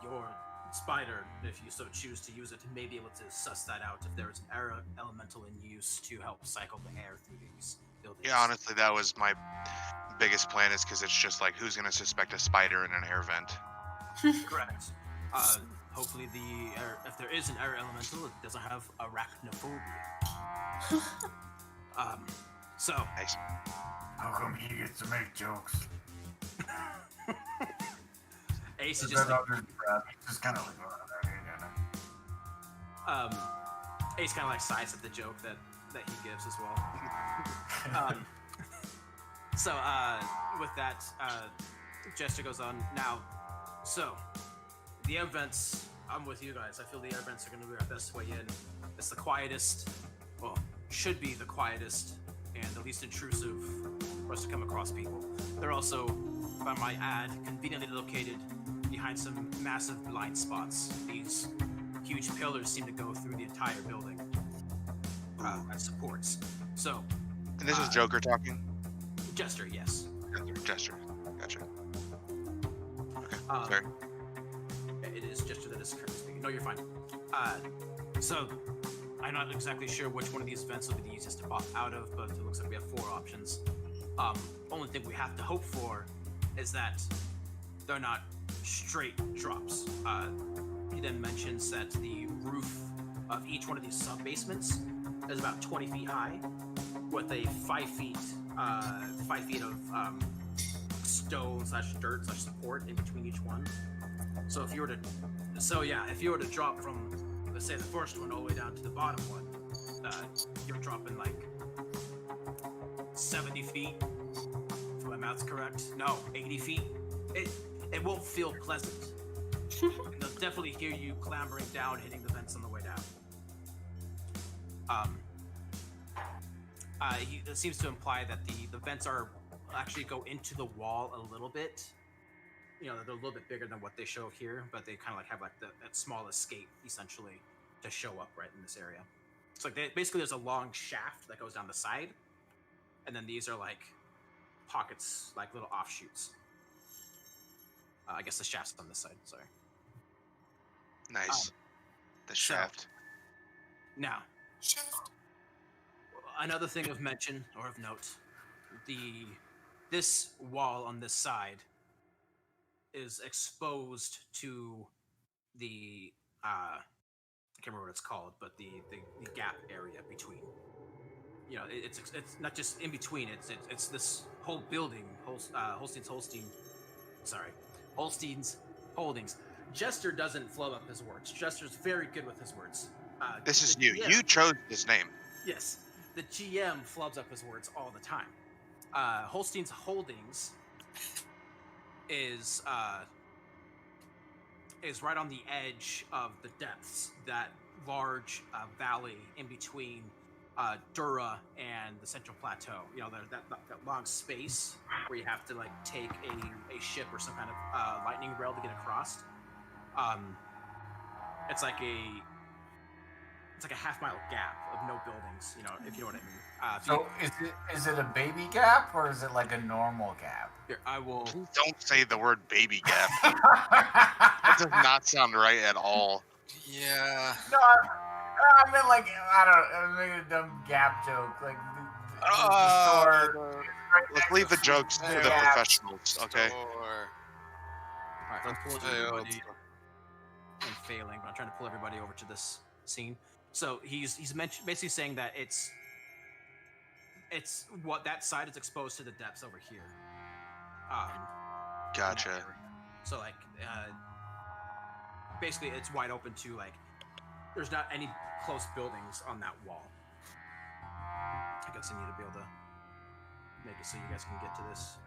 Your spider, if you so choose to use it, may be able to suss that out if there is an air elemental in use to help cycle the air through these buildings. Yeah, honestly, that was my biggest plan, is because it's just like, who's going to suspect a spider in an air vent? Correct. Hopefully if there is an air elemental, it doesn't have arachnophobia. So. Nice. How come he gets to make jokes? Ace is just like, just kind of like. Ace kind of like sighs at the joke that he gives as well. So with that, Jester goes on. Now, so the air vents. I'm with you guys. I feel the air vents are going to be our best way in. It's the quietest. Well, should be the quietest and the least intrusive for us to come across people. They're also, if I might add, conveniently located behind some massive blind spots. These huge pillars seem to go through the entire building as supports. So, And this is Joker talking? Jester, yes. Jester. Gotcha. Okay, Um, sorry. It is Jester that is currently speaking. No, you're fine. So, I'm not exactly sure which one of these vents will be the easiest to pop out of, but it looks like we have 4 options. Only thing we have to hope for is that they're not straight drops. he then mentions that the roof of each one of these sub-basements is about 20 feet high, with a 5 feet of stone / dirt / support in between each one. So if you were to drop from, let's say, the first one all the way down to the bottom one, you're dropping like 70 feet. If my math's correct. No, 80 feet. It won't feel pleasant. They'll definitely hear you clambering down, hitting the vents on the way down. He seems to imply that the vents actually go into the wall a little bit. You know, they're a little bit bigger than what they show here, but they kind of like have like that small escape essentially to show up right in this area. It's like basically there's a long shaft that goes down the side, and then these are like pockets, like little offshoots. I guess the shaft's on this side. Sorry. Nice. The shaft. Now, another thing of mention or of note, this wall on this side is exposed to the I can't remember what it's called, but the gap area between. You know, it's not just in between. It's this whole building. Holstein's Holdings. Jester doesn't flow up his words. Jester's very good with his words. This is you. GM, You chose this name. Yes, the GM flubs up his words all the time. Holstein's Holdings is right on the edge of the depths, that large valley in between Dura and the Central Plateau. You know, that long space where you have to like take a ship or some kind of lightning rail to get across. It's like a half-mile gap of no buildings. You know, if you know what I mean. So is it a baby gap or is it like a normal gap? Here, I will. Please don't say the word baby gap. That does not sound right at all. Yeah. No, I mean like I made a dumb gap joke. Like the store. Let's leave the jokes to the professionals, okay? Alright, I'm pulling everybody. I'm failing, but I'm trying to pull everybody over to this scene. So he's basically saying that it's what that side is exposed to the depths over here. Gotcha. So like, basically it's wide open to like, there's not any close buildings on that wall. I guess I need to be able to make it so you guys can get to this.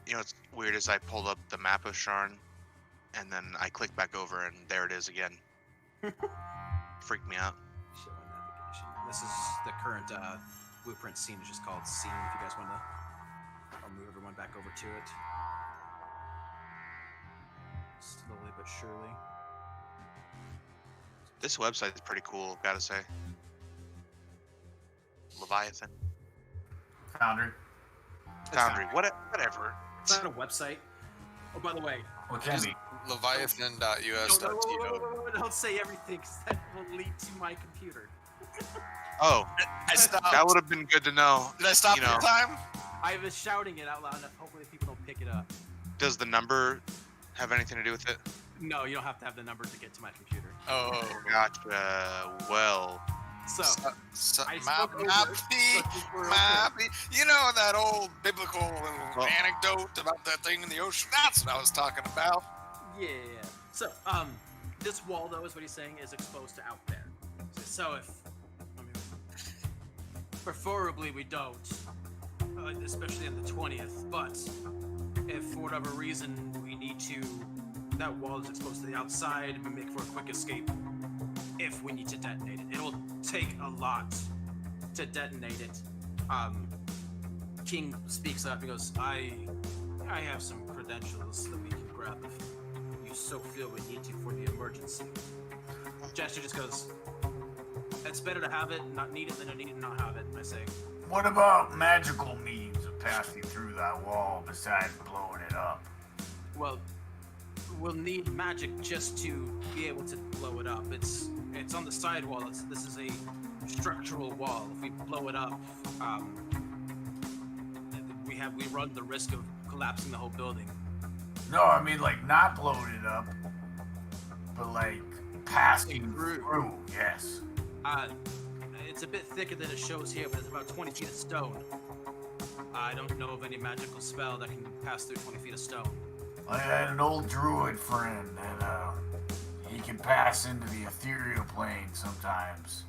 You know what's weird is I pulled up the map of Sharn, and then I clicked back over, and there it is again. Freaked me out. Show navigation. This is the current blueprint scene. It's just called Scene. If you guys want to, I'll move everyone back over to it. Slowly but surely. This website is pretty cool, gotta say. Leviathan. Foundry. Foundry. Whatever. It's not a website. Oh, by the way, What can be? Leviathan.us.to. don't say everything, because that will lead to my computer. Oh, I stopped. that would have been good to know. Did I stop you in know. time? I was shouting it out loud enough. Hopefully, people don't pick it up. Does the number have anything to do with it? No, you don't have to have the number to get to my computer. Oh. Gotcha. Well, So, I Map, spoke over map, it, so I think we're map. okay. You know that old biblical Oh. anecdote about that thing in the ocean? That's what I was talking about. Yeah. So, this wall, though, is what he's saying, is exposed to out there. So preferably we don't, especially on the 20th, but if for whatever reason we need to, that wall is exposed to the outside, we make for a quick escape if we need to detonate it. It'll take a lot to detonate it. King speaks up and goes, I have some credentials that we can grab if you so feel we need to for the emergency. Jester just goes, it's better to have it and not need it than to need it and not have it, I say. What about magical means of passing through that wall besides blowing it up? Well, we'll need magic just to be able to blow it up. It's on the side wall. This is a structural wall. If we blow it up, we run the risk of collapsing the whole building. No, I mean like not blowing it up, but like passing through, yes. It's a bit thicker than it shows here, but it's about 20 feet of stone. I don't know of any magical spell that can pass through 20 feet of stone. I had an old druid friend that he can pass into the ethereal plane sometimes.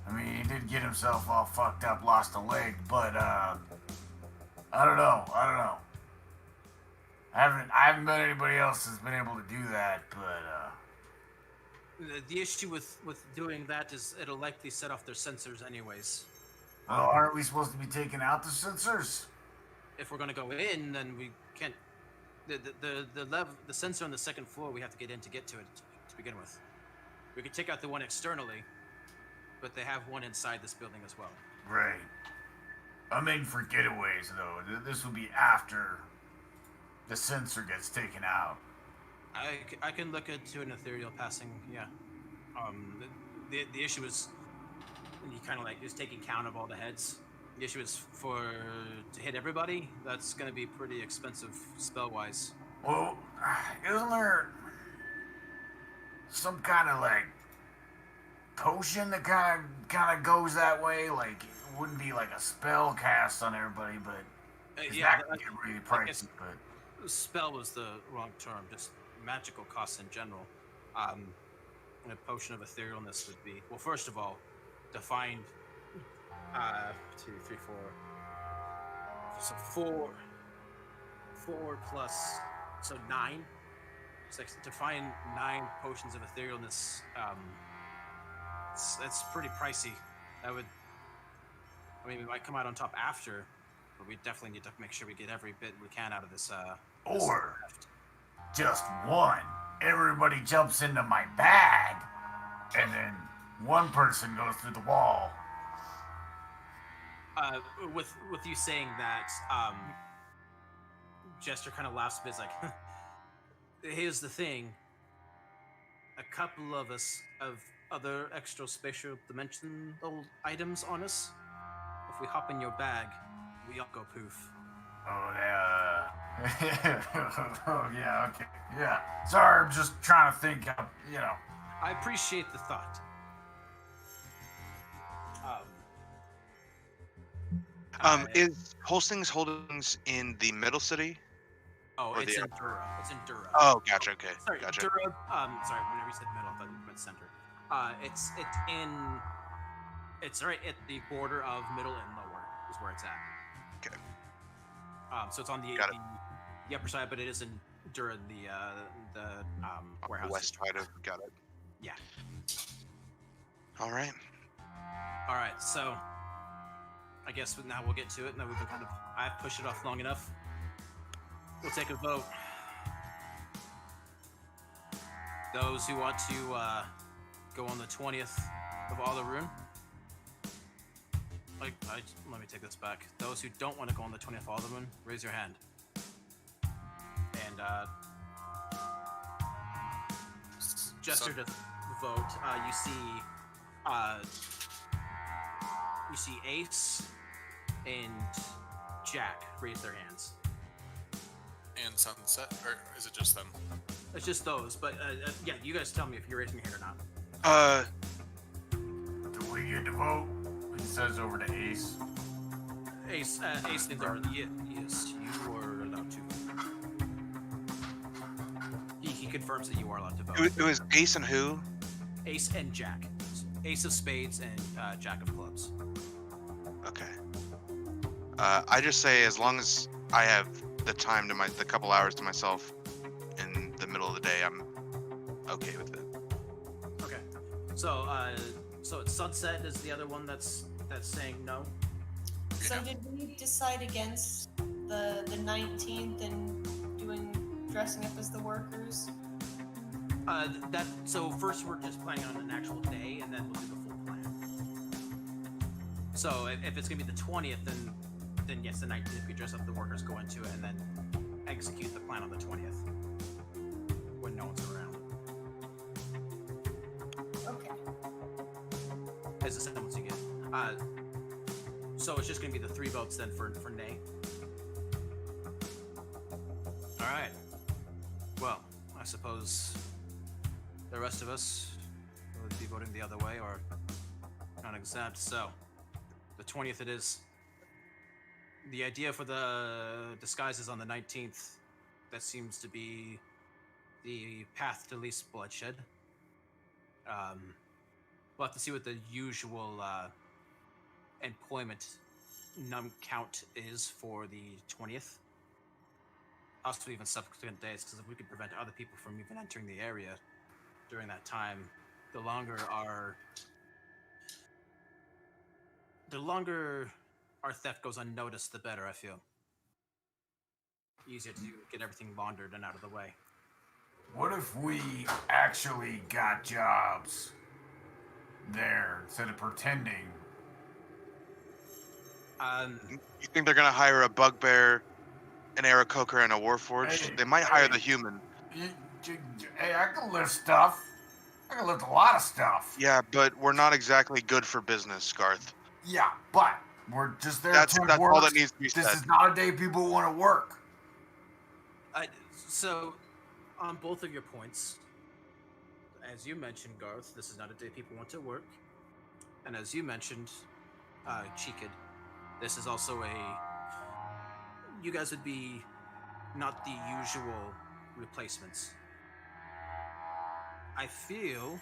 I mean, he did get himself all fucked up, lost a leg, but I don't know. I haven't met anybody else that's been able to do that, but The issue with doing that is it'll likely set off their sensors anyways. well, aren't we supposed to be taking out the sensors? If we're gonna go in, then we can't. The sensor on the second floor we have to get in to get to it to begin with. We could take out the one externally, but they have one inside this building as well. Right. I'm in for getaways, though. This will be after the sensor gets taken out. I can look into an ethereal passing, yeah. The issue is, you kind of like just taking count of all the heads. The issue is to hit everybody. That's going to be pretty expensive spell-wise. Well, isn't there some kind of like potion that kind of goes that way? Like it wouldn't be like a spell cast on everybody, but Yeah, that could get really pricey. But spell was the wrong term. Just magical costs in general. And a potion of etherealness would be, well, first of all, to find 2, 3, 4. So 4 plus, so 9. It's like to find 9 potions of etherealness. That's pretty pricey. We might come out on top after, but we definitely need to make sure we get every bit we can out of this. or just one. Everybody jumps into my bag, and then one person goes through the wall. With you saying that, Jester kind of laughs a bit. It's like, here's the thing. A couple of us have other extra spatial dimensional items on us. If we hop in your bag, we all go poof. Oh, yeah. Oh, yeah, okay. Yeah. Sorry, I'm just trying to think of, I appreciate the thought. Is Holstings Holdings in the middle city? Oh, or it's the in Dura. It's in Dura. Oh, gotcha. Okay, Sorry, gotcha. Dura. Sorry, whenever you said middle, I thought you meant center. It's right at the border of middle and lower is where it's at. Okay. So it's on the upper side, but it is in Dura, the warehouse. West side of, got it. Yeah. All right. All right. So I guess now we'll get to it. Now we can I've pushed it off long enough. We'll take a vote. Those who want to go on the 20th of Alarun. Let me take this back. Those who don't want to go on the 20th of Alarun, raise your hand. And Jester to vote. You see Ace and Jack raise their hands. And Sunset, or is it just them? It's just those, but yeah, you guys tell me if you're raising your hand or not. Do we get to vote? He says over to Ace. Ace leans over. Yes, you are allowed to. He confirms that you are allowed to vote. It was Ace and who? Ace and Jack. Ace of spades and Jack of clubs. Okay. I just say as long as I have the time the couple hours to myself in the middle of the day, I'm okay with it. Okay. So it's Sunset is the other one that's saying no. So did we decide against the 19th and dressing up as the workers? So first we're just planning on an actual day, and then we'll do the full plan. So if it's gonna be the 20th, then yes, the 19th we dress up the workers, go into it, and then execute the plan on the 20th when no one's around. Okay. As a sentence you get. So it's just gonna be the 3 votes then for nay. All right. Well, I suppose the rest of us would be voting the other way or non-exempt. So, the 20th it is. The idea for the disguises on the 19th, that seems to be the path to least bloodshed. We'll have to see what the usual employment num count is for the 20th. Possibly even subsequent days, because if we could prevent other people from even entering the area during that time, the longer our theft goes unnoticed, the better, I feel. Easier to get everything laundered and out of the way. What if we actually got jobs there instead of pretending? You think they're gonna hire a bugbear, an Aarakocra, and a Warforged? Hey, They might hire hey. the human. Hey, I can lift stuff. I can lift a lot of stuff. Yeah, but we're not exactly good for business, Garth. Yeah, but we're just there That's to all work. that needs to be This said. is not a day people want to work. So, on both of your points, as you mentioned, Garth, this is not a day people want to work. And as you mentioned, Cheekid, this is also you guys would be not the usual replacements. I feel,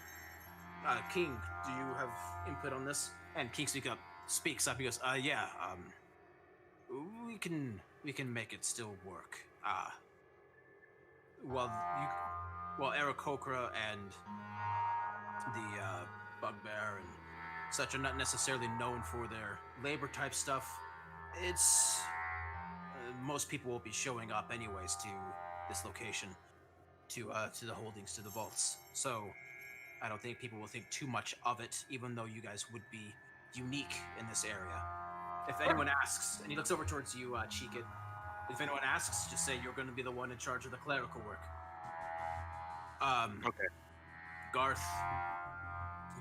King, do you have input on this? And King speaks up. He goes, yeah, we can make it still work. While Aarakocra and the Bugbear and such are not necessarily known for their labor type stuff, it's most people will be showing up anyways to this location, to the holdings, to the vaults. So I don't think people will think too much of it, even though you guys would be unique in this area. If anyone asks, and he looks over towards you, Cheekid, if anyone asks, just say you're going to be the one in charge of the clerical work. Okay. Garth,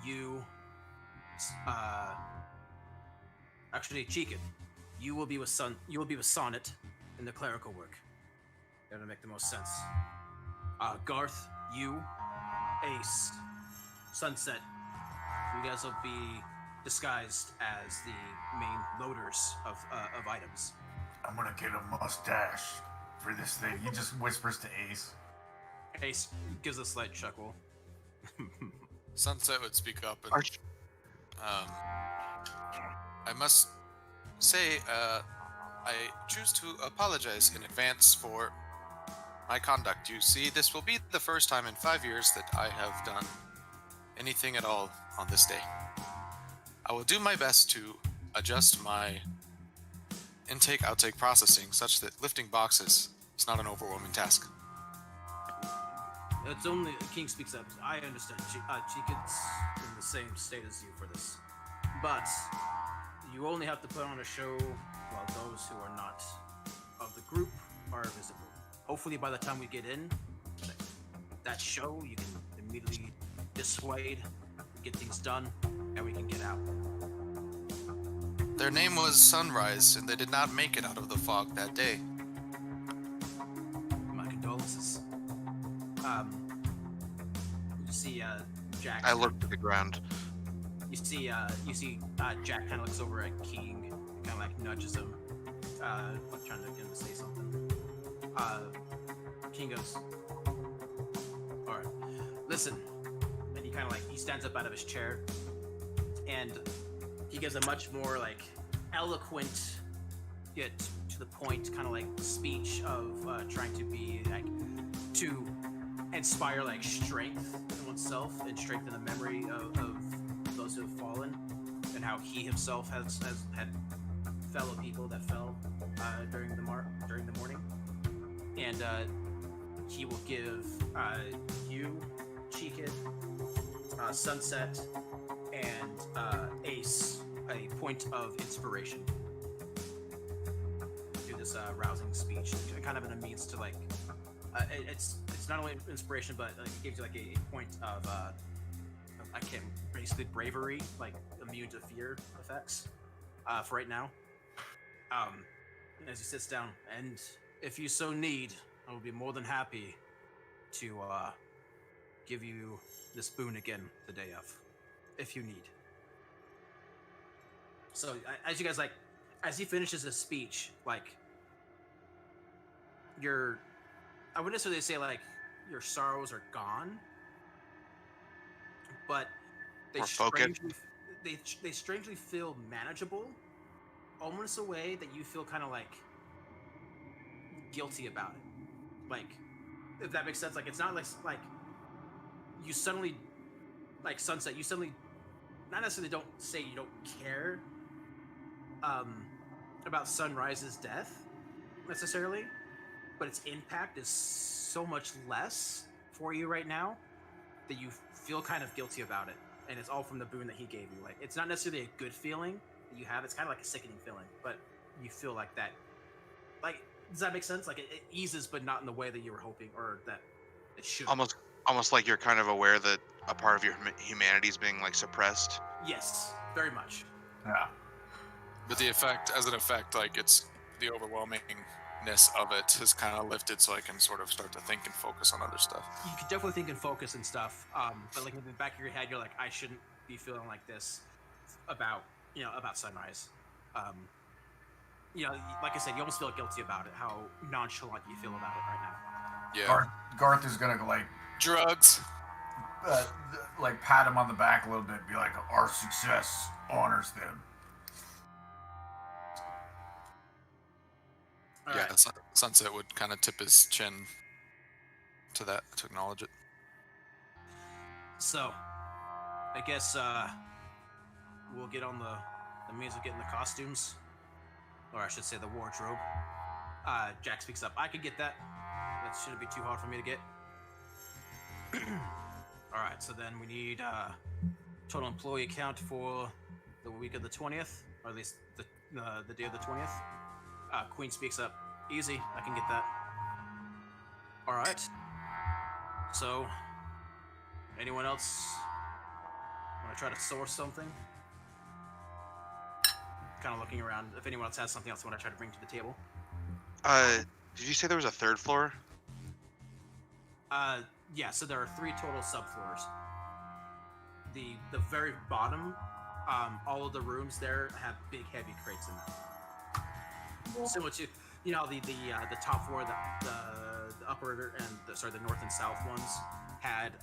you, actually, Cheekid, you will be with Sonnet in the clerical work. That'll make the most sense. Garth, you, Ace, Sunset, you guys will be disguised as the main loaders of items. I'm gonna get a mustache for this thing. He just whispers to Ace. Ace gives a slight chuckle. Sunset would speak up and I must say, I choose to apologize in advance for my conduct. You see, this will be the first time in 5 years that I have done anything at all on this day. I will do my best to adjust my intake-outtake processing such that lifting boxes is not an overwhelming task. It's only King speaks up. I understand. Cheekid's in the same state as you for this, but you only have to put on a show while those who are not of the group are visible. Hopefully, by the time we get in that show, you can immediately dissuade, get things done, and we can get out. Their name was Sunrise, and they did not make it out of the fog that day. My condolences. You see, Jack. I looked at the ground. You see, Jack kind of looks over at King, kind of like nudges him, like trying to get him to say something. King goes, "All right, listen," and he stands up out of his chair, and he gives a much more like eloquent, yet to the point, kind of like speech of trying to be like to inspire like strength in oneself and strengthen the memory of those who have fallen, and how he himself has had fellow people that fell during the morning, and he will give you, Cheekid, Sunset, and Ace a point of inspiration through this rousing speech, kind of in a means to like it's not only inspiration, but like, it gives you like a point of basically bravery, like immune to fear effects for right now. As he sits down, and if you so need, I will be more than happy to give you this boon again the day of, if you need. So as you guys as he finishes his speech, like I wouldn't necessarily say like your sorrows are gone, but they Or focus. strangely they strangely feel manageable, almost a way that you feel kind of like guilty about it. Like, if that makes sense. Like, it's not like you suddenly like sunset. You suddenly not necessarily don't say you don't care about Sunrise's death necessarily, but its impact is so much less for you right now that you feel kind of guilty about it, and it's all from the boon that he gave you. Like, it's not necessarily a good feeling that you have. It's kind of like a sickening feeling, but you feel like that. Like, does that make sense? Like, it eases, but not in the way that you were hoping, or that it should. Almost like you're kind of aware that a part of your humanity is being like suppressed. Yes, very much. Yeah. But the effect, as an effect, like it's the overwhelmingness of it has kind of lifted, so I can sort of start to think and focus on other stuff. You could definitely think and focus and stuff, but like in the back of your head, you're like, I shouldn't be feeling like this about Sunrise. Like I said, you almost feel guilty about it. How nonchalant you feel about it right now. Yeah. Garth is gonna like Drugs. like pat him on the back a little bit, be like, "Our success honors them." All Yeah. right. Sunset would kind of tip his chin to that to acknowledge it. So, I guess we'll get on the music, get in the costumes, or I should say the wardrobe. Jack speaks up. I could get that. That shouldn't be too hard for me to get. All right. So then we need total employee count for the week of the 20th, or at least the day of the 20th. Queen speaks up. Easy. I can get that. All right. So, anyone else want to try to source something? Kind of looking around. If anyone else has something else they want to try to bring to the table. Did you say there was a third floor? Yeah. So there are 3 total subfloors. The very bottom, all of the rooms there have big, heavy crates in them. Similar to, the top floor, the upper and the north and south ones had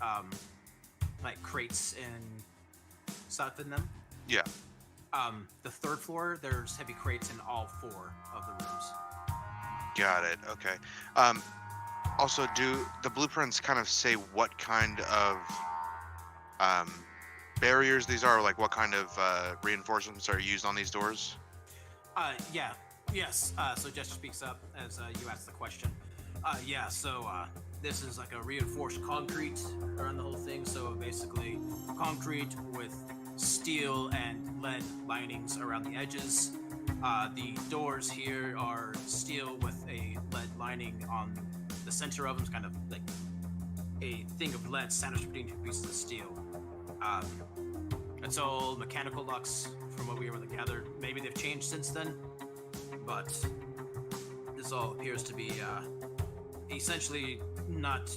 like crates and stuff in them. Yeah. The third floor, there's heavy crates in all 4 of the rooms. Got it. Okay. Also, do the blueprints kind of say what kind of barriers these are, or like what kind of reinforcements are used on these doors? Yeah. Yes. So Jester speaks up as you ask the question. Yeah. So this is like a reinforced concrete around the whole thing. So basically, concrete with steel and lead linings around the edges. The doors here are steel with a lead lining on the center of them. It's kind of like a thing of lead sandwiched between 2 pieces of steel. It's all mechanical locks from what we were able to gather. Maybe they've changed since then, but this all appears to be essentially not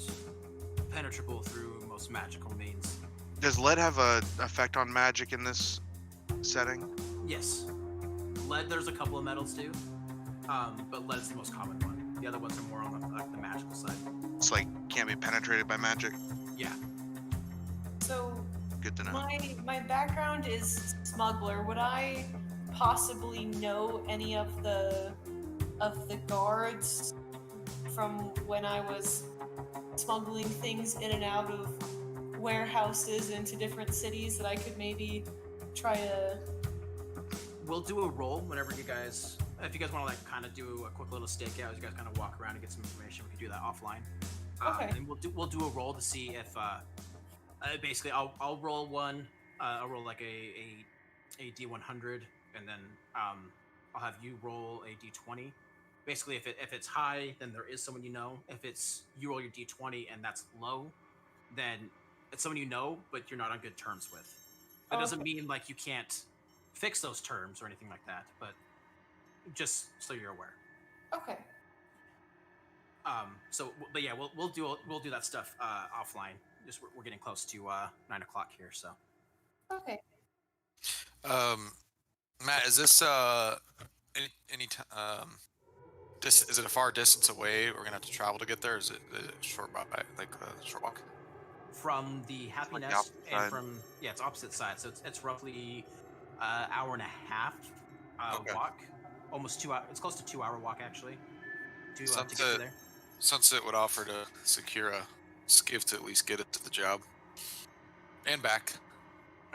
penetrable through most magical means. Does lead have a effect on magic in this setting? Yes. Lead, there's a couple of metals too, but lead is the most common one. The other ones are more on the magical side. It's like can't be penetrated by magic. Yeah. So Good to know. my background is smuggler. Would I possibly know any of the guards from when I was smuggling things in and out of warehouses into different cities that I could maybe try to... We'll do a roll whenever you guys, if you guys want to like kind of do a quick little stakeout, as you guys kind of walk around and get some information, we can do that offline. Okay. And we'll do a roll to see if basically I'll roll one. I'll roll like a D100, and then I'll have you roll a D20. Basically, if it's high, then there is someone you know. If it's you roll your D20 and that's low, then it's someone you know, but you're not on good terms with. That doesn't mean like you can't fix those terms or anything like that, but just so you're aware. Okay. But yeah, we'll do that stuff offline. just we're getting close to 9 o'clock here, so. Okay. Matt, is this any is it a far distance away? We're gonna have to travel to get there. Is it a short by like a short walk? From the Like Happy the Nest opposite and side. from it's opposite side, so it's roughly hour and a half Okay. walk, almost 2 hours. It's close to 2 hour walk actually to get to Sunset there. Sunset would offer to secure a skiff to at least get it to the job and back.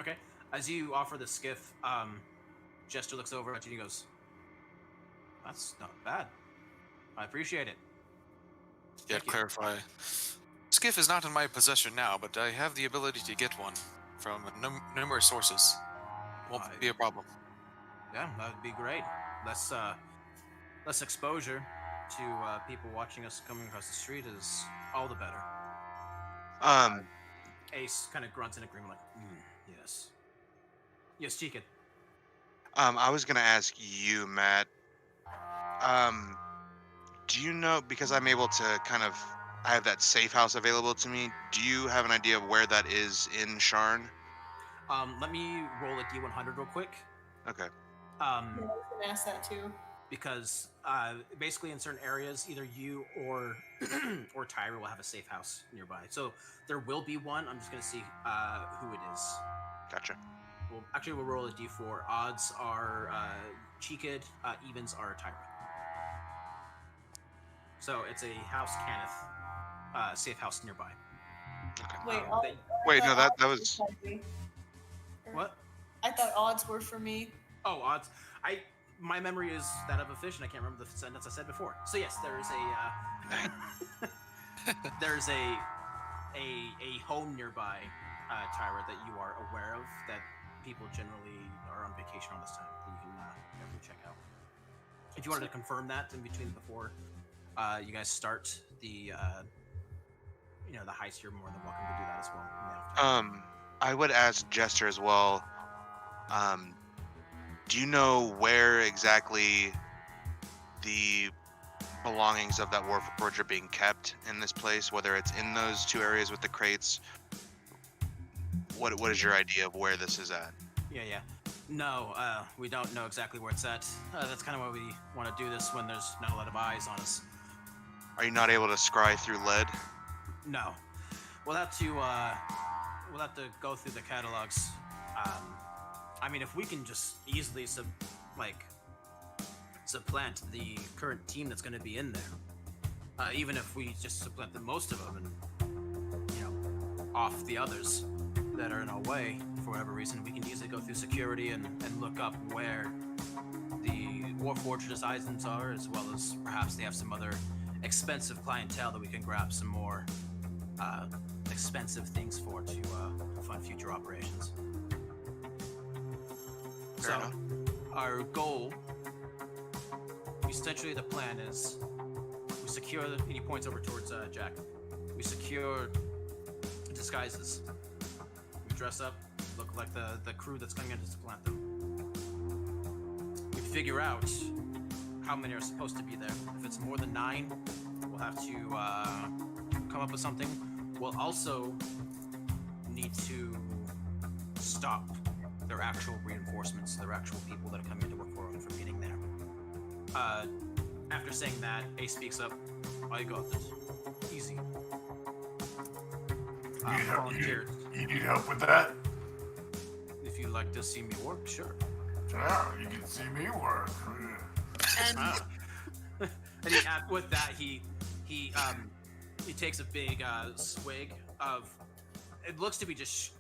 Okay. As you offer the skiff, Jester looks over at you and he goes, "That's not bad. I appreciate it." Yeah, Thank you. clarify. Skiff is not in my possession now, but I have the ability to get one from numerous sources. Won't I- be a problem. Yeah, that would be great. Less exposure to people watching us coming across the street is all the better. Um, Ace kind of grunts in agreement, like, yes. Yes, Chicken. I was gonna ask you, Matt. Um, do you know, because I'm able to kind of, I have that safe house available to me. Do you have an idea of where that is in Sharn? Let me roll a D100 real quick. Okay. Yeah, I was gonna ask that too. Because basically in certain areas, either you or or Tyra will have a safe house nearby. So there will be one. I'm just gonna see who it is. Gotcha. Well, actually, we'll roll a D4. Odds are Cheekid, evens are Tyra. So it's a house Kenneth, safe house nearby. Okay. Wait, They- Wait, no, that odds were was. for me. what? I thought odds were for me. Oh, odds. My memory is that of a fish, and I can't remember the sentence I said before. So yes, there is there's a home nearby, Tyra, that you are aware of that people generally are on vacation on this time that you can definitely check out. If you wanted to confirm that in between before you guys start the the heist, you're more than welcome to do that as well. in the afternoon. I would ask Jester as well. Do you know where exactly the belongings of that War Forge are being kept in this place? Whether it's in those two areas with the crates. What is your idea of where this is at? Yeah. No, we don't know exactly where it's at. That's kind of why we want to do this when there's not a lot of eyes on us. Are you not able to scry through lead? No, we'll have to go through the catalogs. I mean, if we can just easily supplant the current team that's going to be in there, even if we just supplant the most of them and off the others that are in our way for whatever reason, we can easily go through security and look up where the Warforged items are, as well as perhaps they have some other expensive clientele that we can grab some more expensive things for to fund future operations. Fair So, enough. our goal, essentially the plan is, we secure, and he points over towards Jack, we secure disguises. We dress up, look like the crew that's coming in to supplant them. We figure out how many are supposed to be there. If it's more than 9, we'll have to come up with something. We'll also need to stop their actual reinforcements, their actual people that are coming to work for them from getting there. After saying that, Ace speaks up. I got this. Easy. Volunteers. You need help with that? If you'd like to see me work, sure. Yeah, you can see me work. And And with that, he takes a big swig of. It looks to be just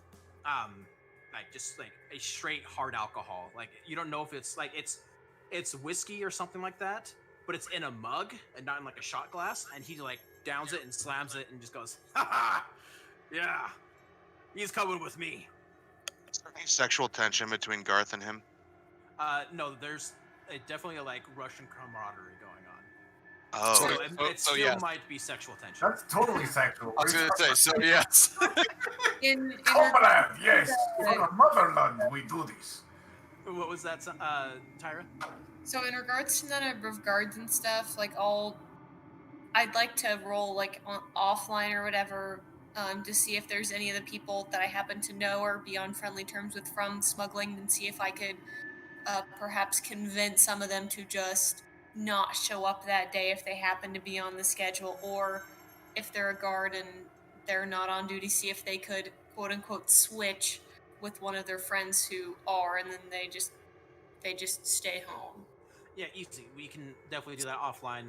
like a straight hard alcohol. Like you don't know if it's like it's whiskey or something like that, but it's in a mug and not in like a shot glass. And he like downs it and slams it and just goes, "Ha ha, yeah, he's coming with me." Is there any sexual tension between Garth and him? No, there's definitely a like Russian camaraderie going on. Oh, So So- it so still yes. might be sexual tension. That's totally sexual. I was gonna say, so yes. in Homeland, yes. For the motherland, we do this. What was that, Tyra? So in regards to the number of guards and stuff, like I'd like to roll like on offline or whatever to see if there's any of the people that I happen to know or be on friendly terms with from smuggling, and see if I could perhaps convince some of them to just not show up that day if they happen to be on the schedule, or if they're a guard and they're not on duty, see if they could quote unquote switch with one of their friends who are, and then they just stay home. Yeah, easy. We can definitely do that offline.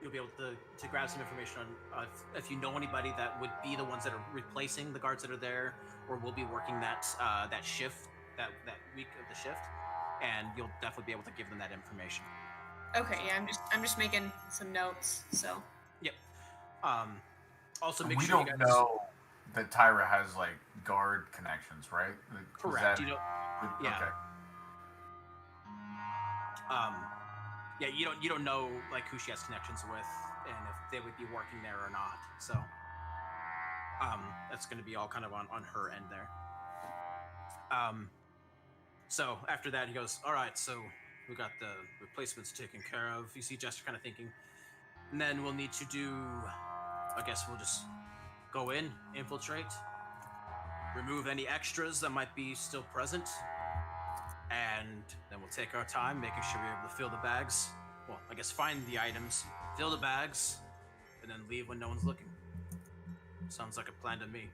You'll be able to grab some information on if you know anybody that would be the ones that are replacing the guards that are there, or will be working that shift that week of the shift, and you'll definitely be able to give them that information. Okay, yeah, I'm just making some notes. So Yep. Also, make We sure you don't guys. know that Tyra has like guard connections, right? Was Correct. that- You don't. Yeah. Okay. Yeah, you don't know like who she has connections with and if they would be working there or not. So that's going to be all kind of on her end there. So after that he goes, all right, so we got the replacements taken care of. You see Jester kind of thinking, and then we'll need to do, I guess we'll just go in, infiltrate, remove any extras that might be still present, and then we'll take our time making sure we're able to fill the bags. Well, I guess find the items, fill the bags, and then leave when no one's looking. Sounds like a plan to me.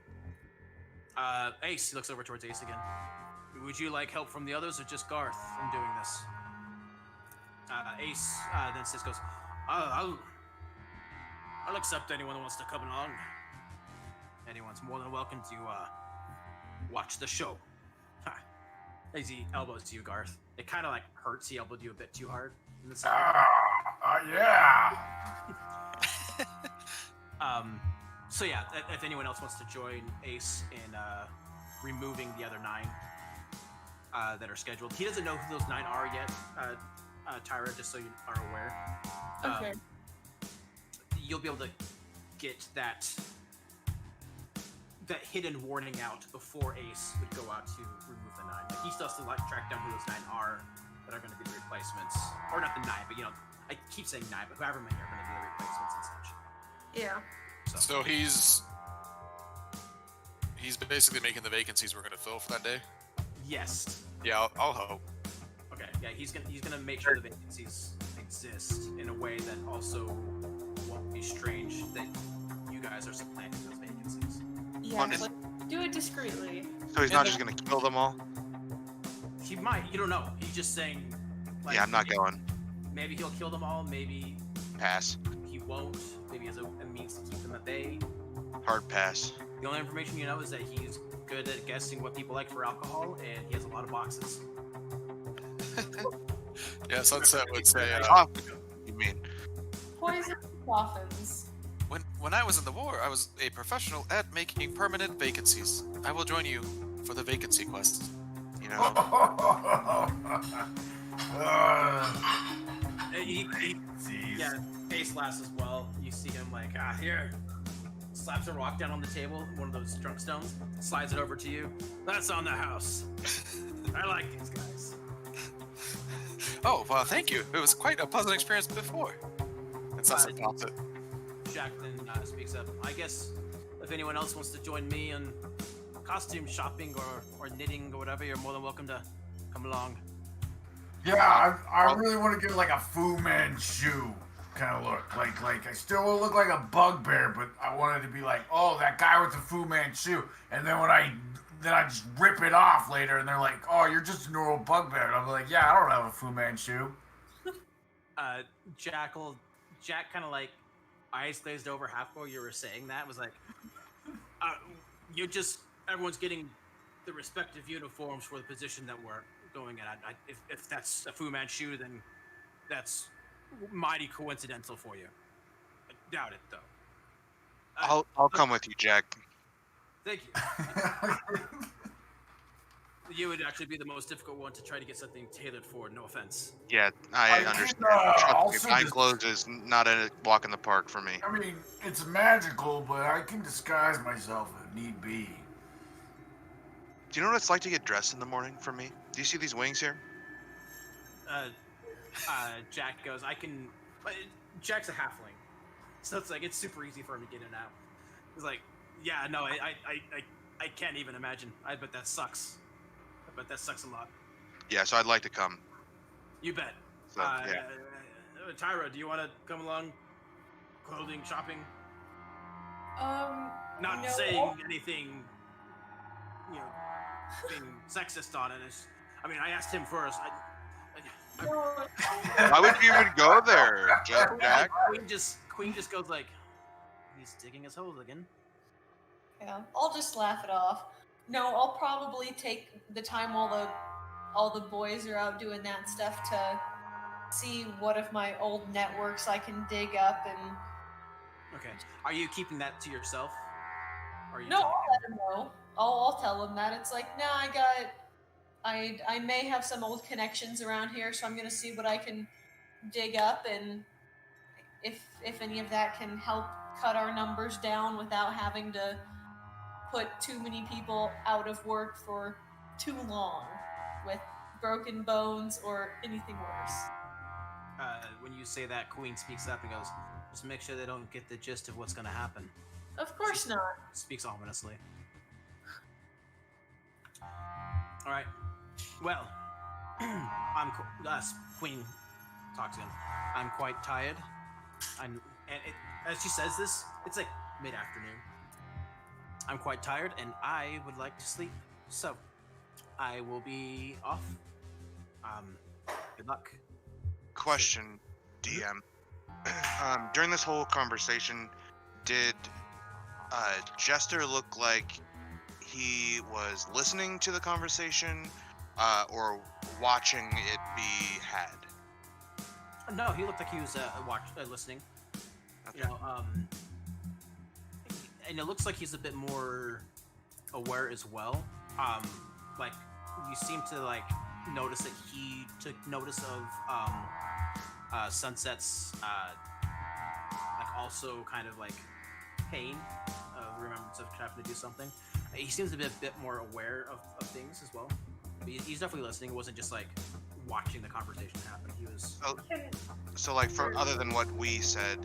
Ace, he looks over towards Ace again. Would you like help from the others or just Garth in doing this? Ace then Sis goes, I'll accept anyone that wants to come along. Anyone's more than welcome to watch the show. As he elbows you, Garth. It kind of like hurts. He elbowed you a bit too hard in the side. Yeah. So yeah, if anyone else wants to join Ace in removing the other 9 that are scheduled, he doesn't know who those 9 are yet. Tyra, just so you are aware. okay, You'll be able to get that hidden warning out before Ace would go out to remove the 9. Like he still has to like track down who those 9 are that are going to be the replacements, or not the 9, but I keep saying 9, but however many are going to be the replacements and such. yeah. So he's basically making the vacancies we're gonna fill for that day. Yes. Yeah, I'll help. Okay. Yeah, he's gonna make sure the vacancies exist in a way that also won't be strange that you guys are supplanting those vacancies. Yeah, Honest- but do it discreetly. So he's not just gonna kill them all? He might. You don't know. He's just saying. Like, Yeah, I'm not going. Maybe he'll kill them all. Maybe Pass. he won't. Maybe he has a means to keep them at bay. Hard pass. The only information you know is that he's good at guessing what people like for alcohol, and he has a lot of boxes. Yeah, Sunset would say, Oh, you mean? Poison coffins. when I was in the war, I was a professional at making permanent vacancies. I will join you for the vacancy quest. You know? Yeah, Ace laughs as well. You see him like, here. Slaps a rock down on the table, one of those drunk stones, slides it over to you. That's on the house. I like these guys. Oh, well, thank you. It was quite a pleasant experience before. And Sunset pops it. Jack then speaks up. I guess if anyone else wants to join me in costume shopping or knitting or whatever, you're more than welcome to come along. Yeah, I really want to get like a Fu Manchu kind of look. Like I still look like a bugbear, but I wanted to be like, oh, that guy with the Fu Manchu. And then I just rip it off later, and they're like, oh, you're just a normal bugbear. And I'm like, yeah, I don't have a Fu Manchu. Jack kind of like eyes glazed over half while you were saying that, was like, everyone's getting the respective uniforms for the position that we're going at. If that's a Fu Manchu, then that's mighty coincidental for you. I doubt it, though. I'll come with you, Jack. Thank you. You would actually be the most difficult one to try to get something tailored for, no offense. Yeah, I can, understand. Trust also me, buying just- clothes is not a walk in the park for me. I mean, it's magical, but I can disguise myself if need be. Do you know what it's like to get dressed in the morning for me? Do you see these wings here? Jack goes, Jack's a halfling. So it's like, it's super easy for him to get in and out. He's like, Yeah, no, I can't even imagine. I bet that sucks. I bet that sucks a lot. Yeah, so I'd like to come. You bet. So yeah. Tyra, do you want to come along? Clothing shopping? Not no, saying anything, you know, being sexist on it. I mean, I asked him first. no, Why would you even go there, Jack? Queen just goes like, he's digging his holes again. yeah, I'll just laugh it off. No, I'll probably take the time while all the boys are out doing that stuff to see what of my old networks I can dig up and. Okay. Are you keeping that to yourself? Or are you No, telling I'll him? let him know. I'll tell him that it's like, nah, I may have some old connections around here, so I'm gonna see what I can dig up, and if any of that can help cut our numbers down without having to put too many people out of work for too long with broken bones or anything worse. When you say that, Queen speaks up and goes, just make sure they don't get the gist of what's going to happen. Of course She not. Speaks ominously. All right. Well, Queen talks again. I'm quite tired. As she says this, it's like mid-afternoon. I'm quite tired, and I would like to sleep. So, I will be off. Good luck. Question, DM. During this whole conversation, did Jester look like he was listening to the conversation or watching it be had? No, he looked like he was listening. Okay. You know, and it looks like he's a bit more aware as well. Like you seem to like notice that he took notice of Sunset's like also kind of like pain, remembrance of having to do something. He seems to be a bit more aware of things as well. But he's definitely listening. It wasn't just like watching the conversation happen. He was. So like, for other than what we said,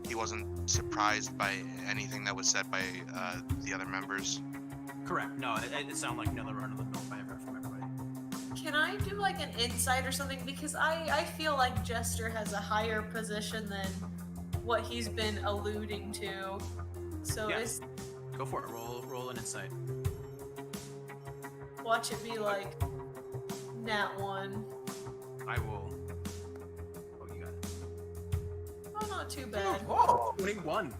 he wasn't surprised by anything that was said by the other members. Correct. No, it sounded like another run of the mill from everybody. Can I do like an insight or something? Because I feel like Jester has a higher position than what he's been alluding to. So Yeah. is Go for it. Roll an insight. watch it be like nat 1. I will. Oh, you got it. Oh, not too bad. Whoa! 21.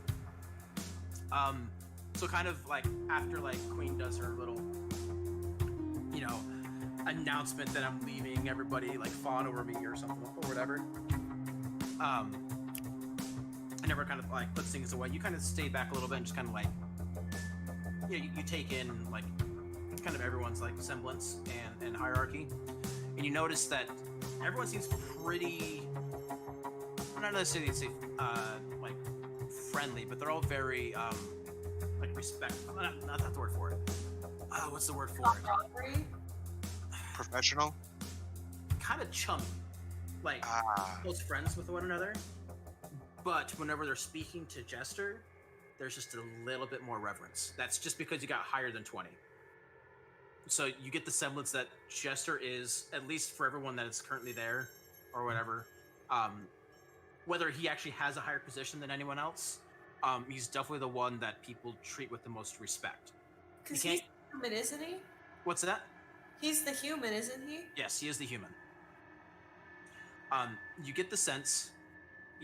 So kind of like after like Queen does her little, you know, announcement that I'm leaving, everybody like fawn over me or something or whatever. I never kind of like puts things away. You kind of stay back a little bit and just kind of like, you know, you take in like kind of everyone's like semblance and hierarchy, and you notice that everyone seems pretty. I'm not necessarily say like friendly, but they're all very like respectful. Not the word for it. What's the word for it? Robbery? Professional? Kind of chummy, like close friends with one another. But whenever they're speaking to Jester, there's just a little bit more reverence. That's just because you got higher than 20. So you get the semblance that Jester is, at least for everyone that is currently there, or whatever, whether he actually has a higher position than anyone else, he's definitely the one that people treat with the most respect. Because he's the human, isn't he? What's that? He's the human, isn't he? Yes, he is the human. You get the sense,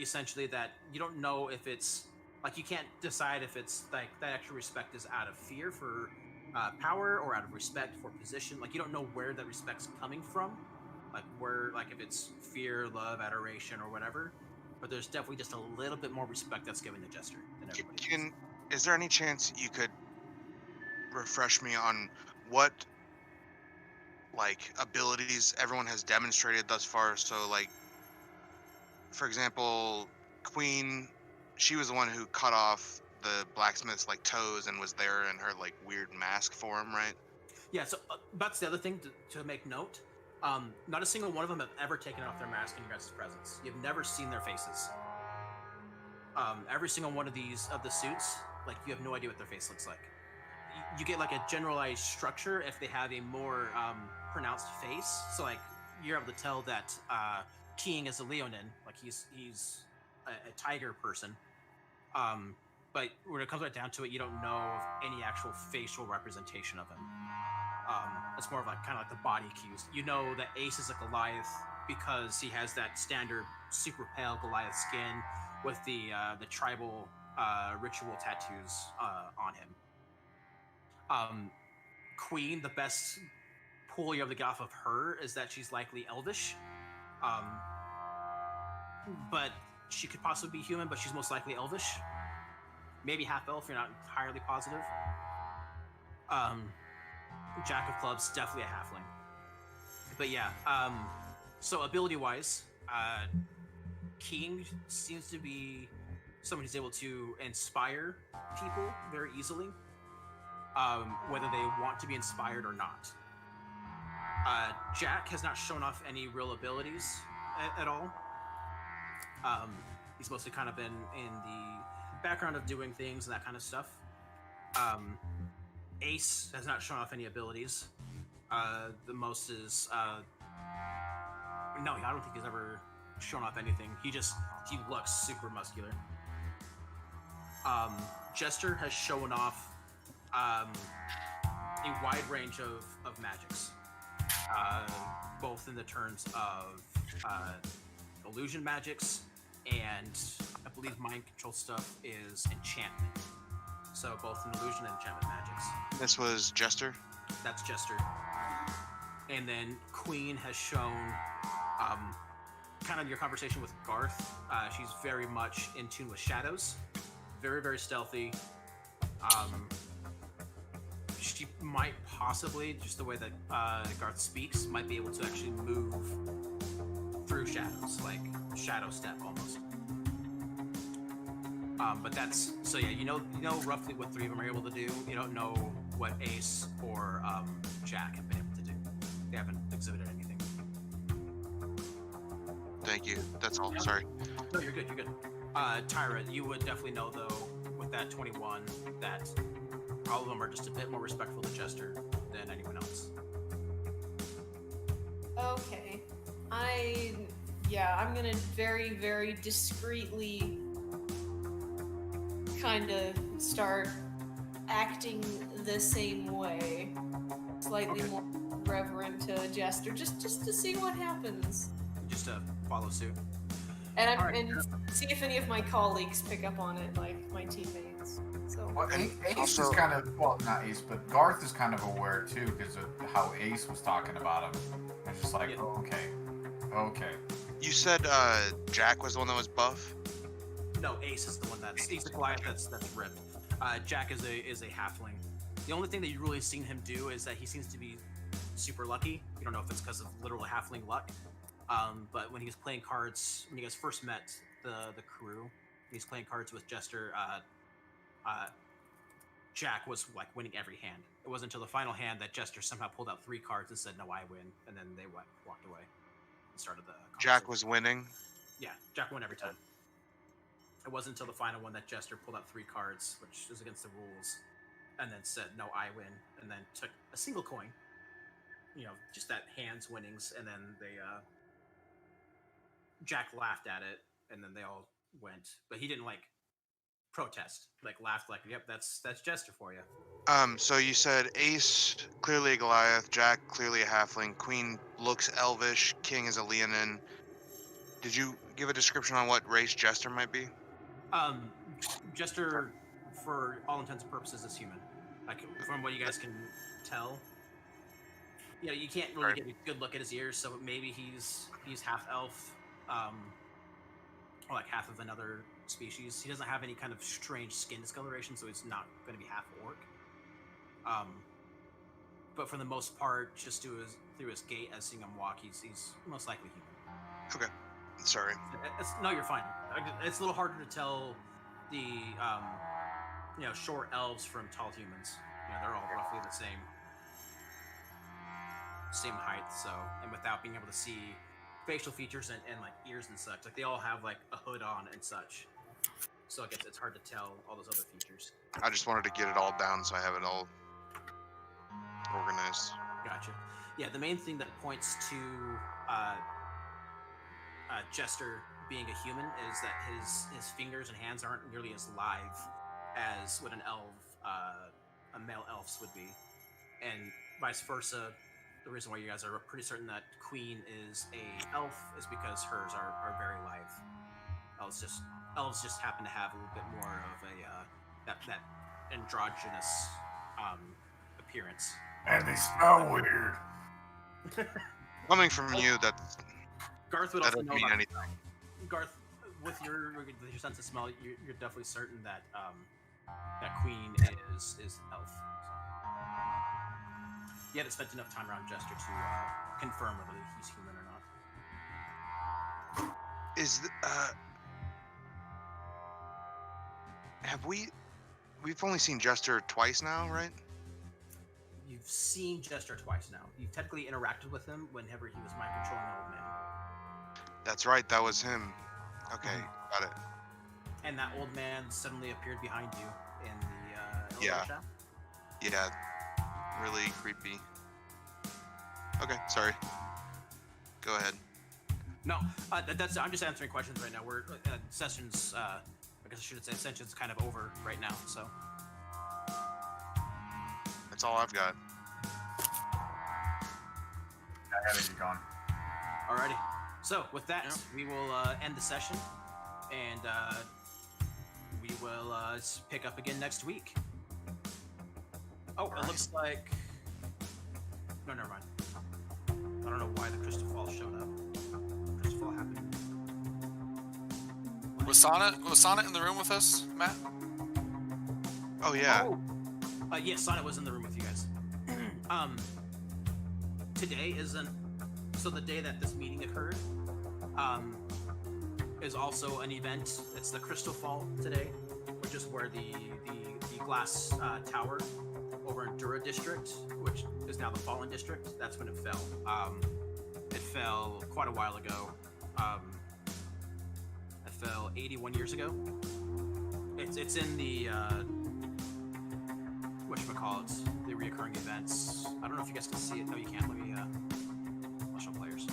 essentially, that you don't know if it's like you can't decide if it's like that extra respect is out of fear for power or out of respect for position. Like you don't know where that respect's coming from, like where, like if it's fear, love, adoration, or whatever. But there's definitely just a little bit more respect that's given to Jester than everybody else. Is there any chance you could refresh me on what like abilities everyone has demonstrated thus far? So like, for example, Queen, she was the one who cut off the blacksmith's like toes and was there in her like weird mask form, right? Yeah, so that's the other thing to make note. Not a single one of them have ever taken off their mask in your guys' presence. You've never seen their faces. every single one of the suits, like you have no idea what their face looks like. You get like a generalized structure if they have a more pronounced face. So like you're able to tell that King is a Leonin, like he's a tiger person. But when it comes right down to it, you don't know of any actual facial representation of him. It's more of like kind of like the body cues. You know that Ace is a Goliath because he has that standard super pale Goliath skin with the tribal ritual tattoos on him. Queen, the best pull you ever get off of her is that she's likely elvish, but she could possibly be human, but she's most likely elvish. Maybe half elf. You're not entirely positive. Jack of Clubs, definitely a halfling. But yeah, so ability-wise, King seems to be someone who's able to inspire people very easily, whether they want to be inspired or not. Jack has not shown off any real abilities at all. He's mostly kind of been in the background of doing things and that kind of stuff. Ace has not shown off any abilities. The most is no, I don't think he's ever shown off anything. He looks super muscular. Jester has shown off a wide range of magics, both in the terms of illusion magics, and I believe mind control stuff is enchantment. So both in illusion and enchantment magics. This was Jester. That's Jester. And then Queen has shown, kind of your conversation with Garth, she's very much in tune with shadows. Very, very stealthy. She might possibly, just the way that Garth speaks, might be able to actually move through shadows, like shadow step almost. But that's, so yeah, you know roughly what three of them are able to do. You don't know what Ace or Jack have been able to do. They haven't exhibited anything. Thank you. That's all. Yeah. Sorry. No, you're good. Tyra, you would definitely know though, with that 21, that all of them are just a bit more respectful to Jester than anyone else. Okay. I'm gonna very, very discreetly kind of start acting the same way. Slightly more reverent to Jester, just to see what happens. Just to follow suit. And All right. and see if any of my colleagues pick up on it, like my teammates. So Well, Ace Also- is kind of, well, not Ace, but Garth is kind of aware too because of how Ace was talking about him. It's just like, Yeah. oh, okay. You said Jack was the one that was buff. No, Ace is the one he's the Goliath that's ripped. Jack is a halfling. The only thing that you've really seen him do is that he seems to be super lucky. You don't know if it's because of literal halfling luck. But when he was playing cards, when you guys first met the crew, he was playing cards with Jester. Jack was like winning every hand. It wasn't until the final hand that Jester somehow pulled out 3 cards and said, "No, I win," and then they walked away and started the conversation. Jack was winning. Yeah, Jack won every time. It wasn't until the final one that Jester pulled out 3 cards, which is against the rules, and then said, "No, I win," and then took a single coin. Just that hands winnings, and then Jack laughed at it, and then they all went, but he didn't protest, laughed "Yep, that's Jester for you." So you said Ace clearly a Goliath, Jack clearly a halfling, Queen looks elvish, King is a Leonin. Did you give a description on what race Jester might be? Jester, for all intents and purposes, is human. From what you guys can tell, you can't really get a good look at his ears, so maybe he's half elf, or like half of another species. He doesn't have any kind of strange skin discoloration, so he's not going to be half orc. But for the most part, just through his gait, as seeing him walk, he's most likely human. Okay. Sorry. No, you're fine. It's a little harder to tell the short elves from tall humans. They're all roughly the same height. So, and without being able to see facial features and ears and such, they all have a hood on and such. so I guess it's hard to tell all those other features. I just wanted to get it all down so I have it all organized. Gotcha. Yeah, the main thing that points to Jester being a human is that his fingers and hands aren't nearly as live as what an elf, a male elf's would be, and vice versa. The reason why you guys are pretty certain that Queen is a elf is because hers are very live. Elves just happen to have a little bit more of a that androgynous appearance. And they smell weird. Coming from you, that Garth would that also doesn't know mean about anything. Garth, with your sense of smell, you're definitely certain that that Queen is elf. So. You haven't spent enough time around Jester to confirm whether he's human or not. Is have we've only seen Jester twice now, right? You've seen Jester twice now. You've technically interacted with him whenever he was mind controlling the old man. That's right, that was him. Okay, got it. And that old man suddenly appeared behind you in the Yeah. elevator shaft. Yeah, really creepy. Okay, sorry. Go ahead. No, that's. I'm just answering questions right now. We're sessions. I guess I should say session's kind of over right now. So That's all I've got. I have it gone. alrighty. So with that, Yep. we will end the session, and we will pick up again next week. Oh, it looks like. No, never mind. I don't know why the crystal fall showed up. Crystal fall happened. Was Sonnet in the room with us, Matt? Oh yeah. Oh. Yes, Sonnet was in the room with you guys. Today isn't. So the day that this meeting occurred, is also an event. It's the Crystal Fall today, which is where the glass tower over in Dura District, which is now the Fallen District. That's when it fell. It fell quite a while ago. It fell 81 years ago. It's in the whatchamacallit, the reoccurring events. I don't know if you guys can see it. No, you can't. Let me I'll show players.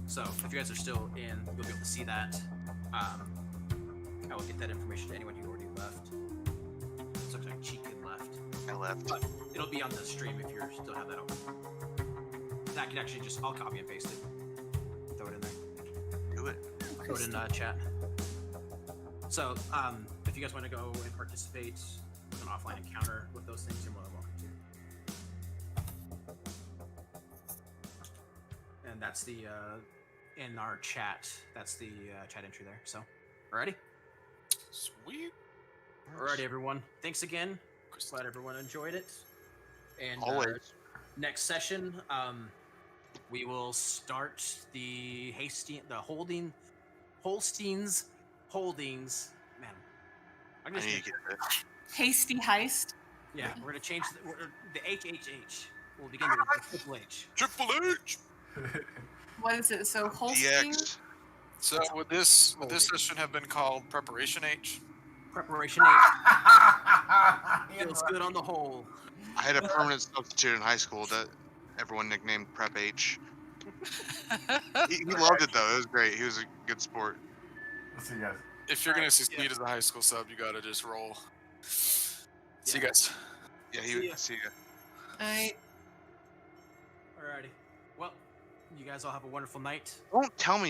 So if you guys are still in, you'll be able to see that. I will get that information to anyone who already left. It looks like Cheek had left. I left. But it'll be on the stream if you still have that open. That can actually just, I'll copy and paste it. Throw it in there. Do it. Throw it in chat. So, if you guys want to go and participate with an offline encounter with those things, you're more than welcome to. And that's the, in our chat, that's the chat entry there. So, alrighty? Sweet. Alrighty, everyone. Thanks again. Glad everyone enjoyed it. And Always. next session, we will start the Holstein's Holdings. Man, I'm I just need to get it. Hasty heist. yeah. We're gonna change the HHH. We'll begin with the Triple H. Triple H. What is it? So Holstein? DX. So would this session have been called Preparation H? Preparation H feels good on the whole. I had a permanent substitute in high school that everyone nicknamed Prep H. He loved it though. It was great. He was a good sport. We'll see you guys. If you're gonna succeed as a high school sub, you gotta just roll. See you guys. Yeah, he See ya. would see you. I Alrighty. Well, you guys all have a wonderful night. Don't tell me